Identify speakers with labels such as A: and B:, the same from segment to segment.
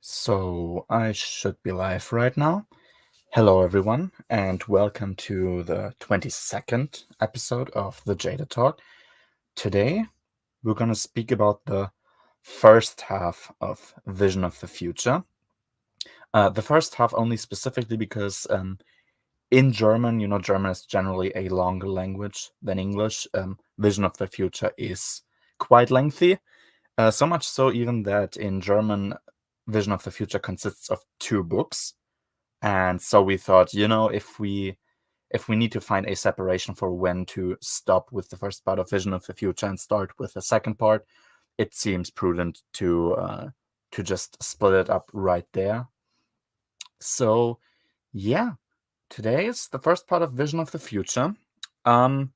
A: So I should be live right now. Hello, everyone, and welcome to the 22nd episode of The Jaded Talk. Today, we're going to speak about the first half of Vision of the Future. The first half only specifically because in German, German is generally a longer language than English. Vision of the Future is quite lengthy. So much so even that in German, Vision of the Future consists of two books. And so we thought, if we need to find a separation for when to stop with the first part of Vision of the Future and start with the second part, it seems prudent to just split it up right there. So yeah, today is the first part of Vision of the Future. Um,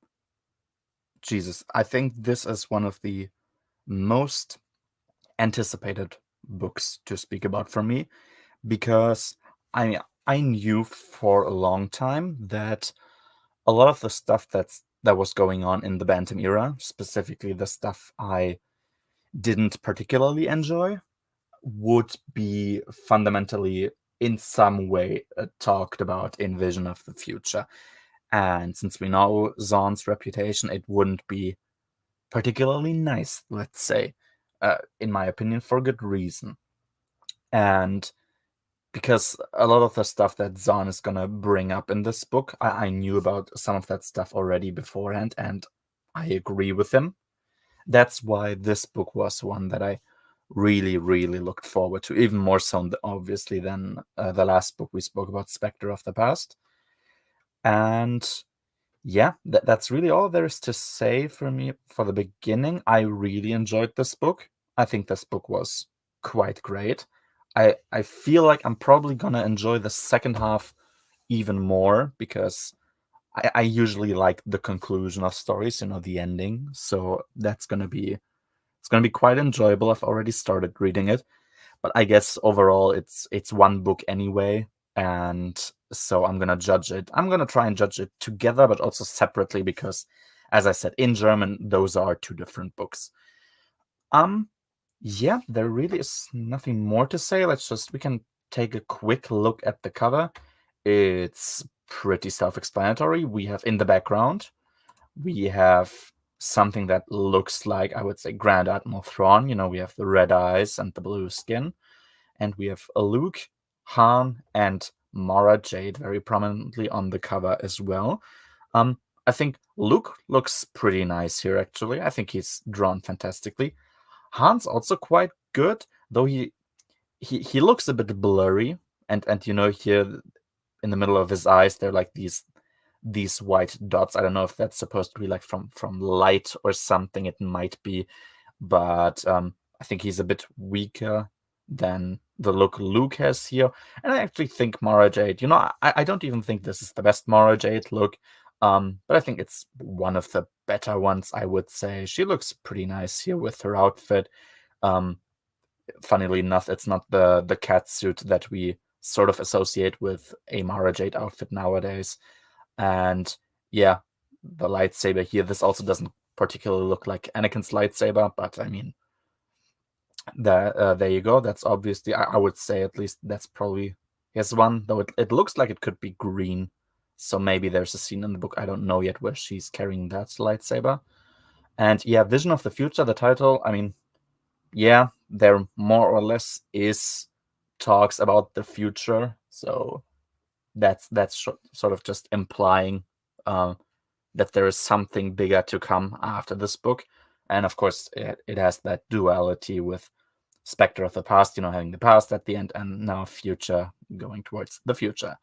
A: Jesus, I think this is one of the most anticipated books to speak about for me because I knew for a long time that a lot of the stuff that was going on in the Bantam era, specifically the stuff I didn't particularly enjoy, would be fundamentally in some way talked about in Vision of the Future. And since we know Zahn's reputation, it wouldn't be particularly nice, let's say, in my opinion, for good reason. And because a lot of the stuff that Zahn is gonna bring up in this book, I knew about some of that stuff already beforehand, and I agree with him. That's why this book was one that I really, really looked forward to, even more so, obviously, than the last book we spoke about, Spectre of the Past. And yeah, that's really all there is to say for me for the beginning. I really enjoyed this book. I think this book was quite great. I feel like I'm probably gonna enjoy the second half even more because I usually like the conclusion of stories, the ending. So it's gonna be quite enjoyable. I've already started reading it, but I guess overall it's one book anyway, and so I'm gonna judge it. I'm gonna try and judge it together, but also separately because, as I said, in German, those are two different books. Um, yeah, there really is nothing more to say. We can take a quick look at the cover. It's pretty self-explanatory. We have in the background, we have something that looks like, I would say, Grand Admiral Thrawn. We have the red eyes and the blue skin. And we have Luke, Han, and Mara Jade very prominently on the cover as well. I think Luke looks pretty nice here, actually. I think he's drawn fantastically. Han's also quite good, though he looks a bit blurry, and here in the middle of his eyes there are like these white dots. I don't know if that's supposed to be like from light or something. It might be, but I think he's a bit weaker than the look Luke has here. And I actually think Mara Jade, I don't even think this is the best Mara Jade look, but I think it's one of the better ones, I would say. She looks pretty nice here with her outfit. Um, Funnily enough, it's not the cat suit that we sort of associate with a Mara Jade outfit nowadays. And yeah, the lightsaber here, this also doesn't particularly look like Anakin's lightsaber, but I mean, there you go. That's obviously, I would say at least that's probably his one, though it looks like it could be green. So maybe there's a scene in the book, I don't know yet, where she's carrying that lightsaber. And yeah, Vision of the Future, the title, I mean, yeah, there more or less is talks about the future. So that's sort of just implying that there is something bigger to come after this book. And of course, it has that duality with Spectre of the Past, having the past at the end, and now future going towards the future.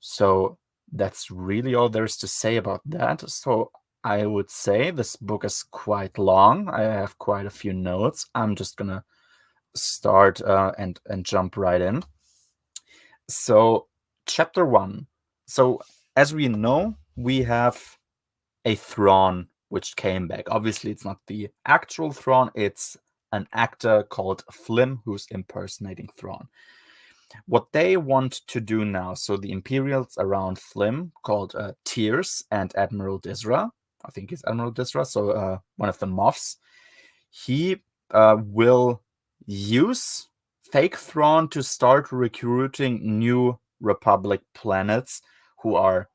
A: So that's really all there is to say about that. So I would say this book is quite long. I have quite a few notes. I'm just gonna start and jump right in. So chapter 1. So as we know, we have a Thrawn which came back. Obviously, it's not the actual Thrawn, it's an actor called Flim who's impersonating Thrawn. What they want to do now, so the Imperials around Flim, called Tears and Admiral Disra, I think he's Admiral Disra, so one of the Moffs, he will use fake Thrawn to start recruiting new Republic planets who are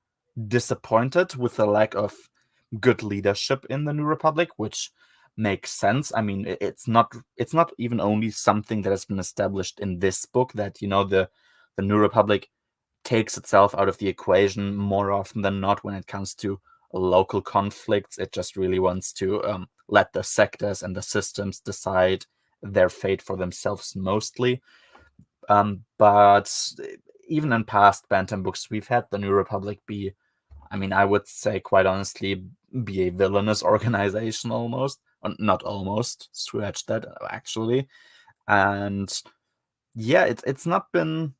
A: disappointed with the lack of good leadership in the New Republic, which makes sense. I mean, it's not even only something that has been established in this book that the New Republic takes itself out of the equation more often than not when it comes to local conflicts. It just really wants to let the sectors and the systems decide their fate for themselves mostly. But even in past Bantam books, we've had the New Republic be, I mean, I would say quite honestly, be a villainous organization almost. Not almost, stretch that actually. And yeah, it's not been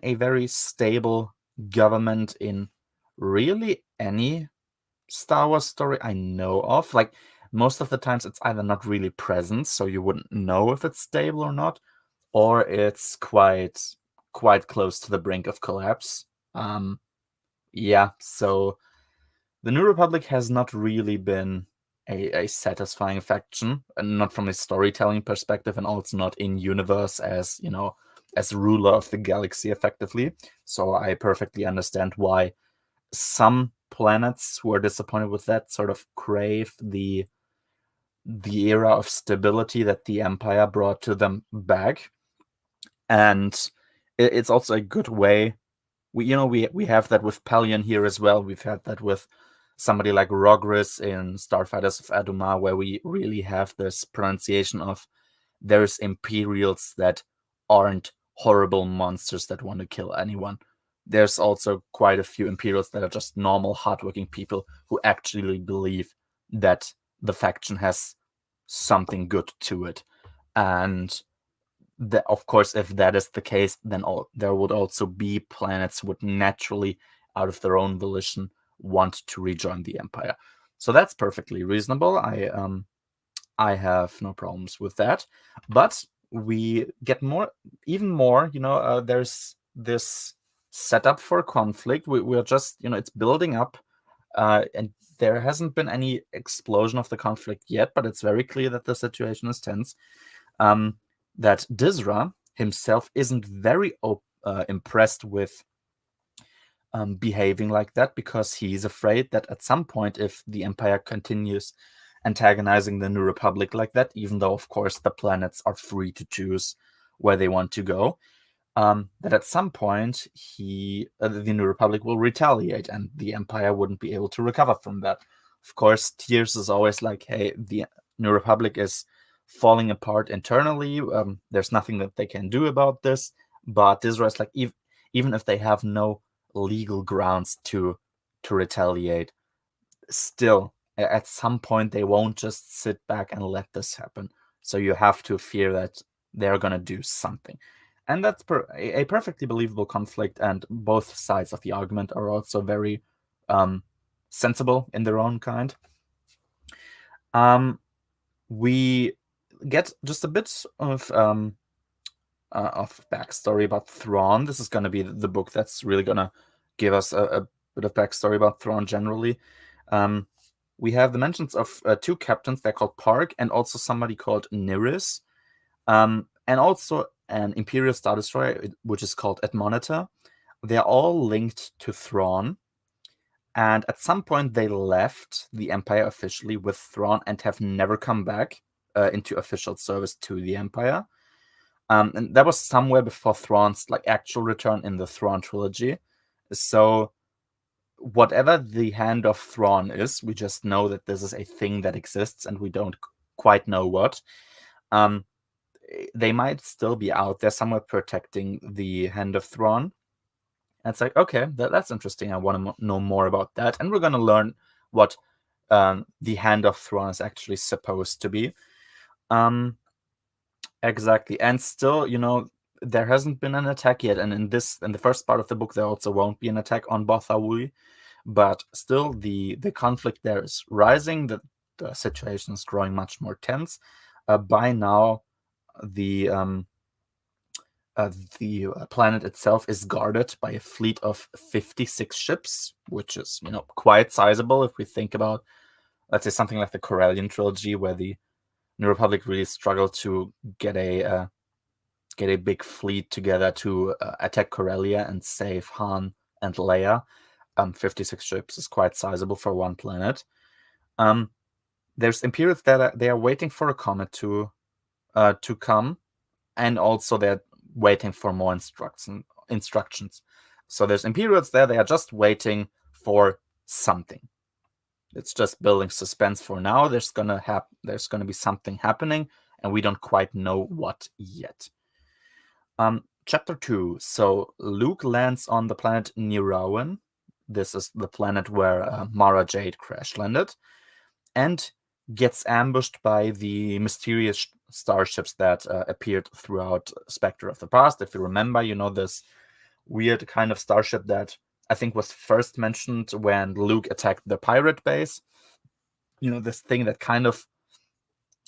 A: a very stable government in really any Star Wars story I know of. Like most of the times it's either not really present, so you wouldn't know if it's stable or not, or it's quite close to the brink of collapse. Yeah, so the New Republic has not really been a satisfying faction, and not from a storytelling perspective, and also not in universe as as ruler of the galaxy effectively. So I perfectly understand why some planets who are disappointed with that sort of crave the era of stability that the Empire brought to them back. And it's also a good way. We have that with Pelion here as well. We've had that with somebody like Rogris in Starfighters of Adumar, where we really have this pronunciation of there's Imperials that aren't horrible monsters that want to kill anyone. There's also quite a few Imperials that are just normal, hardworking people who actually believe that the faction has something good to it. And of course, if that is the case, then there would also be planets who would naturally, out of their own volition, want to rejoin the Empire. So that's perfectly reasonable. I have no problems with that. But we get even more. There's this setup for conflict. We're just, it's building up, and there hasn't been any explosion of the conflict yet, but it's very clear that the situation is tense. That Dizra himself isn't very impressed with behaving like that, because he's afraid that at some point, if the Empire continues antagonizing the New Republic like that, even though, of course, the planets are free to choose where they want to go, that at some point the New Republic will retaliate and the Empire wouldn't be able to recover from that. Of course, Tears is always like, hey, the New Republic is falling apart internally. There's nothing that they can do about this. But Dizra is like, even if they have no legal grounds to retaliate, still, at some point they won't just sit back and let this happen. So you have to fear that they're gonna do something. And that's a perfectly believable conflict, and both sides of the argument are also very sensible in their own kind. We get just a bit of backstory about Thrawn. This is going to be the book that's really going to give us a bit of backstory about Thrawn generally. We have the mentions of two captains. They're called Park, and also somebody called Niris, and also an Imperial Star Destroyer, which is called Admonitor. They're all linked to Thrawn, and at some point they left the Empire officially with Thrawn and have never come back into official service to the Empire. And that was somewhere before Thrawn's actual return in the Thrawn trilogy. So whatever the Hand of Thrawn is, we just know that this is a thing that exists, and we don't quite know what. They might still be out there somewhere protecting the Hand of Thrawn. And it's like, okay, that's interesting. I want to know more about that. And we're going to learn what the Hand of Thrawn is actually supposed to be. Exactly. And still, there hasn't been an attack yet. And in the first part of the book, there also won't be an attack on Bothawi. But still, the conflict there is rising. The situation is growing much more tense. By now, the planet itself is guarded by a fleet of 56 ships, which is, quite sizable if we think about, let's say, something like the Corellian trilogy, where the New Republic really struggled to get get a big fleet together to attack Corellia and save Han and Leia. 56 ships is quite sizable for one planet. There's Imperials that they are waiting for a comet to come, and also they're waiting for more instructions. So there's Imperials there, they are just waiting for something. It's just building suspense for now. There's gonna be something happening, and we don't quite know what yet. Chapter 2. So Luke lands on the planet Nirawan. This is the planet where Mara Jade crash landed, and gets ambushed by the mysterious starships that appeared throughout Spectre of the Past. If you remember, this weird kind of starship that I think was first mentioned when Luke attacked the pirate base. This thing that kind of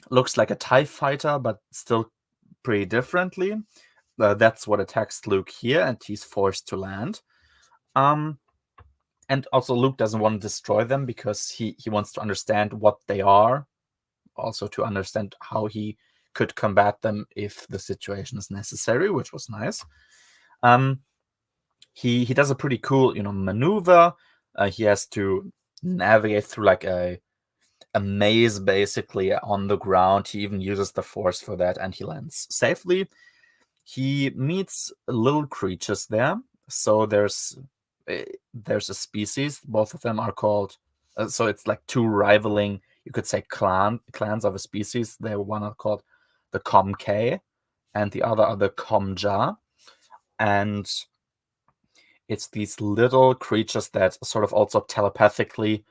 A: looks like a TIE fighter, but still pretty differently. That's what attacks Luke here, and he's forced to land. And also Luke doesn't want to destroy them because he wants to understand what they are, also to understand how he could combat them if the situation is necessary, which was nice. He does a pretty cool, maneuver. He has to navigate through like a maze basically on the ground. He even uses the Force for that, and he lands safely. He meets little creatures there. So there's a species. Both of them are called. So it's like two rivaling, you could say, clans of a species. They one are called the Comk, and the other are the Comja, and it's these little creatures that sort of also telepathically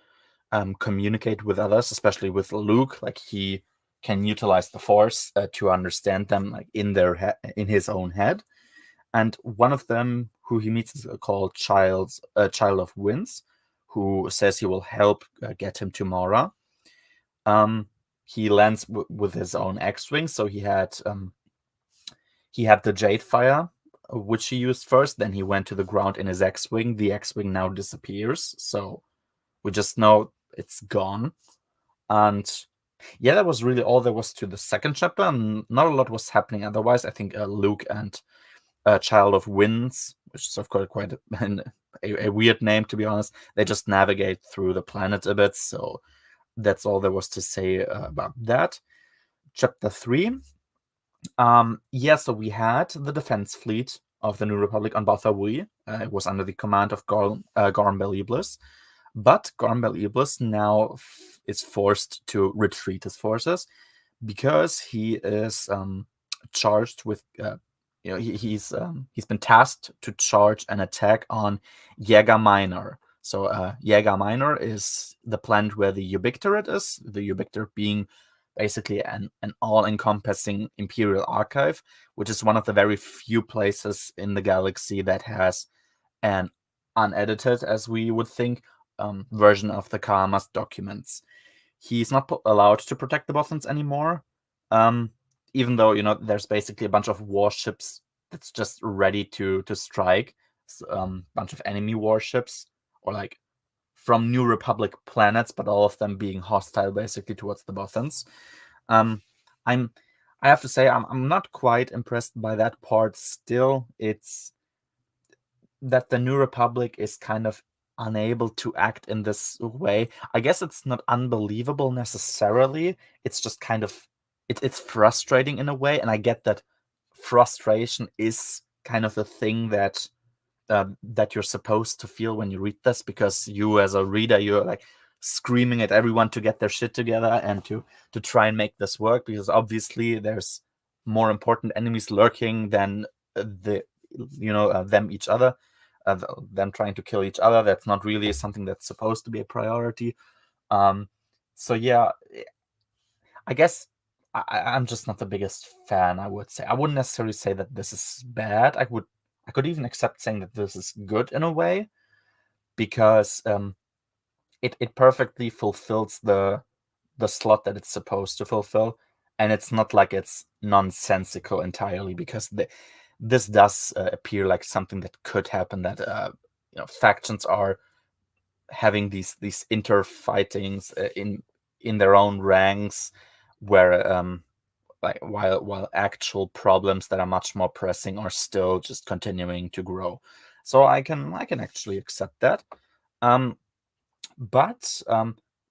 A: communicate with others, especially with Luke. Like he can utilize the Force to understand them, like in his own head. And one of them, who he meets, is called Child of Winds, who says he will help get him to Mara. He lands with his own X-wing, so he had the Jade Fire, which he used first. Then he went to the ground in his X-wing. The X-wing now disappears, so we just know it's gone. And yeah, that was really all there was to the second chapter, and not a lot was happening otherwise. I think Luke and Child of Winds, which is of course quite a weird name, to be honest, they just navigate through the planet a bit. So that's all there was to say about that. Chapter 3. So we had the defense fleet of the New Republic on Bathawi. It was under the command of Garm Iblis. But Garm Iblis now is forced to retreat his forces because he is charged with, he's been tasked to charge an attack on Jäger Minor. So Jäger Minor is the planet where the Ubictorate is, the Ubictorate being basically an all-encompassing Imperial archive, which is one of the very few places in the galaxy that has an unedited, as we would think, version of the Karma's documents. He's not allowed to protect the Bothans anymore, even though there's basically a bunch of warships that's just ready to strike. Bunch of enemy warships, or like from New Republic planets, but all of them being hostile basically towards the Bothans. I have to say I'm not quite impressed by that part still. It's that the New Republic is kind of unable to act in this way. I guess it's not unbelievable necessarily. It's just kind of it's frustrating in a way, and I get that frustration is kind of the thing that you're supposed to feel when you read this, because you as a reader, you're like screaming at everyone to get their shit together and to try and make this work, because obviously there's more important enemies lurking than them each other, them trying to kill each other. That's not really something that's supposed to be a priority. So yeah, I guess I'm just not the biggest fan, I would say. I wouldn't necessarily say that this is bad. I could even accept saying that this is good in a way, because it perfectly fulfills the slot that it's supposed to fulfill, and it's not like it's nonsensical entirely, because this does appear like something that could happen, that factions are having these interfightings in their own ranks, where like while actual problems that are much more pressing are still just continuing to grow. So I can actually accept that. Um, but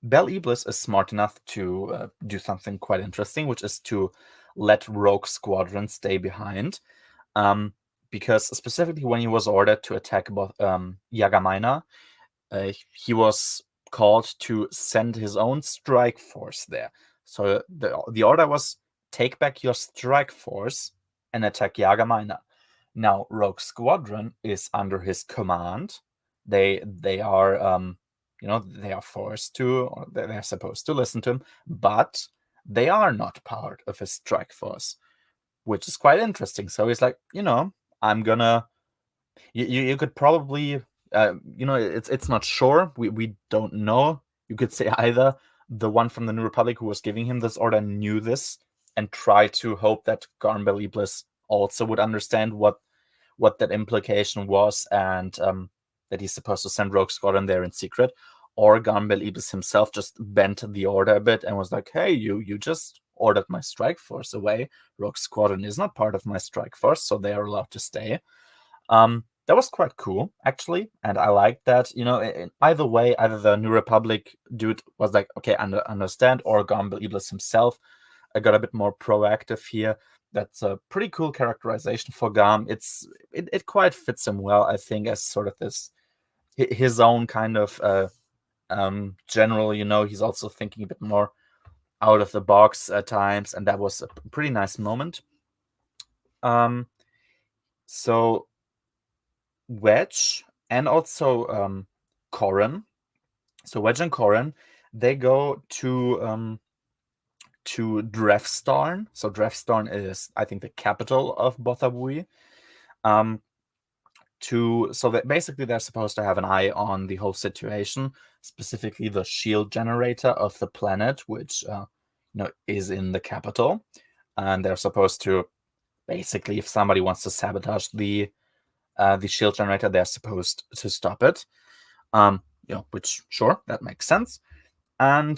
A: Bel Iblis is smart enough to do something quite interesting, which is to let Rogue Squadron stay behind. Um, because specifically when he was ordered to attack Yagamaina, he was called to send his own strike force there. So the order was take back your strike force and attack Yagamaina. Now Rogue Squadron is under his command. They are they are forced to, or they're supposed to listen to him, but they are not part of his strike force, which is quite interesting. So he's like, I'm gonna you could probably it's not sure. We don't know. You could say either the one from the New Republic who was giving him this order knew this and tried to hope that Garnbel Iblis also would understand what that implication was, and that he's supposed to send Rogue Squadron there in secret, or Garnbel Iblis himself just bent the order a bit and was like, hey, you just ordered my strike force away. Rogue Squadron is not part of my strike force, so they are allowed to stay. That was quite cool, actually, and I liked that. Either way, either the New Republic dude was like, okay, understand, or Garnbel Iblis himself got a bit more proactive here. That's a pretty cool characterization for Garm. It quite fits him well, I think, as sort of this his own kind of general. He's also thinking a bit more out of the box at times, and that was a pretty nice moment. So Wedge and also Corran. So Wedge and Corran, they go to Drefstarn. So Drefstarn is, I think, the capital of Bothabui. So that basically they're supposed to have an eye on the whole situation, specifically the shield generator of the planet, which is in the capital, and they're supposed to basically, if somebody wants to sabotage the shield generator, they're supposed to stop it. Which, sure, that makes sense. And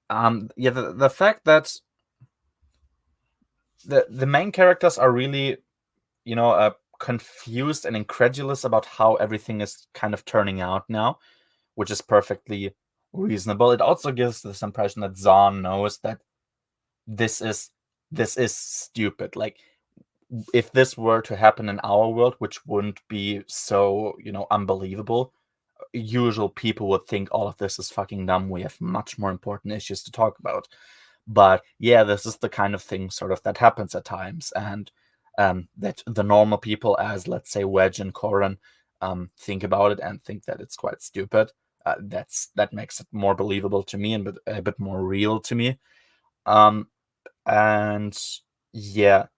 A: the fact that the main characters are really, confused and incredulous about how everything is kind of turning out now, which is perfectly reasonable. It also gives this impression that Zahn knows that this is stupid. Like, if this were to happen in our world, which wouldn't be so, unbelievable, usual people would think all of this is fucking dumb. We have much more important issues to talk about. But yeah, this is the kind of thing sort of that happens at times, and that the normal people, as let's say Wedge and Corran, think about it and think that it's quite stupid. That makes it more believable to me and a bit more real to me. And yeah,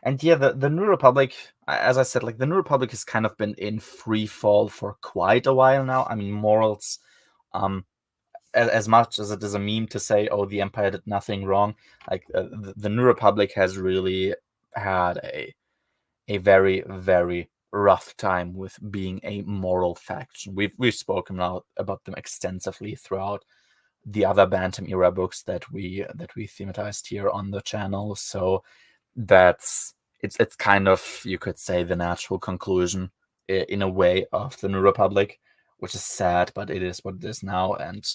A: the New Republic, as I said, like the New Republic has kind of been in free fall for quite a while now. I mean, morals, as much as it is a meme to say, oh, the Empire did nothing wrong, like the New Republic has really had a very, very rough time with being a moral faction. We've spoken about them extensively throughout the other Bantam era books that we thematized here on the channel. So it's kind of, you could say, the natural conclusion in a way of the New Republic, which is sad, but it is what it is now, and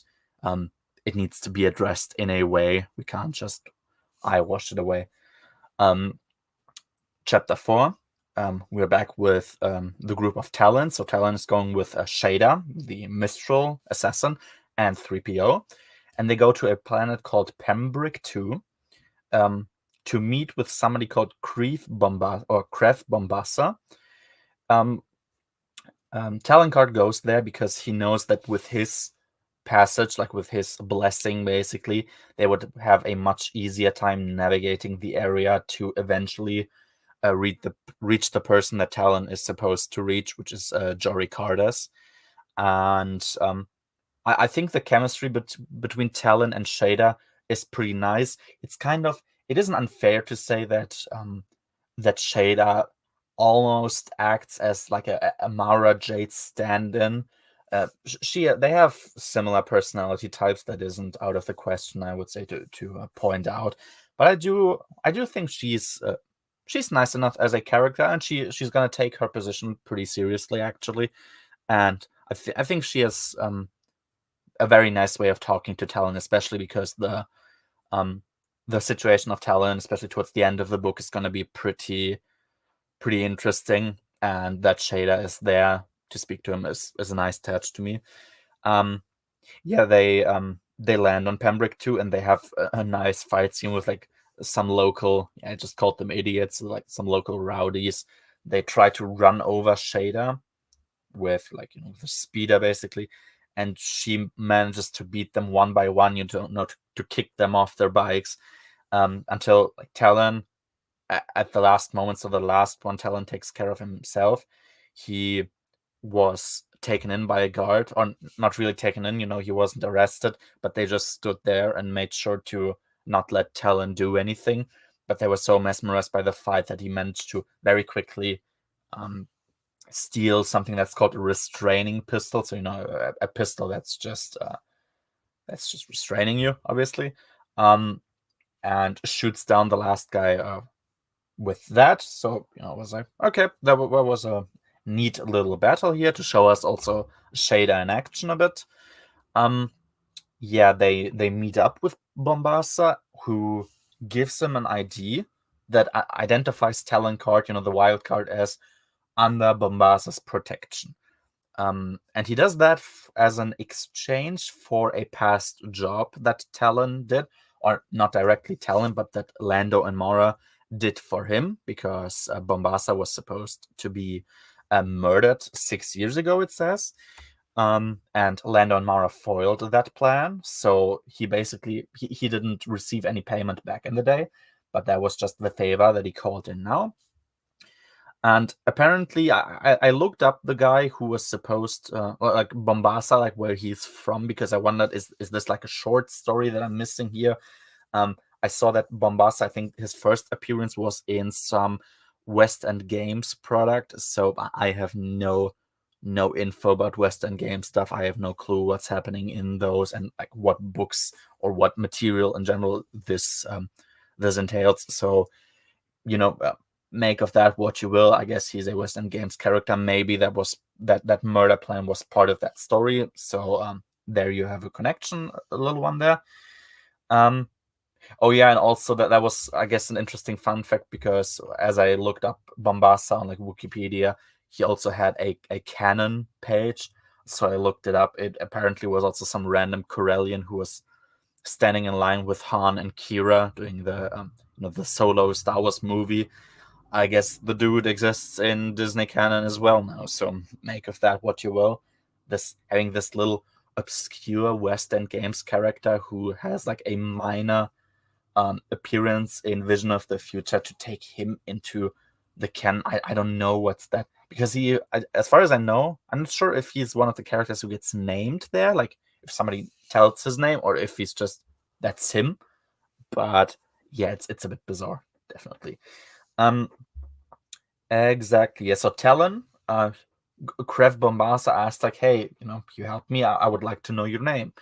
A: it needs to be addressed in a way. We can't just eyewash it away. Chapter 4, we're back with the group of Talon. So Talon is going with Shada, the Mistral assassin, and 3PO, and they go to a planet called Pembrick 2 to meet with somebody called Kreth Bombassa. Talon Card goes there because he knows that with his passage, like with his blessing, basically, they would have a much easier time navigating the area to eventually reach the person that Talon is supposed to reach, which is Jory Cardas. And I think the chemistry between Talon and Shada is pretty nice. It isn't unfair to say that that Shada almost acts as like a Mara Jade stand-in. They have similar personality types. That isn't out of the question, I would say, to point out. But I do think she's nice enough as a character, and she's gonna take her position pretty seriously, actually. And I think she has a very nice way of talking to Talon, especially because the situation of Talon, especially towards the end of the book, is gonna be pretty interesting, and that Shada is there to speak to him is a nice touch to me. Yeah, they land on Pembroke too, and they have a nice fight scene with like some local, I just called them idiots, like some local rowdies. They try to run over Shada with like the speeder basically, and she manages to beat them one by one, to kick them off their bikes, until like Talon at the last moment. So the last one, Talon takes care of himself. He was taken in by a guard, or not really taken in, he wasn't arrested, but they just stood there and made sure to not let Talon do anything. But they were so mesmerized by the fight that he managed to very quickly steal something that's called a restraining pistol. So a pistol that's just restraining you, obviously, and shoots down the last guy with that. So I was like, okay, that was a neat little battle here to show us also Shada in action a bit. Yeah, they meet up with Bombassa, who gives him an ID that identifies Talon Card, the wild card, as under Bombassa's protection. And he does that as an exchange for a past job that Talon did, or not directly Talon, but that Lando and Mara did for him, because Bombassa was supposed to be murdered 6 years ago, it says. And Lando and Mara foiled that plan, so he basically he didn't receive any payment back in the day, but that was just the favor that he called in now. And apparently, I looked up the guy who was supposed, like Bombassa, like where he's from, because I wondered, is this like a short story that I'm missing here? I saw that Bombassa, I think his first appearance was in some West End Games product, so I have no info about West End Game stuff. I have no clue what's happening in those, and like what books or what material in general this entails. So make of that what you will. I guess he's a West End Games character. Maybe that murder plan was part of that story. So there you have a connection, a little one there. Oh yeah, and also that was, I guess, an interesting fun fact, because as I looked up Bombassa on like Wikipedia, he also had a canon page. So I looked it up. It apparently was also some random Corellian who was standing in line with Han and Kira doing the solo Star Wars movie. I guess the dude exists in Disney canon as well now, so make of that what you will. Having this little obscure West End Games character who has like a minor appearance in Vision of the Future, to take him into the canon. I don't know what's that, because as far as I know, I'm not sure if he's one of the characters who gets named there, like if somebody tells his name, or if he's just that's him. But yeah, it's a bit bizarre, definitely. Exactly. Yeah. So Talon, Krev Bombassa asked like, "Hey, you help me. I would like to know your name,"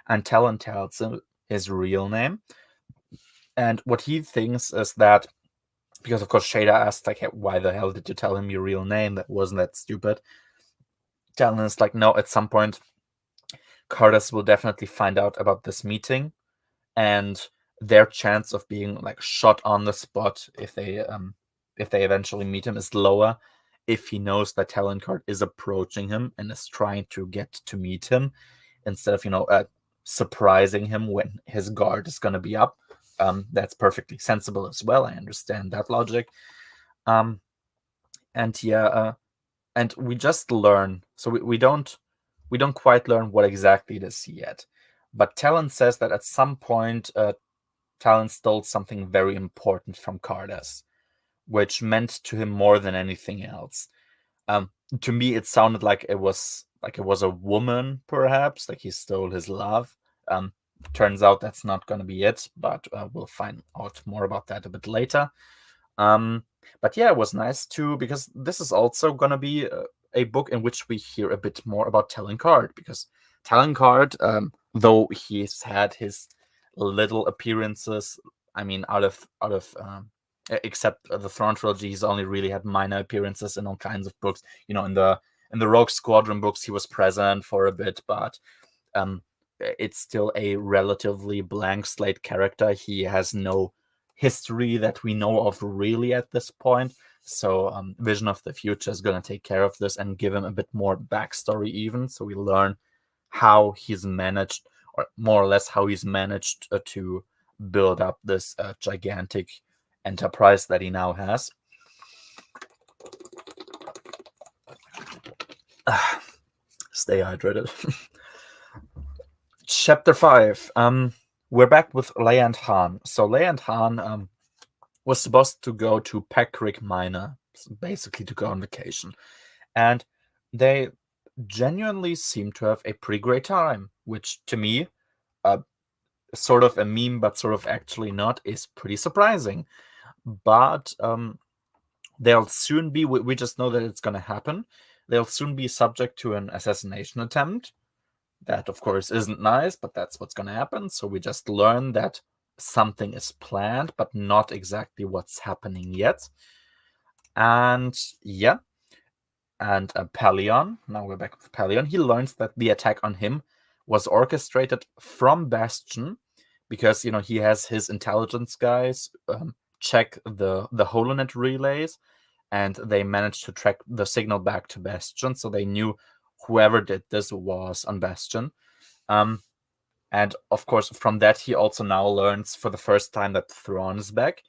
A: and Talon tells him his real name. And what he thinks is that, because of course Shada asked like, hey, "Why the hell did you tell him your real name? That wasn't that stupid." Talon is like, "No, at some point, Curtis will definitely find out about this meeting, and their chance of being like shot on the spot if they eventually meet him is lower if he knows that Talon Card is approaching him and is trying to get to meet him, instead of surprising him when his guard is going to be up." That's perfectly sensible as well. I understand that logic. And yeah, and we just learn. So we don't quite learn what exactly it is yet. But Talon says that at some point, Talon stole something very important from Cardass, which meant to him more than anything else. To me, it sounded like it was a woman, perhaps, like he stole his love. Turns out that's not going to be it, but we'll find out more about that a bit later. But yeah, it was nice too, because this is also going to be a book in which we hear a bit more about Talon Card, because Talon Card, though he's had his little appearances, I mean, except the Thrawn trilogy, he's only really had minor appearances in all kinds of books. In the Rogue Squadron books, he was present for a bit, but it's still a relatively blank slate character. He has no history that we know of really at this point. So Vision of the Future is going to take care of this and give him a bit more backstory even. So we learn how he's managed, or more or less how he's managed to build up this gigantic enterprise that he now has. Stay hydrated. Chapter 5. We're back with Leia and Han. So Leia and Han was supposed to go to Pack Rig Minor, basically to go on vacation. And they genuinely seem to have a pretty great time, which to me, sort of a meme, but sort of actually not, is pretty surprising. But they'll soon be, we just know that it's going to happen. They'll soon be subject to an assassination attempt. That, of course, isn't nice, but that's what's going to happen. So we just learn that something is planned, but not exactly what's happening yet. And yeah. And Pelion, now we're back with Pelion, he learns that the attack on him was orchestrated from Bastion because, he has his intelligence guys check the holonet relays, and they managed to track the signal back to Bastion, so they knew whoever did this was on Bastion. And of course, from that, he also now learns for the first time that Thrawn is back.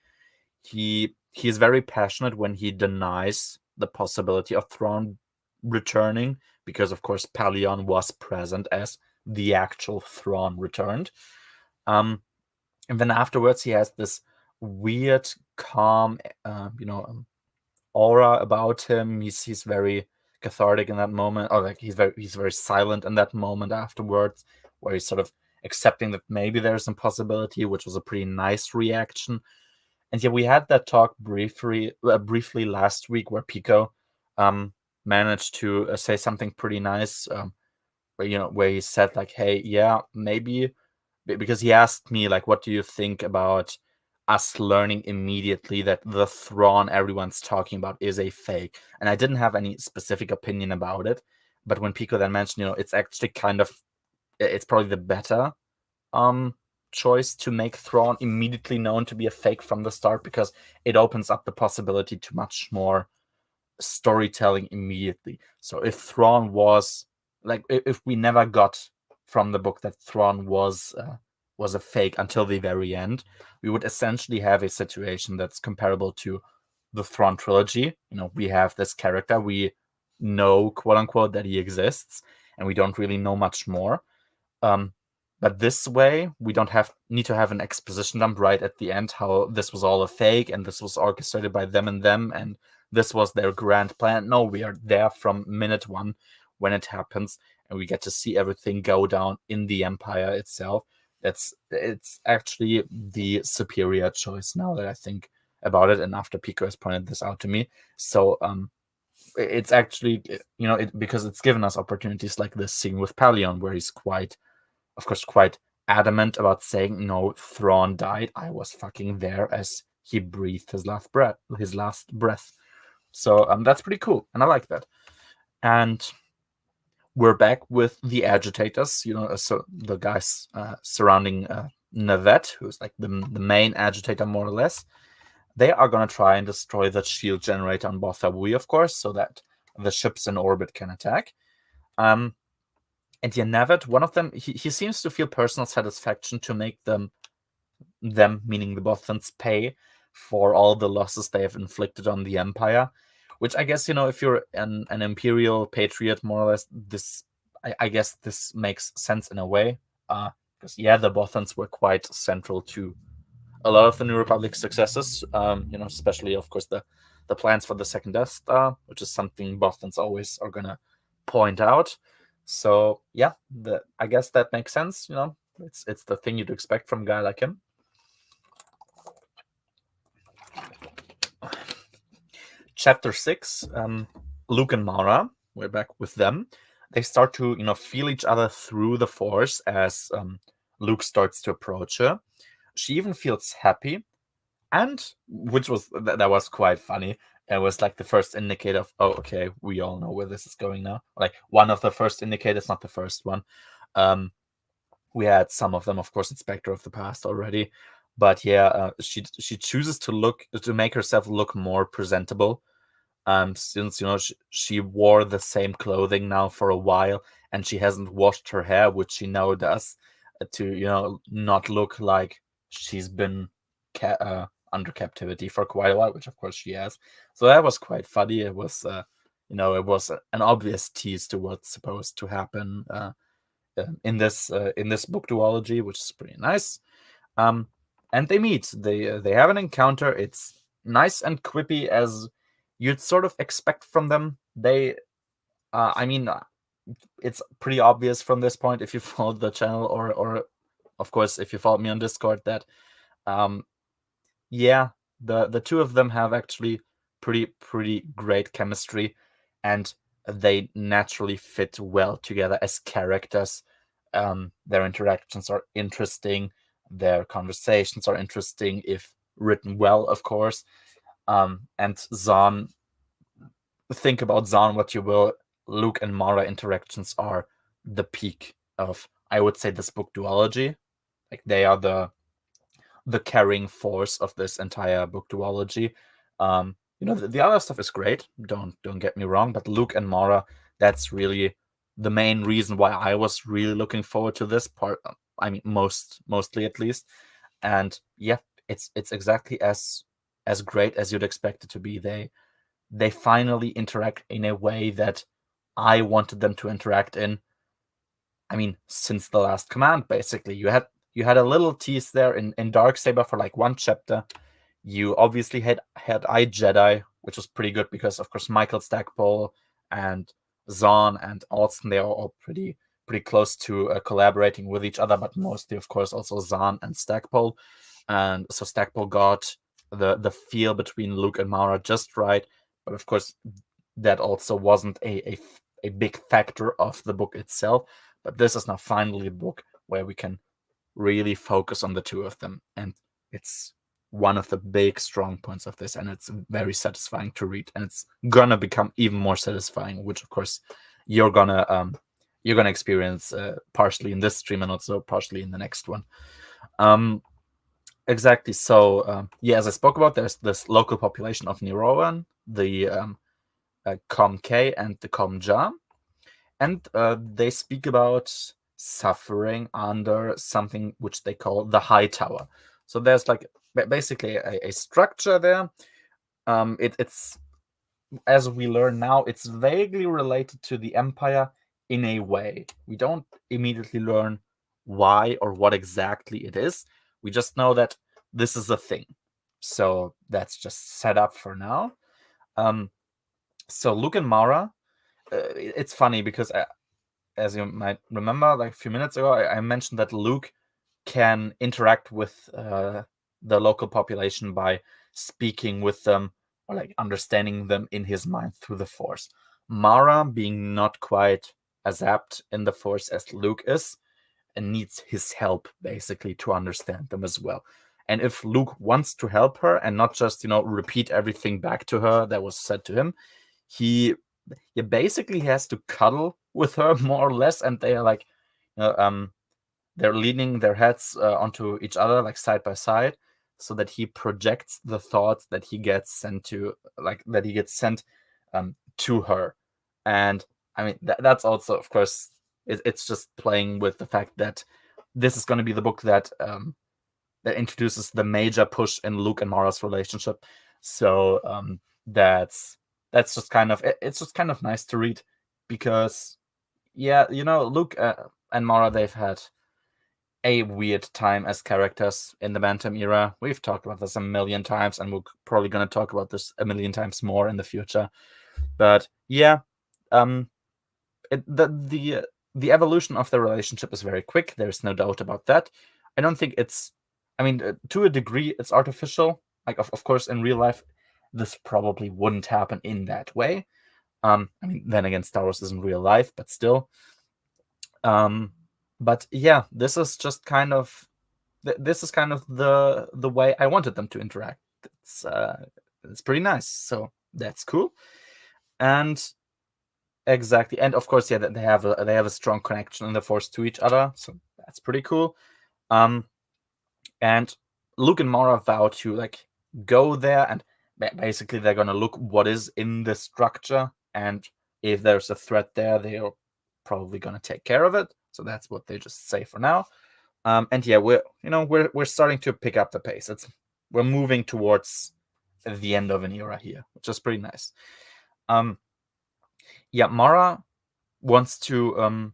A: He is very passionate when he denies the possibility of Thrawn returning, because of course Pelion was present as the actual Thrawn returned. And then afterwards, he has this weird, calm, aura about him. He's very cathartic in that moment, or like he's very silent in that moment afterwards, where he's sort of accepting that maybe there's some possibility, which was a pretty nice reaction. And yeah, we had that talk briefly last week, where Pico managed to say something pretty nice, where he said like, "Hey, yeah, maybe," because he asked me like, "What do you think about us learning immediately that the Thrawn everyone's talking about is a fake?" And I didn't have any specific opinion about it, but when Pico then mentioned, it's actually it's probably the better choice to make Thrawn immediately known to be a fake from the start, because it opens up the possibility to much more storytelling immediately. So if Thrawn was like, if we never got from the book that Thrawn was a fake until the very end, we would essentially have a situation that's comparable to the Thrawn trilogy. We have this character, we know, quote unquote, that he exists, and we don't really know much more. But this way, we don't need to have an exposition dump right at the end, how this was all a fake and this was orchestrated by them and this was their grand plan. No, we are there from minute one when it happens, and we get to see everything go down in the Empire itself. It's actually the superior choice now that I think about it, and after Pico has pointed this out to me. So it's actually, because it's given us opportunities like this scene with Pelion, where he's quite adamant about saying, "No, Thrawn died. I was fucking there as he breathed his last breath." So that's pretty cool, and I like that. And we're back with the agitators, so the guys surrounding Navette, who's like the main agitator, more or less. They are going to try and destroy the shield generator on Botha Bui, of course, so that the ships in orbit can attack. And yeah, Navette, one of them, he seems to feel personal satisfaction to make them, meaning the Bothans, pay for all the losses they have inflicted on the Empire. Which I guess, if you're an Imperial patriot, more or less, I guess this makes sense in a way. Because, the Bothans were quite central to a lot of the New Republic successes, especially, of course, the plans for the second Death Star, which is something Bothans always are going to point out. So, yeah, I guess that makes sense, It's the thing you'd expect from a guy like him. Chapter 6, Luke and Mara, we're back with them. They start to, feel each other through the Force as Luke starts to approach her. she even feels happy, and which was that was quite funny. It was like the first indicator of, oh, okay, we all know where this is going now. Like one of the first indicators, not the first one. We had some of them, of course, in Spectre of the Past already, but yeah, she chooses to make herself look more presentable. Since she wore the same clothing now for a while, and she hasn't washed her hair, which she now does, to not look like she's been under captivity for quite a while, which of course she has. So that was quite funny. It was it was an obvious tease to what's supposed to happen in this book duology, which is pretty nice. And they meet. They have an encounter. It's nice and quippy as you'd sort of expect from them. I mean, it's pretty obvious from this point if you followed the channel, or of course if you followed me on Discord, that yeah, the two of them have actually pretty great chemistry, and they naturally fit well together as characters. Their interactions are interesting, their conversations are interesting if written well, of course. And Zahn, think about Zahn what you will, Luke and Mara interactions are the peak of, I would say, this book duology. Like they are the carrying force of this entire book duology. The other stuff is great. Don't get me wrong, but Luke and Mara, that's really the main reason why I was really looking forward to this part. I mean, mostly at least. And yeah, it's exactly as great as you'd expect it to be. They finally interact in a way that I wanted them to interact in. I mean, since the Last Command, basically, you had a little tease there in Darksaber for like one chapter. You obviously had I, Jedi, which was pretty good because, of course, Michael Stackpole and Zahn and Alston, they are all pretty close to collaborating with each other, but mostly, of course, also Zahn and Stackpole. And so Stackpole got the feel between Luke and Mara just right, but of course, that also wasn't a big factor of the book itself. But this is now finally a book where we can really focus on the two of them, and it's one of the big strong points of this, and it's very satisfying to read, and it's gonna become even more satisfying, which of course you're gonna experience partially in this stream and also partially in the next one. Exactly. So yeah, as I spoke about, there's this local population of Niroan, the Com K and the Com Ja, and they speak about suffering under something which they call the High Tower. So there's like basically a structure there. It's, as we learn now, it's vaguely related to the Empire in a way. We don't immediately learn why or what exactly it is. We just know that this is a thing. So that's just set up for now. So Luke and Mara, it's funny because as you might remember, like a few minutes ago, I mentioned that Luke can interact with the local population by speaking with them or like understanding them in his mind through the Force. Mara, being not quite as apt in the Force as Luke is, and needs his help basically to understand them as well. And if Luke wants to help her and not just repeat everything back to her that was said to him, he basically has to cuddle with her more or less, and they are like, they're leaning their heads onto each other, like side by side, so that he projects the thoughts that he gets sent to her. And I mean, that's also, of course, it's just playing with the fact that this is going to be the book that introduces the major push in Luke and Mara's relationship. So that's just kind of, it's just kind of nice to read, because yeah, Luke and Mara, they've had a weird time as characters in the Bantam era. We've talked about this a million times, and we're probably going to talk about this a million times more in the future. But yeah, the evolution of the relationship is very quick. There's no doubt about that. I don't think it's, I mean, to a degree, it's artificial. Like, of course, in real life, this probably wouldn't happen in that way. I mean, then again, Star Wars isn't real life, but still. But yeah, this is this is kind of the way I wanted them to interact. It's pretty nice. So that's cool. And exactly, and of course, yeah, they have a strong connection in the Force to each other, so that's pretty cool. And Luke and Mara vow to like go there, and basically they're gonna look what is in the structure, and if there's a threat there, they're probably gonna take care of it. So that's what they just say for now. And yeah, we're starting to pick up the pace. We're moving towards the end of an era here, which is pretty nice. Yeah, Mara wants to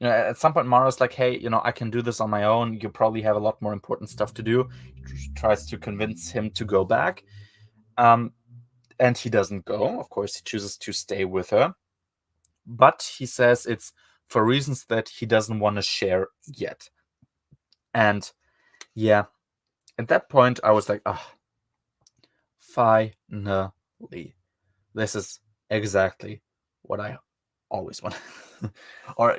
A: at some point Mara's like, hey, I can do this on my own. You probably have a lot more important stuff to do. She tries to convince him to go back. And he doesn't go. Of course, he chooses to stay with her. But he says it's for reasons that he doesn't want to share yet. And yeah, at that point, I was like, finally. This is exactly what I always want. Or,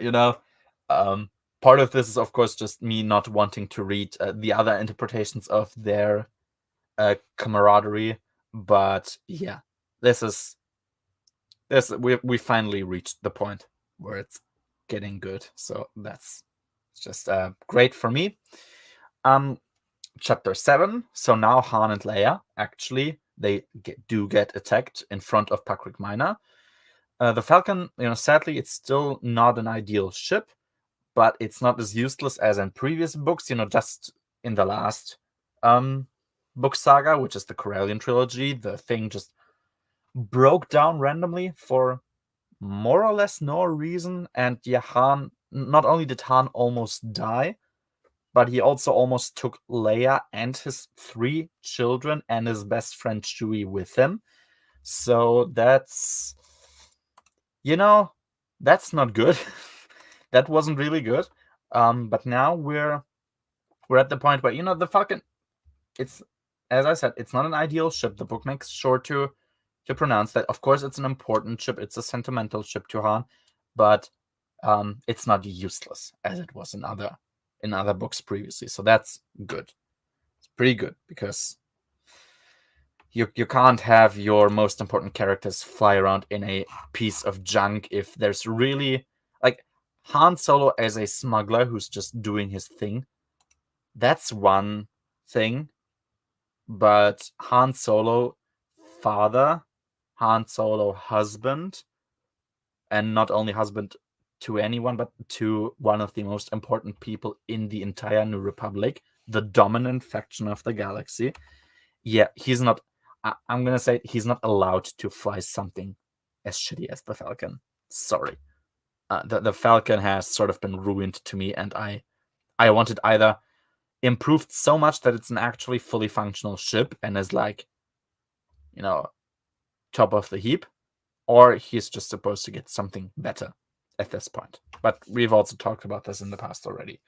A: part of this is, of course, just me not wanting to read the other interpretations of their camaraderie. But yeah, we finally reached the point where it's getting good. So that's just great for me. Chapter 7. So now Han and Leia, actually, they do get attacked in front of Pakrik Minor. The Falcon, sadly, it's still not an ideal ship, but it's not as useless as in previous books. Just in the last book saga, which is the Corellian trilogy, the thing just broke down randomly for more or less no reason. And yeah, Han, not only did Han almost die, but he also almost took Leia and his 3 children and his best friend Chewie with him. So that's not good. That wasn't really good. But now we're at the point where the Falcon. It's, as I said, it's not an ideal ship. The book makes sure to pronounce that. Of course, it's an important ship. It's a sentimental ship to Han, but it's not useless as it was in other books previously. So that's good. It's pretty good because you can't have your most important characters fly around in a piece of junk if there's really like Han Solo as a smuggler who's just doing his thing. That's one thing, but Han Solo father, Han Solo husband, and not only husband to anyone, but to one of the most important people in the entire New Republic, the dominant faction of the galaxy. Yeah, he's not. I'm gonna say he's not allowed to fly something as shitty as the Falcon. Sorry, the Falcon has sort of been ruined to me, and I want it either improved so much that it's an actually fully functional ship and is like, top of the heap, or he's just supposed to get something better at this point. But we've also talked about this in the past already.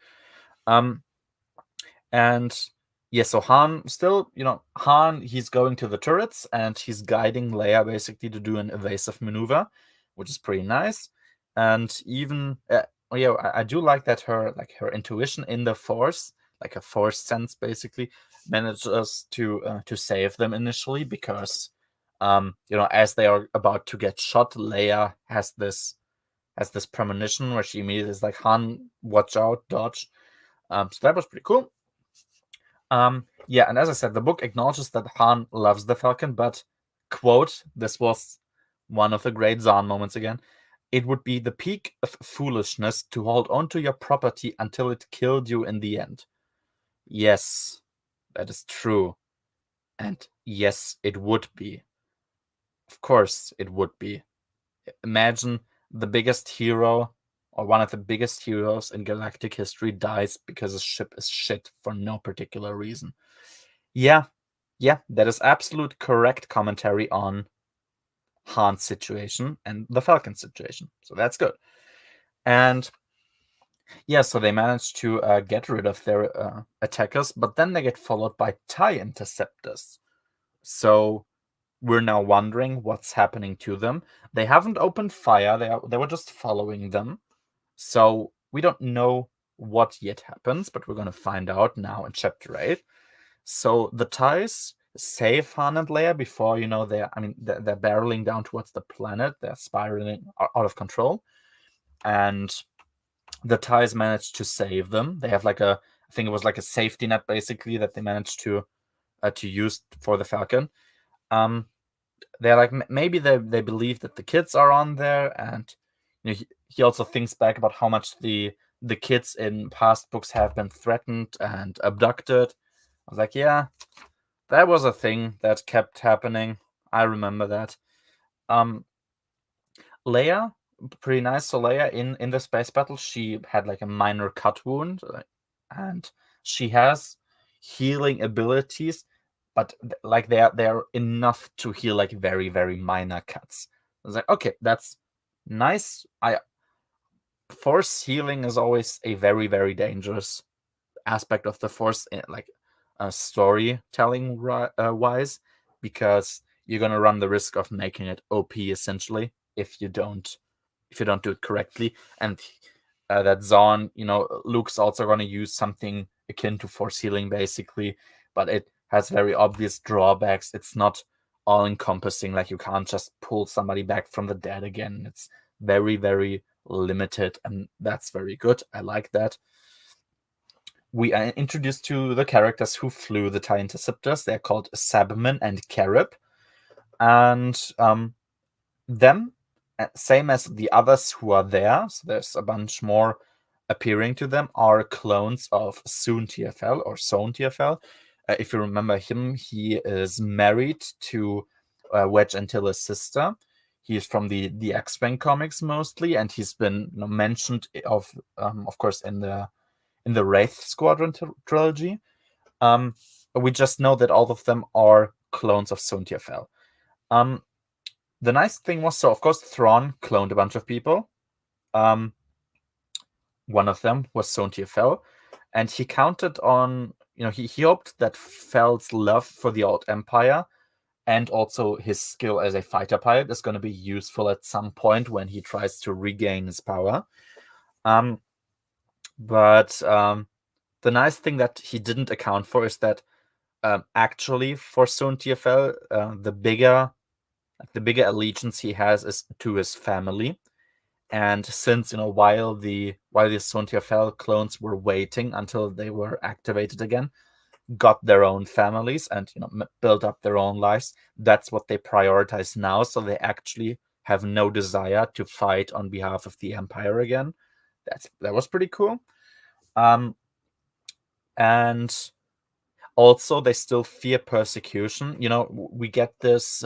A: And yeah, so Han still, Han, he's going to the turrets and he's guiding Leia basically to do an evasive maneuver, which is pretty nice. And even, I do like that her intuition in the Force, like a Force sense, basically manages to save them initially because, as they are about to get shot, Leia has this premonition where she immediately is like, Han, watch out, dodge. So that was pretty cool. Yeah, and as I said, the book acknowledges that Han loves the Falcon, but, quote, this was one of the great Zahn moments again, it would be the peak of foolishness to hold on to your property until it killed you in the end. Yes, that is true. And yes, it would be. Of course, it would be. Imagine the biggest hero, or one of the biggest heroes in galactic history, dies because his ship is shit for no particular reason. Yeah, that is absolute correct commentary on Han's situation and the Falcon situation. So that's good. And yeah, so they managed to get rid of their attackers, but then they get followed by TIE interceptors. So we're now wondering what's happening to them. They haven't opened fire. They were just following them. So we don't know what yet happens, but we're going to find out now in chapter 8. So the ties save Han and Leia before, they're barreling down towards the planet. They're spiraling out of control. And the ties managed to save them. They have I think it was like a safety net, basically, that they managed to use for the Falcon. They're like, maybe they believe that the kids are on there, and he also thinks back about how much the kids in past books have been threatened and abducted. I was like, yeah, that was a thing that kept happening. I remember that. Leia, pretty nice. So Leia in the space battle, she had like a minor cut wound, and she has healing abilities, but like they're enough to heal like very, very minor cuts. I was like, okay, that's nice. Force healing is always a very, very dangerous aspect of the Force, storytelling wise, because you're gonna run the risk of making it OP essentially if you don't do it correctly. And that Zahn, Luke's also gonna use something akin to Force healing basically, but it has very obvious drawbacks. It's not all encompassing. Like, you can't just pull somebody back from the dead again. It's very, very limited, and that's very good. I like that. We are introduced to the characters who flew the TIE Interceptors. They're called Sabman and Carib. And them, same as the others who are there, so there's a bunch more appearing to them, are clones of Soon TFL or Soon TFL. If you remember him, he is married to Wedge Antilles' sister. He's from the X-Wing comics mostly, and he's been mentioned of course in the Wraith Squadron trilogy. We just know that all of them are clones of Soon TFL. The nice thing was, so of course Thrawn cloned a bunch of people. One of them was Soon TFL, and he counted on, he hoped that Fel's love for the old Empire and also his skill as a fighter pilot is going to be useful at some point when he tries to regain his power. But the nice thing that he didn't account for is that actually for Soon TFL, the bigger allegiance he has is to his family. And since, while the Soon TFL clones were waiting until they were activated again, got their own families and built up their own lives, that's what they prioritize now. So they actually have no desire to fight on behalf of the Empire again. That was pretty cool. And also they still fear persecution. We get this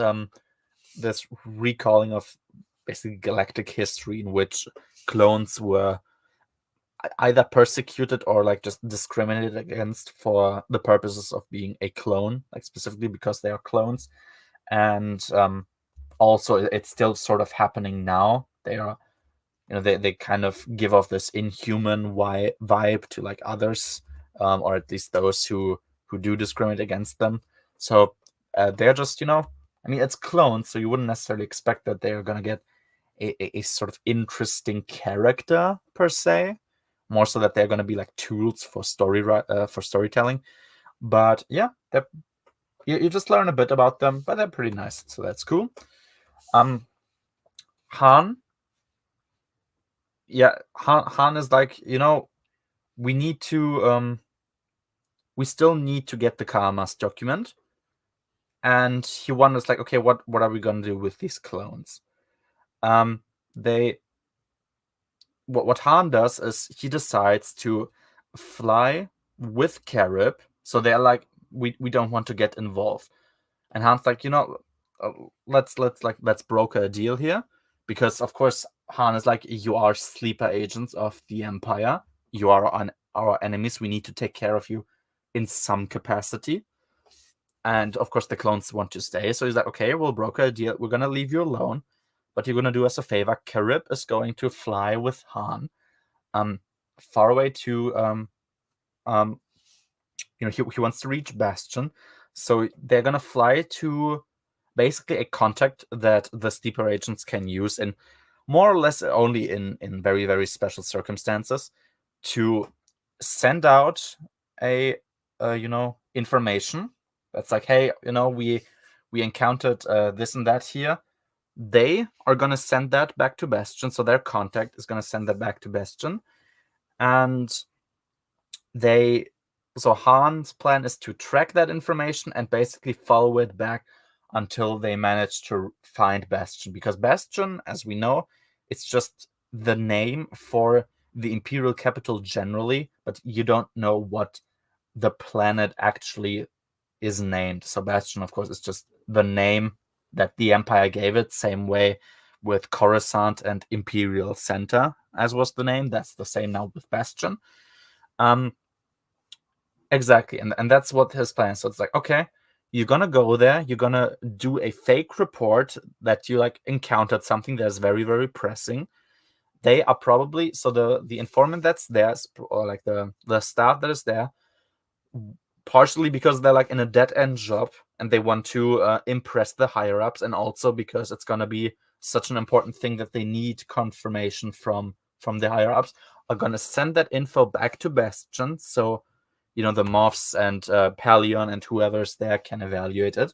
A: this recalling of basically galactic history in which clones were either persecuted or like just discriminated against for the purposes of being a clone, like specifically because they are clones. And also it's still sort of happening now. They are, they kind of give off this inhuman vibe to like others, or at least those who do discriminate against them. So they're just, it's clones, so you wouldn't necessarily expect that they're gonna get a sort of interesting character per se, more so that they're gonna be like tools for storytelling. But yeah, you just learn a bit about them, but they're pretty nice, so that's cool. Han. Yeah, Han is like, we need to we still need to get the Karmas document. And he wonders like, okay, what are we gonna do with these clones? What Han does is he decides to fly with Carib. So they're like, we don't want to get involved. And Han's like, let's broker a deal here, because of course Han is like, you are sleeper agents of the Empire. You are our enemies. We need to take care of you in some capacity. And of course the clones want to stay. So he's like, okay, we'll broker a deal. We're gonna leave you alone, but you're gonna do us a favor. Carib is going to fly with Han, far away to he wants to reach Bastion. So they're gonna fly to basically a contact that the sleeper agents can use in more or less only in very, very special circumstances to send out a information that's like, hey, we encountered this and that here. They are gonna send that back to Bastion, so their contact is gonna send that back to Bastion, and so Han's plan is to track that information and basically follow it back until they manage to find Bastion, because Bastion, as we know, it's just the name for the Imperial capital generally, but you don't know what the planet actually is named. So Bastion, of course, is just the name that the Empire gave it, same way with Coruscant and Imperial Center, as was the name. That's the same now with Bastion. Exactly, and that's what his plan. So it's like, okay, you're gonna go there, you're gonna do a fake report that you like encountered something that's very, very pressing. They are probably, so the informant that's there, or like the staff that is there, partially because they're like in a dead end job and they want to impress the higher ups, and also because it's gonna be such an important thing that they need confirmation from the higher ups, are gonna send that info back to Bastion, so the Moffs and Palion and whoever's there can evaluate it.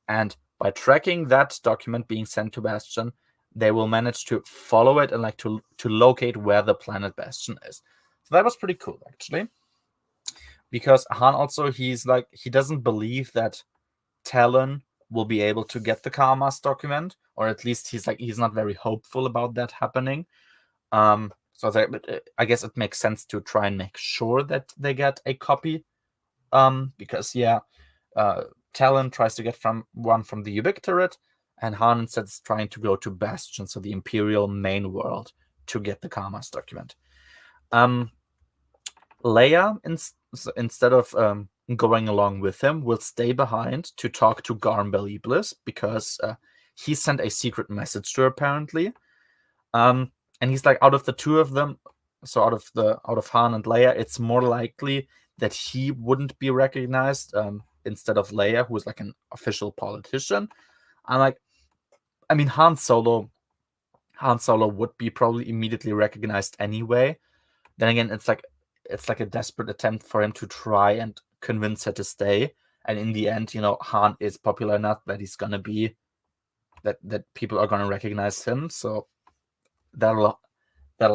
A: And by tracking that document being sent to Bastion, they will manage to follow it and like to locate where the planet Bastion is. So that was pretty cool, actually. Because Han also, he doesn't believe that Talon will be able to get the Karmas document, or at least he's not very hopeful about that happening. So I guess it makes sense to try and make sure that they get a copy. Because Talon tries to get one from the Ubictorate, and Han instead is trying to go to Bastion, so the Imperial main world, to get the Karmas document. Leia, instead of going along with him, will stay behind to talk to Garm Beliblis, because he sent a secret message to her, apparently. And he's like, out of the two of them, so out of Han and Leia, it's more likely that he wouldn't be recognized instead of Leia, who is like an official politician. I'm like, I mean, Han Solo would be probably immediately recognized anyway. Then again, it's like a desperate attempt for him to try and convince her to stay. And in the end, Han is popular enough that he's gonna be that people are gonna recognize him. So that'll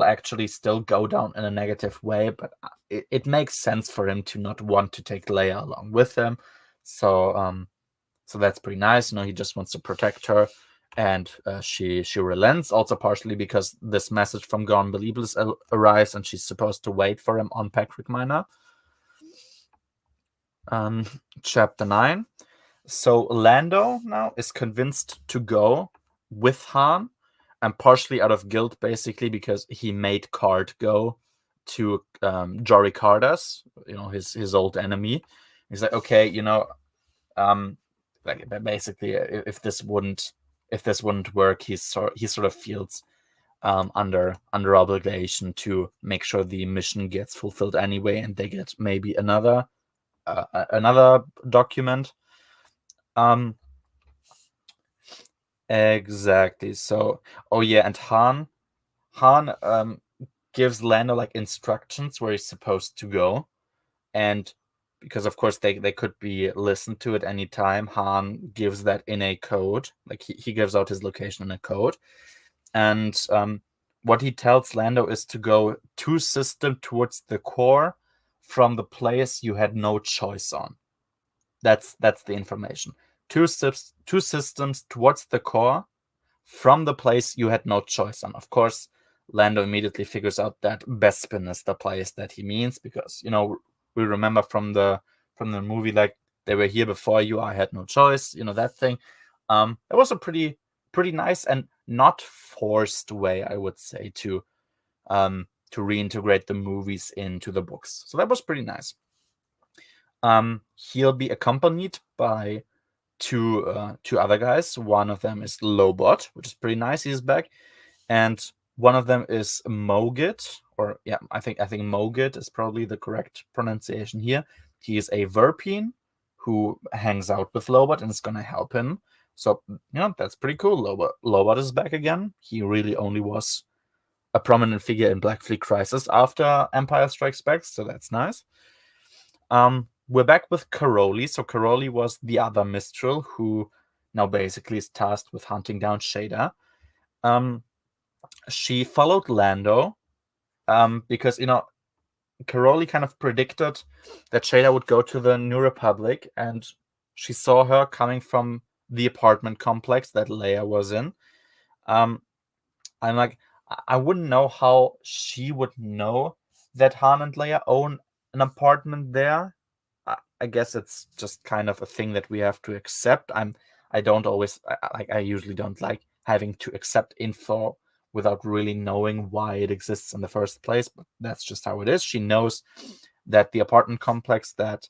A: actually still go down in a negative way, but it makes sense for him to not want to take Leia along with him. So that's pretty nice. He just wants to protect her, and she relents, also partially because this message from Garm Beliblis arrives, and she's supposed to wait for him on Patrick Minor. Chapter 9. So Lando now is convinced to go with Han, and partially out of guilt, basically, because he made Card go to Jory Cardas, his old enemy. He's like, okay, like basically, if this wouldn't work, he sort of feels under obligation to make sure the mission gets fulfilled anyway, and they get maybe another document. Exactly. So, oh yeah, and Han gives Lando like instructions where he's supposed to go, and because of course they could be listened to at any time, Han gives that in a code. Like he gives out his location in a code, and what he tells Lando is to go 2 systems towards the core from the place you had no choice on. That's the information. 2 systems towards the core from the place you had no choice on. Of course, Lando immediately figures out that Bespin is the place that he means, because we remember from the movie, like, they were here before you, I had no choice, that thing. It was a pretty nice and not forced way, I would say, to reintegrate the movies into the books. So that was pretty nice. He'll be accompanied by two other guys. One of them is Lobot, which is pretty nice. He's back, and one of them is Mogit, or yeah, I think Mogit is probably the correct pronunciation here. He is a Verpine who hangs out with Lobot and is gonna help him. So that's pretty cool. Lobot is back again. He really only was a prominent figure in Black Fleet Crisis after Empire Strikes Back, so that's nice. We're back with Caroli. So Caroli was the other Mistral who now basically is tasked with hunting down Shada. She followed Lando because, Caroli kind of predicted that Shada would go to the New Republic, and she saw her coming from the apartment complex that Leia was in. I'm like, I wouldn't know how she would know that Han and Leia own an apartment there. I guess it's just kind of a thing that we have to accept. I don't always I usually don't like having to accept info without really knowing why it exists in the first place, but that's just how it is. She knows that the apartment complex that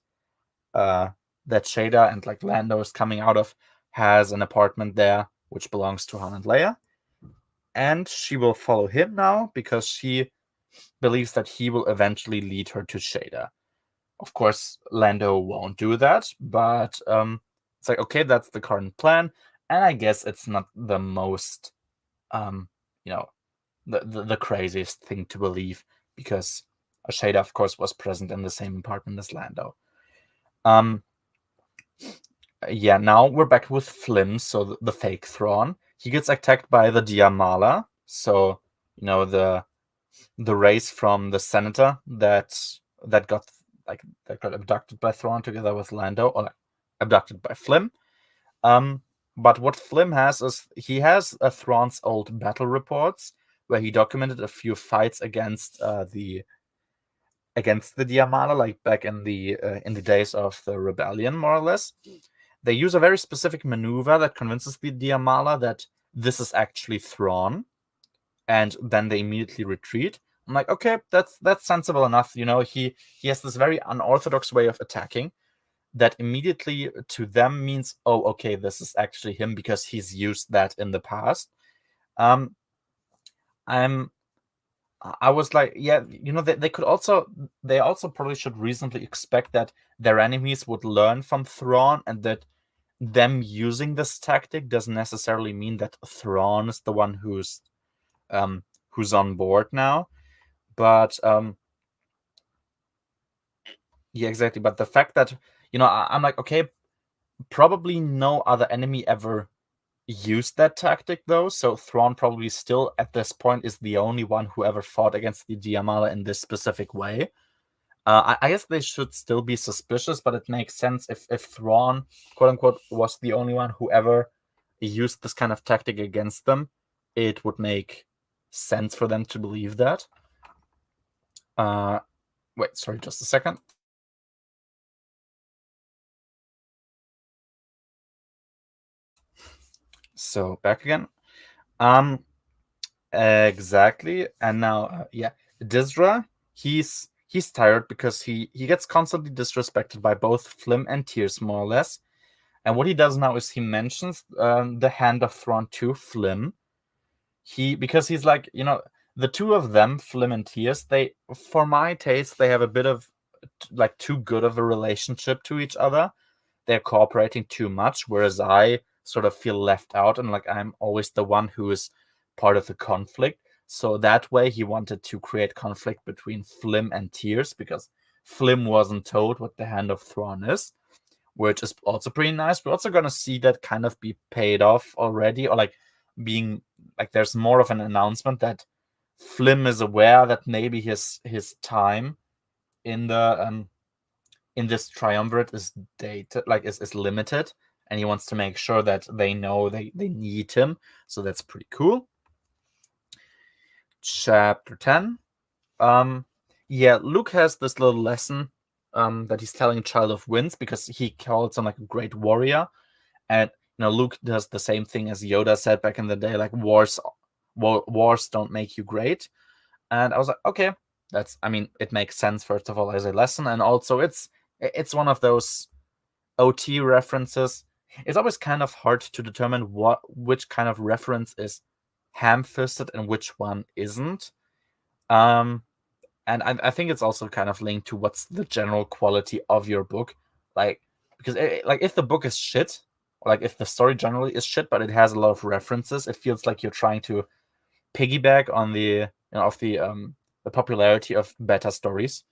A: Shada and like Lando is coming out of has an apartment there which belongs to Han and Leia. And she will follow him now because she believes that he will eventually lead her to Shada. Of course, Lando won't do that, but it's like, okay, that's the current plan, and I guess it's not the most, the craziest thing to believe, because Shada, of course, was present in the same apartment as Lando. Yeah, now we're back with Flim, so the fake Thrawn. He gets attacked by the Diamala, so the race from the senator that got abducted by Thrawn together with Lando, or abducted by Flim. But what Flim has is he has Thrawn's old battle reports where he documented a few fights against the Diamala, like back in the days of the rebellion, more or less. They use a very specific maneuver that convinces the Diamala that this is actually Thrawn, and then they immediately retreat. I'm like, okay, that's sensible enough. He has this very unorthodox way of attacking that immediately to them means, oh, okay, this is actually him because he's used that in the past. I was like, yeah, they also probably should reasonably expect that their enemies would learn from Thrawn, and that them using this tactic doesn't necessarily mean that Thrawn is the one who's on board now. But yeah, exactly. But the fact that I'm like, okay, probably no other enemy ever used that tactic though, so Thrawn probably still at this point is the only one who ever fought against the Diamala in this specific way. I guess they should still be suspicious, but it makes sense if Thrawn, quote unquote, was the only one who ever used this kind of tactic against them. It would make sense for them to believe that. Wait, sorry, just a second. So back again. Exactly. And now, Dizra, he's tired because he gets constantly disrespected by both Flim and Tears, more or less. And what he does now is he mentions the Hand of Thrawn to Flim. Because he's like, the two of them, Flim and Tears, they, for my taste, they have a bit of like too good of a relationship to each other. They're cooperating too much, whereas I sort of feel left out, and like I'm always the one who is part of the conflict. So that way he wanted to create conflict between Flim and Tears, because Flim wasn't told what the Hand of Thrawn is, which is also pretty nice. We're also gonna see that kind of be paid off already, or like being like there's more of an announcement that Flim is aware that maybe his time in the in this triumvirate is dated, like is limited, and he wants to make sure that they know they need him. So that's pretty cool. Chapter 10. Luke has this little lesson that he's telling Child of Winds, because he calls him like a great warrior. And Luke does the same thing as Yoda said back in the day, like wars don't make you great. And I was like, okay, it makes sense, first of all, as a lesson, and also it's one of those OT references. It's always kind of hard to determine which kind of reference is ham-fisted and which one isn't. And I think it's also kind of linked to what's the general quality of your book. Like, because if the book is shit, or like if the story generally is shit, but it has a lot of references, it feels like you're trying to piggyback on the the popularity of beta stories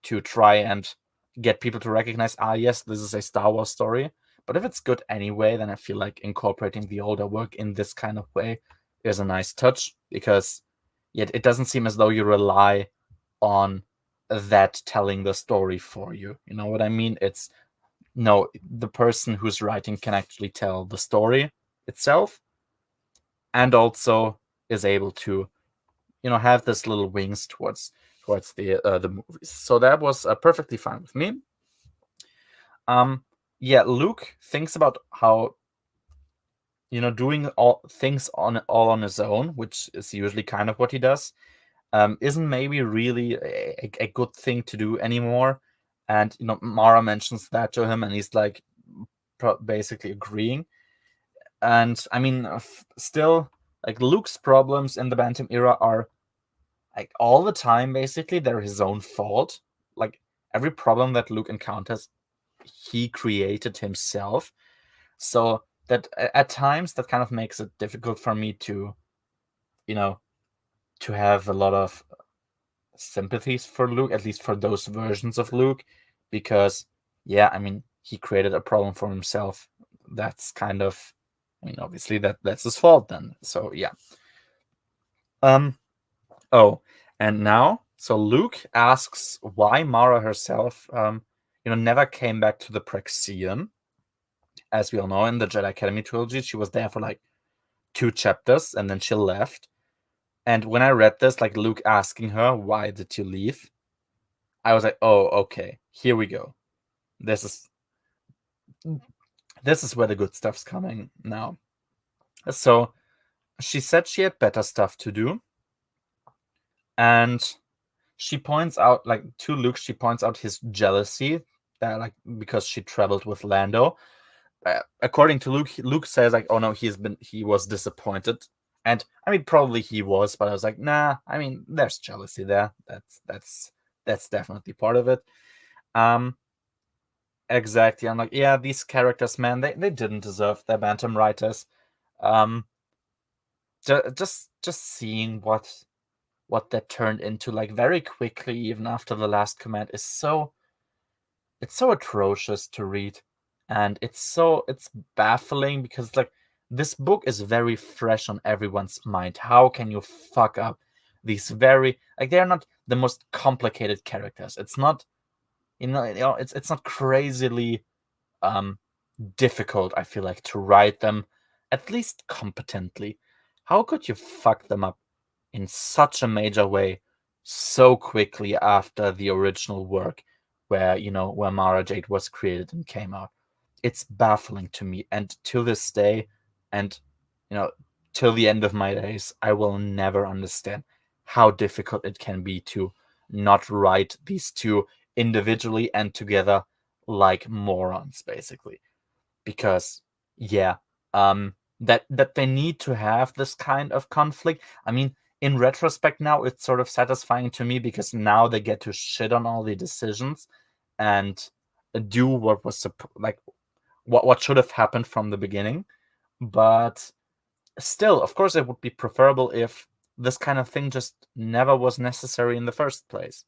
A: to try and get people to recognize, yes, this is a Star Wars story. But if it's good anyway, then I feel like incorporating the older work in this kind of way is a nice touch, because yet it doesn't seem as though you rely on that telling the story for you. You know what I mean? It's no, the person who's writing can actually tell the story itself, and also is able to, have this little wings towards the movies. So that was perfectly fine with me. Yeah, Luke thinks about how, doing all things all on his own, which is usually kind of what he does, isn't maybe really a good thing to do anymore. And Mara mentions that to him, and he's like basically agreeing. And I mean, still, like, Luke's problems in the Bantam era are like all the time basically they're his own fault. Like, every problem that Luke encounters, he created himself. So that at times that kind of makes it difficult for me to, you know, to have a lot of sympathies for Luke, at least for those versions of Luke, because yeah, I mean, he created a problem for himself. That's kind of, I mean, obviously that's his fault then. So yeah. Oh, and now, so Luke asks why Mara herself, never came back to the Praxian. As we all know, in the Jedi Academy trilogy, she was there for like 2 chapters and then she left. And when I read this, like Luke asking her, "Why did you leave?" I was like, "Oh, okay, here we go. This is where the good stuff's coming now." So she said she had better stuff to do, and she points out, like, to Luke, she points out his jealousy, like, because she traveled with Lando. According to Luke, Luke says like, "Oh no, he was disappointed," and I mean, probably he was, but I was like, nah. I mean, there's jealousy there. That's definitely part of it. Exactly. I'm like, yeah, these characters, man, they didn't deserve their Bantam writers. Um, just seeing what that turned into, like, very quickly, even after the last command, is it's so atrocious to read, and it's baffling, because like, this book is very fresh on everyone's mind. How can you fuck up these very, like, they're not the most complicated characters. It's not, it's not crazily difficult, I feel like, to write them at least competently. How could you fuck them up in such a major way so quickly after the original work, where Mara Jade was created and came out? It's baffling to me, and to this day, and you know till the end of my days, I will never understand how difficult it can be to not write these two individually and together like morons, basically. Because yeah, that they need to have this kind of conflict. I mean, in retrospect now, it's sort of satisfying to me, because now they get to shit on all the decisions and do what was like what should have happened from the beginning. But still, of course, it would be preferable if this kind of thing just never was necessary in the first place.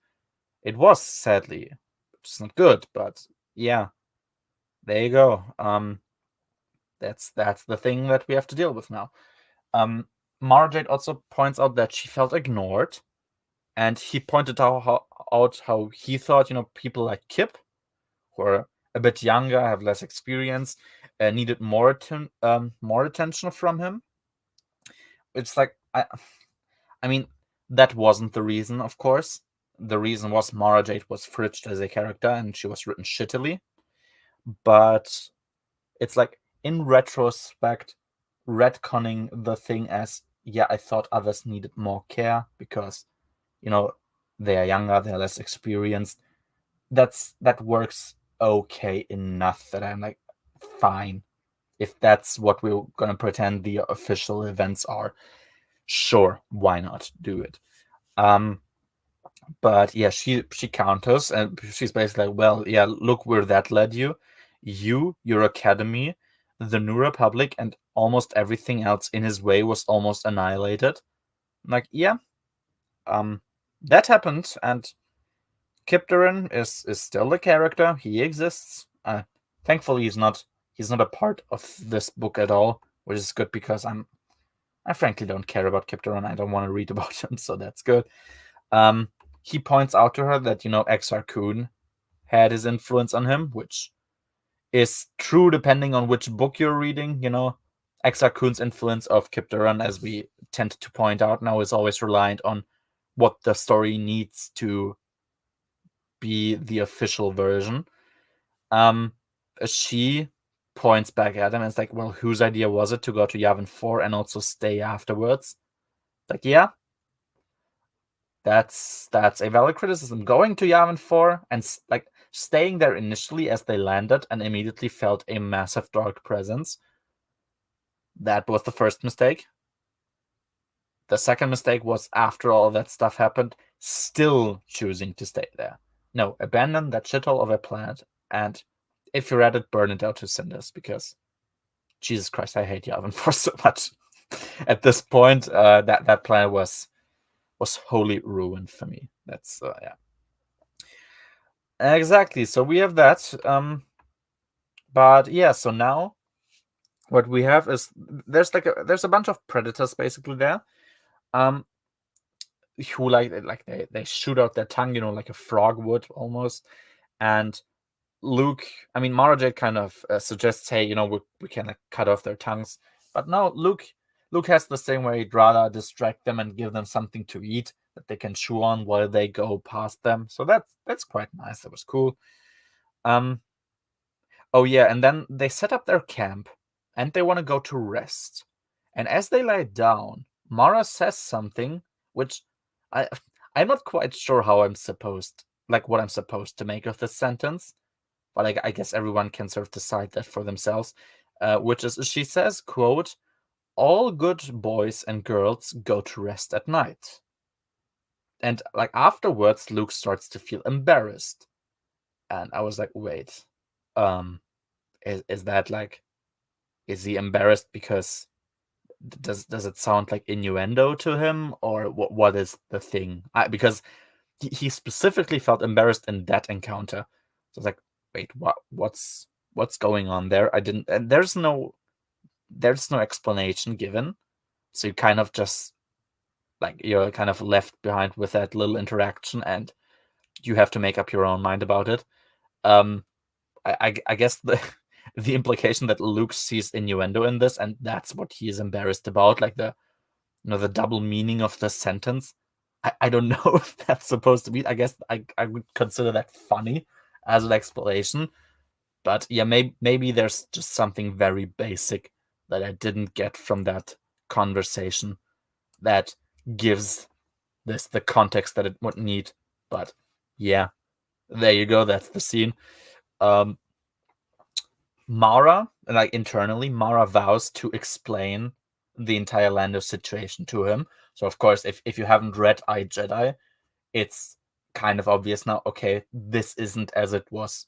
A: It was, sadly, which is not good, but yeah, there you go. That's the thing that we have to deal with now. Mara Jade also points out that she felt ignored, and he pointed out how he thought, people like Kip, who are a bit younger, have less experience, needed more attention from him. It's like, I mean, that wasn't the reason, of course. The reason was Mara Jade was fridged as a character, and she was written shittily. But it's like, in retrospect, retconning the thing as, yeah, I thought others needed more care because, they are younger, they're less experienced. That works okay enough that I'm like, fine. If that's what we're gonna pretend the official events are, sure, why not do it? But yeah, she counters, and she's basically like, well, yeah, look where that led you. Your academy, the New Republic, and almost everything else in his way was almost annihilated. I'm like, yeah, That happened, and Kipterin is still the character. He exists. Thankfully, he's not a part of this book at all, which is good because I frankly don't care about Kipterin. I don't want to read about him, so that's good. He points out to her that Exar Kun had his influence on him, which is true depending on which book you're reading. Exar Kun's influence of Kipterin, as we tend to point out now, is always reliant on what the story needs to be the official version. She points back at him and is like, well, whose idea was it to go to Yavin 4 and also stay afterwards? Like, yeah, that's a valid criticism. Going to Yavin 4 and like staying there initially as they landed and immediately felt a massive dark presence. That was the first mistake. The second mistake was, after all that stuff happened, still choosing to stay there. No, abandon that shithole of a planet, and if you're at it, burn it out to cinders, because Jesus Christ, I hate Yavin 4 so much. At this point, that planet was wholly ruined for me. That's yeah. Exactly. So we have that. But yeah, so now what we have is there's a bunch of predators basically there. Who they shoot out their tongue, like a frog would almost. And Luke, Mara Jade kind of suggests, hey, we can cut off their tongues. But no, Luke has the same way. He'd rather distract them and give them something to eat that they can chew on while they go past them. So that's quite nice. That was cool. Oh yeah, and then they set up their camp and they want to go to rest. And as they lie down, Mara says something which I'm not quite sure how what I'm supposed to make of this sentence, but I guess everyone can sort of decide that for themselves. Which is, she says, quote, "All good boys and girls go to rest at night." And afterwards, Luke starts to feel embarrassed. And I was like, wait, is that is he embarrassed because does it sound like innuendo to him, or what is the thing? Because he specifically felt embarrassed in that encounter. So I was like, wait, what's going on there? And there's no explanation given. So you kind of just you're kind of left behind with that little interaction, and you have to make up your own mind about it. I guess the implication that Luke sees innuendo in this, and that's what he is embarrassed about, the double meaning of the sentence. I don't know if that's supposed to be. I guess I would consider that funny as an explanation. But yeah, maybe there's just something very basic that I didn't get from that conversation that gives this the context that it would need. But yeah, there you go. That's the scene. Mara, internally, Mara vows to explain the entire Lando situation to him. So of course, if you haven't read I, Jedi, it's kind of obvious now. Okay, this isn't as it was,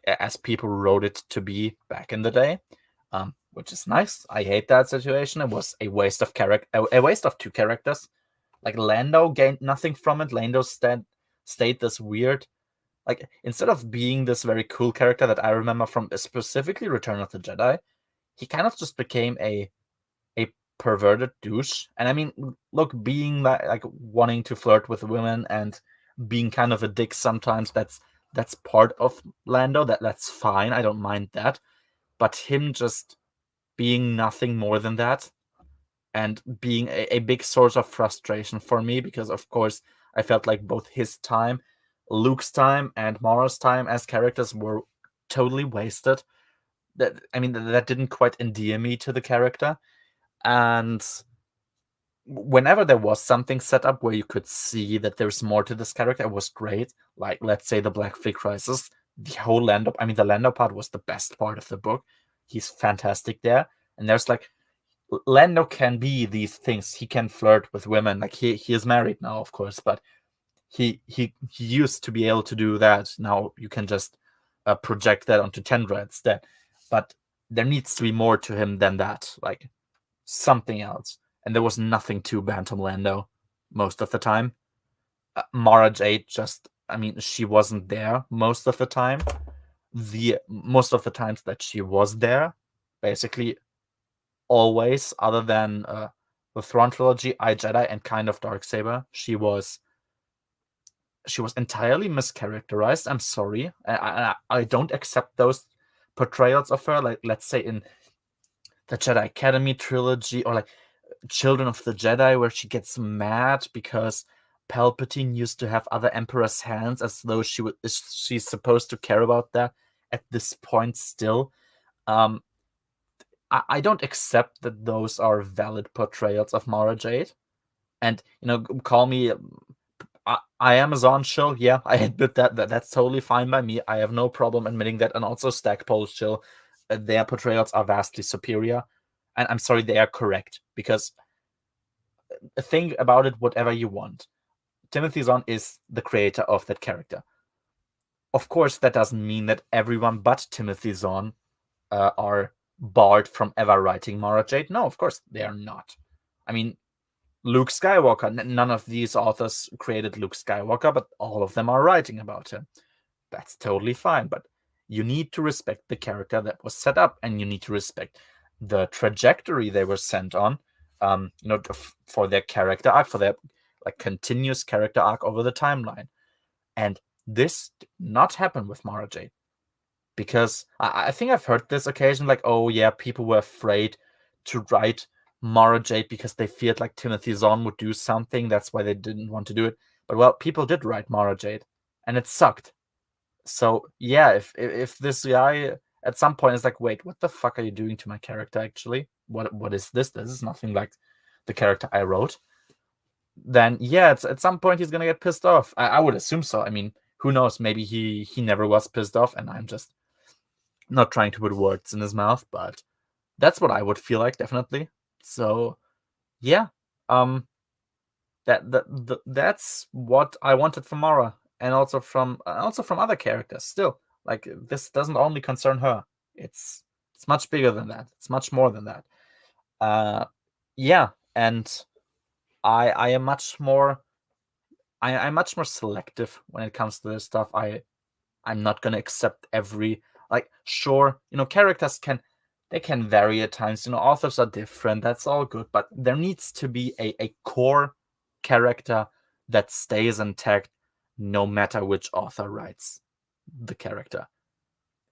A: as people wrote it to be back in the day, which is nice. I hate that situation. It was a waste of a waste of two characters. Lando gained nothing from it. Lando stayed this weird. Instead of being this very cool character that I remember from specifically Return of the Jedi, he kind of just became a perverted douche. And look, being wanting to flirt with women and being kind of a dick sometimes, that's part of Lando. That's fine. I don't mind that. But him just being nothing more than that, and being a big source of frustration for me, because of course I felt like both his time, Luke's time, and Mara's time as characters were totally wasted. That didn't quite endear me to the character. And whenever there was something set up where you could see that there's more to this character, it was great. Let's say the Black Fleet Crisis, the whole Lando. The Lando part was the best part of the book. He's fantastic there. And there's Lando can be these things. He can flirt with women. He is married now, of course, but he used to be able to do that. Now you can just project that onto Tendra instead. But there needs to be more to him than that, something else. And there was nothing to Bantam Lando. most of the time. Mara Jade just, I mean, she wasn't there most of the time. Most of the times that she was there, basically always, other than the Thrawn trilogy, Jedi, and kind of Darksaber, she was entirely mischaracterized. I'm sorry, I don't accept those portrayals of her. Like, let's say in the Jedi Academy trilogy, or like Children of the Jedi, where she gets mad because Palpatine used to have other Emperor's hands, as though she's supposed to care about that at this point still. I don't accept that those are valid portrayals of Mara Jade. And, call me I Amazon chill. Yeah, I admit that's totally fine by me. I have no problem admitting that. And also Stackpole's chill. Their portrayals are vastly superior. And I'm sorry, they are correct. Because think about it whatever you want. Timothy Zahn is the creator of that character. Of course, that doesn't mean that everyone but Timothy Zahn are barred from ever writing Mara Jade. No, of course they are not. I mean, Luke Skywalker, none of these authors created Luke Skywalker, but all of them are writing about him. That's totally fine, but you need to respect the character that was set up, and you need to respect the trajectory they were sent on, for their character arc, for their like continuous character arc over the timeline. And this did not happen with Mara Jade. Because I think I've heard this occasion, like, oh yeah, people were afraid to write Mara Jade because they feared like Timothy Zahn would do something. That's why they didn't want to do it. But well, people did write Mara Jade, and it sucked. So yeah, if this guy at some point is like, wait, what the fuck are you doing to my character? Actually, what is this? This is nothing like the character I wrote. Then yeah, at some point he's gonna get pissed off. I would assume so. I mean, who knows? Maybe he never was pissed off, and I'm just not trying to put words in his mouth, but that's what I would feel like, definitely. So yeah, that's what I wanted from Mara, and also from other characters. Still, like, this doesn't only concern her. It's much bigger than that. It's much more than that. Yeah, and I am much more I'm much more selective when it comes to this stuff. I'm not gonna accept every, like, sure, characters can vary at times. Authors are different. That's all good, but there needs to be a core character that stays intact no matter which author writes the character.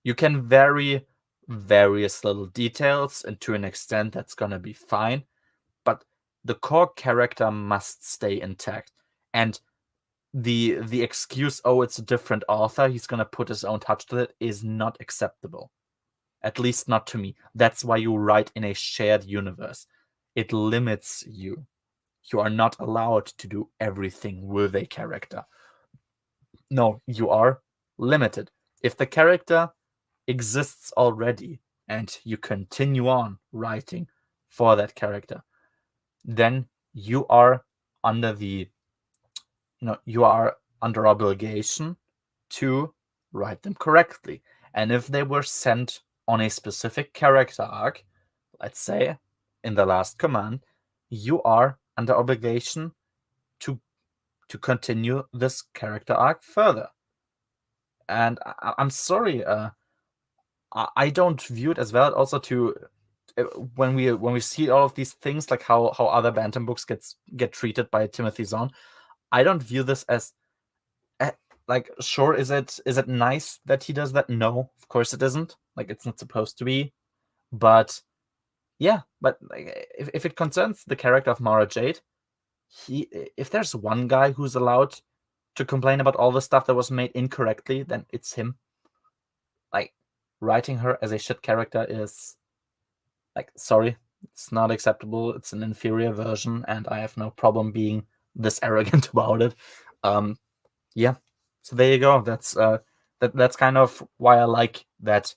A: You can vary various little details, and to an extent that's gonna be fine, but the core character must stay intact. And the excuse, oh, it's a different author, he's gonna put his own touch to it, is not acceptable. At least not to me. That's why you write in a shared universe. It limits you. You are not allowed to do everything with a character. No, you are limited. If the character exists already and you continue on writing for that character, then you are under obligation to write them correctly. And if they were sent on a specific character arc, let's say in The Last Command, you are under obligation to continue this character arc further. And I'm sorry, I don't view it as valid. Also, to when we see all of these things, like how other Bantam books get treated by Timothy Zahn, I don't view this as like, sure, is it nice that he does that? No, of course it isn't. Like, it's not supposed to be. But yeah, but like, if it concerns the character of Mara Jade, if there's one guy who's allowed to complain about all the stuff that was made incorrectly, then it's him. Like, writing her as a shit character is, like, sorry, it's not acceptable. It's an inferior version, and I have no problem being this arrogant about it. Yeah. So there you go. That's kind of why I like that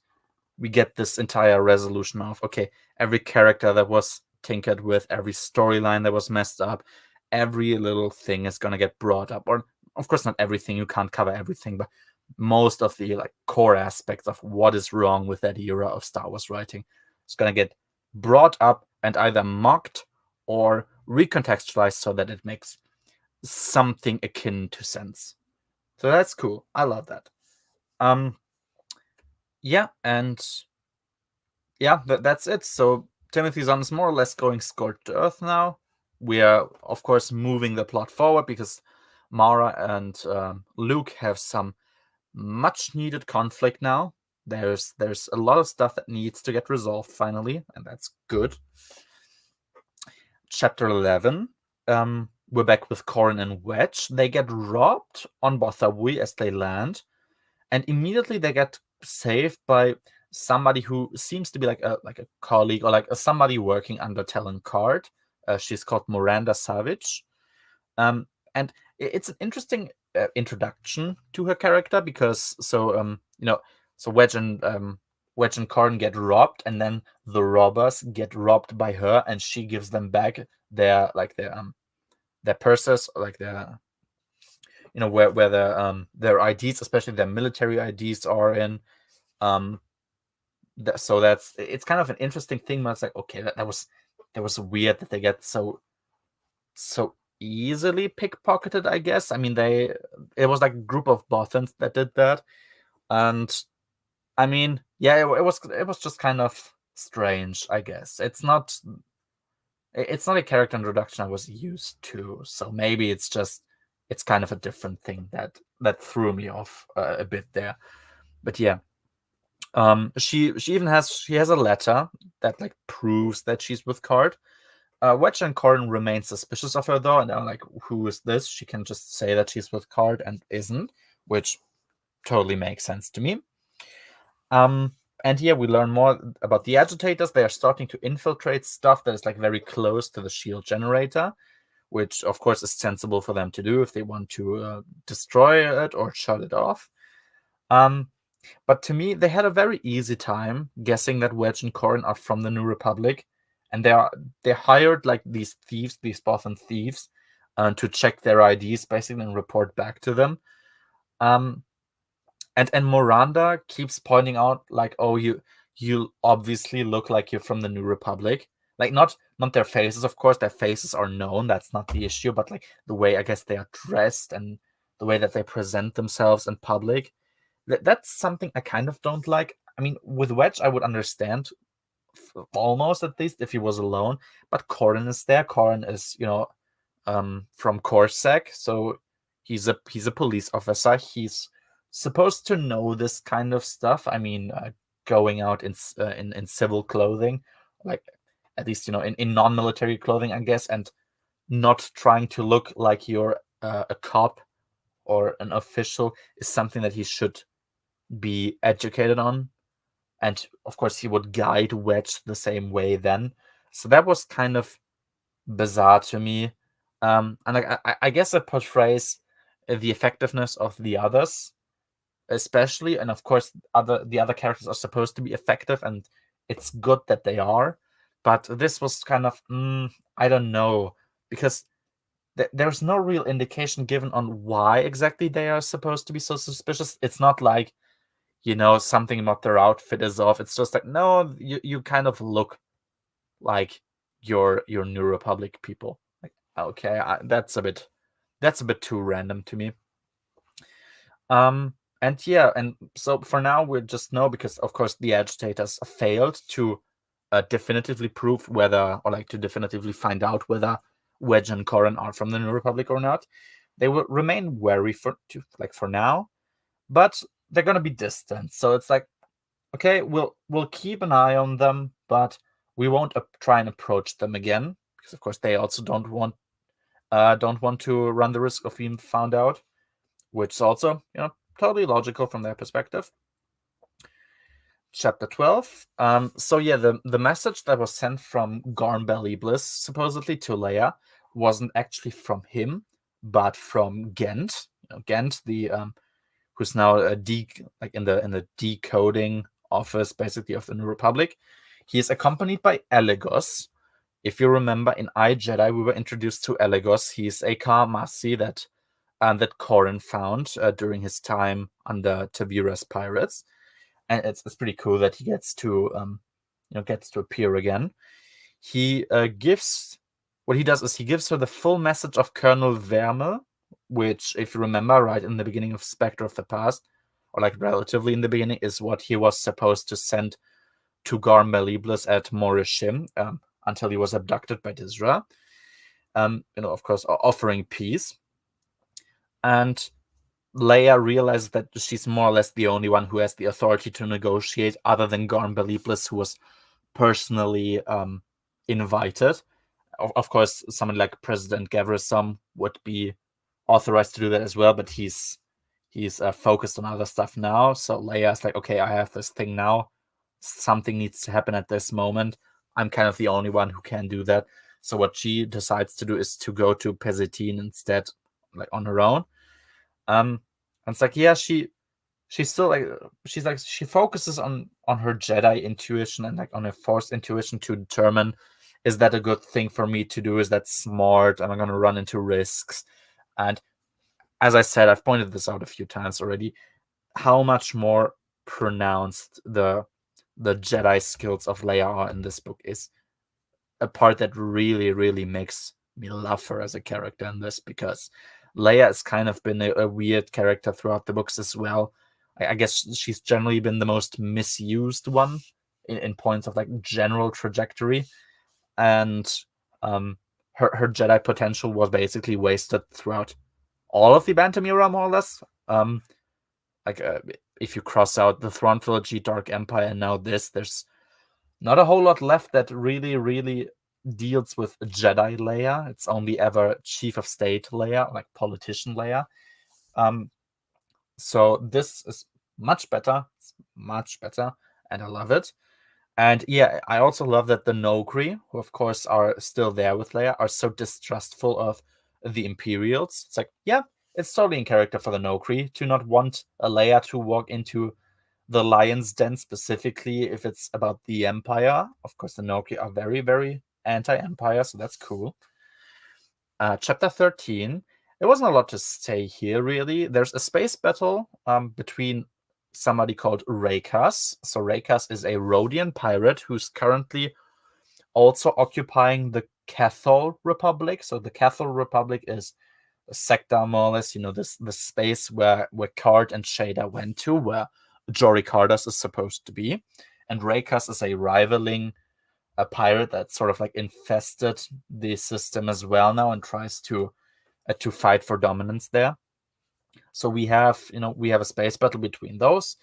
A: we get this entire resolution of, okay, every character that was tinkered with, every storyline that was messed up, every little thing is gonna get brought up. Or, of course, not everything. You can't cover everything, but most of the, like, core aspects of what is wrong with that era of Star Wars writing is gonna get brought up and either mocked or recontextualized so that it makes something akin to sense. So that's cool. I love that. Yeah, and yeah, that's it. So Timothy Zahn is more or less going scorched to earth now. We are, of course, moving the plot forward because Mara and Luke have some much needed conflict now. There's a lot of stuff that needs to get resolved finally, and that's good. Chapter 11. We're back with Corin and Wedge. They get robbed on Bothawi as they land, and immediately they get saved by somebody who seems to be like a colleague or like somebody working under Talon Card. She's called Miranda Savage, and it's an interesting introduction to her character because so Wedge and Corin get robbed, and then the robbers get robbed by her, and she gives them back their purses, like their where their IDs, especially their military IDs, are in. So it's kind of an interesting thing. But it's like, okay, that was weird that they get so easily pickpocketed, I guess. I mean, it was like a group of Bothans that did that, and I mean, yeah, it was just kind of strange, I guess. It's not a character introduction I was used to, so maybe it's kind of a different thing that threw me off a bit there. But yeah, she has a letter that like proves that she's with Card. Wedge and Corin remain suspicious of her though, and they're like, "Who is this?" She can just say that she's with Card and isn't, which totally makes sense to me. And here we learn more about the agitators. They are starting to infiltrate stuff that is like very close to the shield generator, which of course is sensible for them to do if they want to destroy it or shut it off. But to me, they had a very easy time guessing that Wedge and Corin are from the New Republic, and they hired like these thieves, these Bothan thieves, to check their IDs basically and report back to them. And Miranda keeps pointing out like, oh, you obviously look like you're from the New Republic. Like not their faces, of course, their faces are known. That's not the issue, but like the way I guess they are dressed and the way that they present themselves in public. That's something I kind of don't like. I mean, with Wedge, I would understand almost at least if he was alone, but Corin is there. Corin is, from Corsac, so he's a police officer. He's supposed to know this kind of stuff. I mean, going out in civil clothing, like at least in non-military clothing, I guess, and not trying to look like you're a cop or an official is something that he should be educated on. And of course, he would guide Wedge the same way then. So that was kind of bizarre to me. And I guess it portrays the effectiveness of the others, especially. And of course, the other characters are supposed to be effective, and it's good that they are. But this was kind of, I don't know, because there's no real indication given on why exactly they are supposed to be so suspicious. It's not like, something about their outfit is off. It's just like, no, you kind of look like your New Republic people. Like, okay, that's a bit too random to me. And yeah, and so for now we just know, because of course the agitators failed to definitively prove whether, or like to definitively find out whether Wedge and Corin are from the New Republic or not. They will remain wary for now, but they're gonna be distant. So it's like, okay, we'll keep an eye on them, but we won't try and approach them again, because of course they also don't want to run the risk of being found out, which is also totally logical from their perspective. Chapter 12. So yeah, the message that was sent from Garnbelly Bliss supposedly to Leia wasn't actually from him, but from Gent. Gent, the who's now in the decoding office basically of the New Republic. He is accompanied by Elegos. If you remember, in iJedi we were introduced to Elegos. He's a Karmasi that Corin found during his time under Tavira's pirates, and it's pretty cool that he gets to appear again. He gives what he does is he gives her the full message of Colonel Verme, which, if you remember, right in the beginning of Spectre of the Past, or like relatively in the beginning, is what he was supposed to send to Garm Maliblis at Morishim until he was abducted by Dizra. Of course, offering peace. And Leia realizes that she's more or less the only one who has the authority to negotiate, other than Garm Maliblis, who was personally invited. Of course, someone like President Gavrissom would be authorized to do that as well, but he's focused on other stuff now. So Leia's like, okay, I have this thing now. Something needs to happen at this moment. I'm kind of the only one who can do that. So what she decides to do is to go to Pezzatine instead, like on her own. And it's like, yeah, she's still like, she focuses on her Jedi intuition and like on her Force intuition to determine, is that a good thing for me to do? Is that smart? Am I going to run into risks? And as I said, I've pointed this out a few times already, how much more pronounced the Jedi skills of Leia are in this book is a part that really, really makes me love her as a character in this, because Leia has kind of been a weird character throughout the books as well. I guess she's generally been the most misused one in points of like general trajectory, and her Jedi potential was basically wasted throughout all of the Bantam era, more or less. If you cross out the Thrawn trilogy, Dark Empire, and now this, there's not a whole lot left that really, really deals with Jedi Leia. It's only ever Chief of State Leia, like politician Leia. So this is much better. It's much better, and I love it. And yeah, I also love that the Nogri, who of course are still there with Leia, are so distrustful of the Imperials. It's like, yeah, it's totally in character for the Nogri to not want a Leia to walk into the Lion's Den, specifically if it's about the Empire. Of course, the Nogri are very, very anti-Empire, so that's cool. Chapter 13. There wasn't a lot to say here, really. There's a space battle between somebody called Rakas. So Rakas is a Rhodian pirate who's currently also occupying the Cathol Republic. So the Cathol Republic is a sector, more or less, the space where Card and Shada went to, where Jory Cardas is supposed to be. And Rakas is a rivaling a pirate that sort of like infested the system as well now and tries to fight for dominance there. So we have a space battle between those,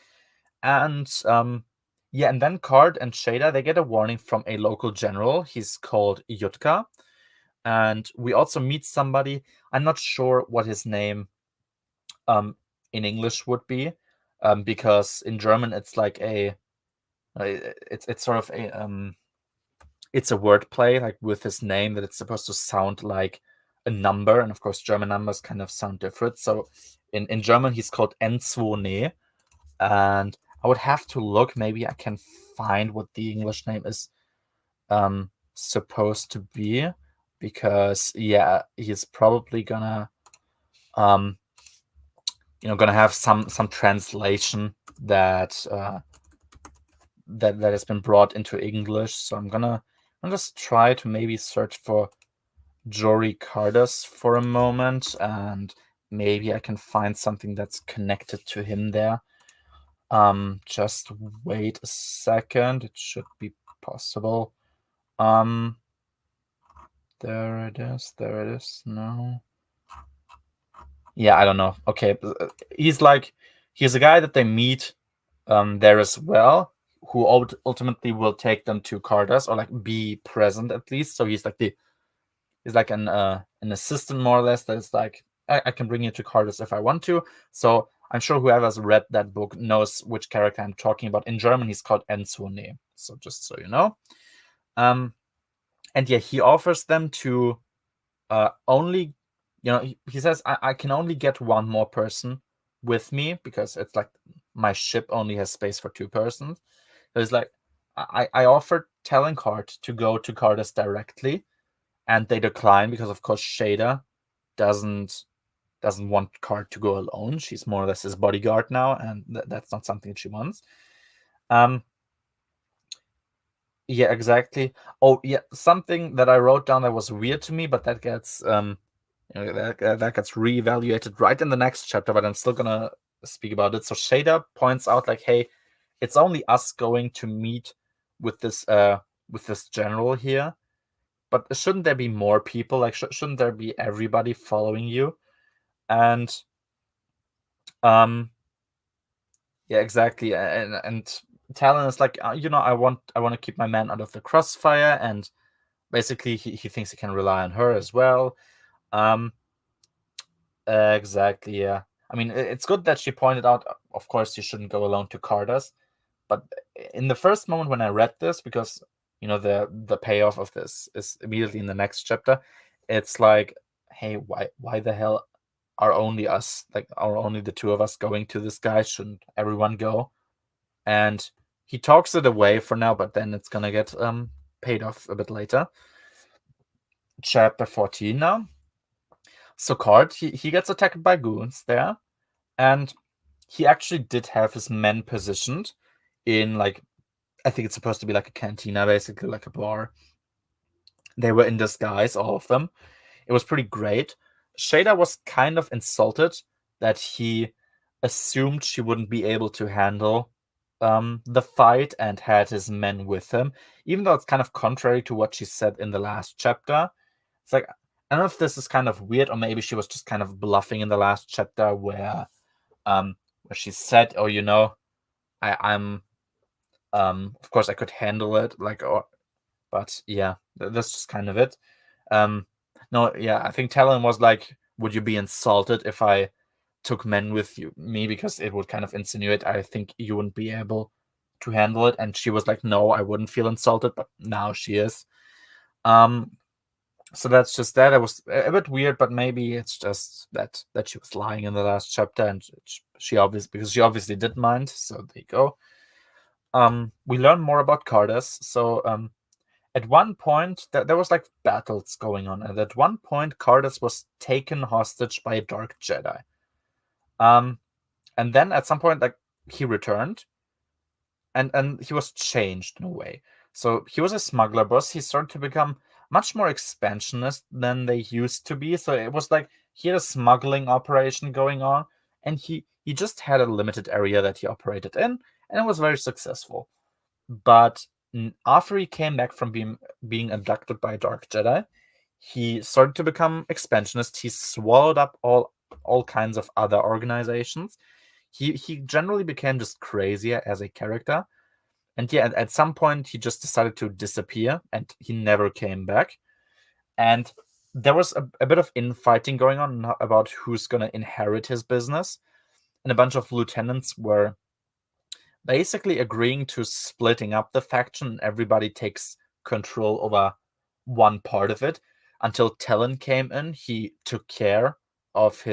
A: and and then Card and Shada, they get a warning from a local general. He's called Yutka, and we also meet somebody. I'm not sure what his name in English would be, because in German it's like it's sort of a it's a wordplay, like with his name, that it's supposed to sound like a number, and of course German numbers kind of sound different. So in German he's called N2Ne, and I would have to look. Maybe I can find what the English name is supposed to be, because yeah, he's probably gonna gonna have some translation that that has been brought into English. So I'll just try to maybe search for Jory Cardas for a moment, and maybe I can find something that's connected to him there. Just wait a second. It should be possible. There it is. There it is. No. Yeah, I don't know. Okay, he's a guy that they meet there as well, who ultimately will take them to Cardas, or like be present at least. So he's like an assistant, more or less, that is like, I can bring you to Cardas if I want to. So I'm sure whoever's read that book knows which character I'm talking about. In German, he's called Enzone. So just so you know. And yeah, he offers them to only, he says, I can only get one more person with me, because it's like my ship only has space for two persons. So it's like, I offered telling Card to go to Cardas directly, and they decline because, of course, Shada doesn't want Card to go alone. She's more or less his bodyguard now, and that's not something she wants. Yeah, exactly. Oh, yeah, something that I wrote down that was weird to me, but that gets that gets reevaluated right in the next chapter, but I'm still gonna speak about it. So Shada points out like, hey, it's only us going to meet with this general here, but shouldn't there be more people? Like, shouldn't there be everybody following you? And um, yeah, exactly. And Talon is like, I want to keep my man out of the crossfire, and basically he thinks he can rely on her as well. Um, exactly. Yeah. I mean, it's good that she pointed out. Of course, you shouldn't go alone to Cardas, but in the first moment when I read this, because the payoff of this is immediately in the next chapter, it's like, hey, why the hell are only us, like, are only the two of us going to this guy? Shouldn't everyone go? And he talks it away for now, but then it's gonna get paid off a bit later. Chapter 14 now. So Card, he gets attacked by goons there, and he actually did have his men positioned in, like, I think it's supposed to be like a cantina, basically like a bar. They were in disguise, all of them. It was pretty great. Shada was kind of insulted that he assumed she wouldn't be able to handle the fight and had his men with him, even though it's kind of contrary to what she said in the last chapter. It's like, I don't know if this is kind of weird, or maybe she was just kind of bluffing in the last chapter where she said, "Oh, I'm of course I could handle it," like, but yeah, that's just kind of it. No, yeah, I think Talon was like, "Would you be insulted if I took men with me, because it would kind of insinuate I think you wouldn't be able to handle it?" And she was like, "No, I wouldn't feel insulted," but now she is. Um, so that's just that. It was a bit weird, but maybe it's just that she was lying in the last chapter, and she obviously did mind. So there you go. We learn more about Cardas. So at one point there was like battles going on, and at one point Cardas was taken hostage by a dark Jedi. And then at some point, like, he returned, and he was changed in a way. So he was a smuggler boss. He started to become much more expansionist than they used to be. So it was like he had a smuggling operation going on, and he just had a limited area that he operated in, and it was very successful. But after he came back from being abducted by a dark Jedi, he started to become expansionist. He swallowed up all kinds of other organizations. He generally became just crazier as a character. And yeah, at some point he just decided to disappear, and he never came back. And there was a bit of infighting going on about who's going to inherit his business. And a bunch of lieutenants were basically agreeing to splitting up the faction. Everybody takes control over one part of it. Until Talon came in, he took care of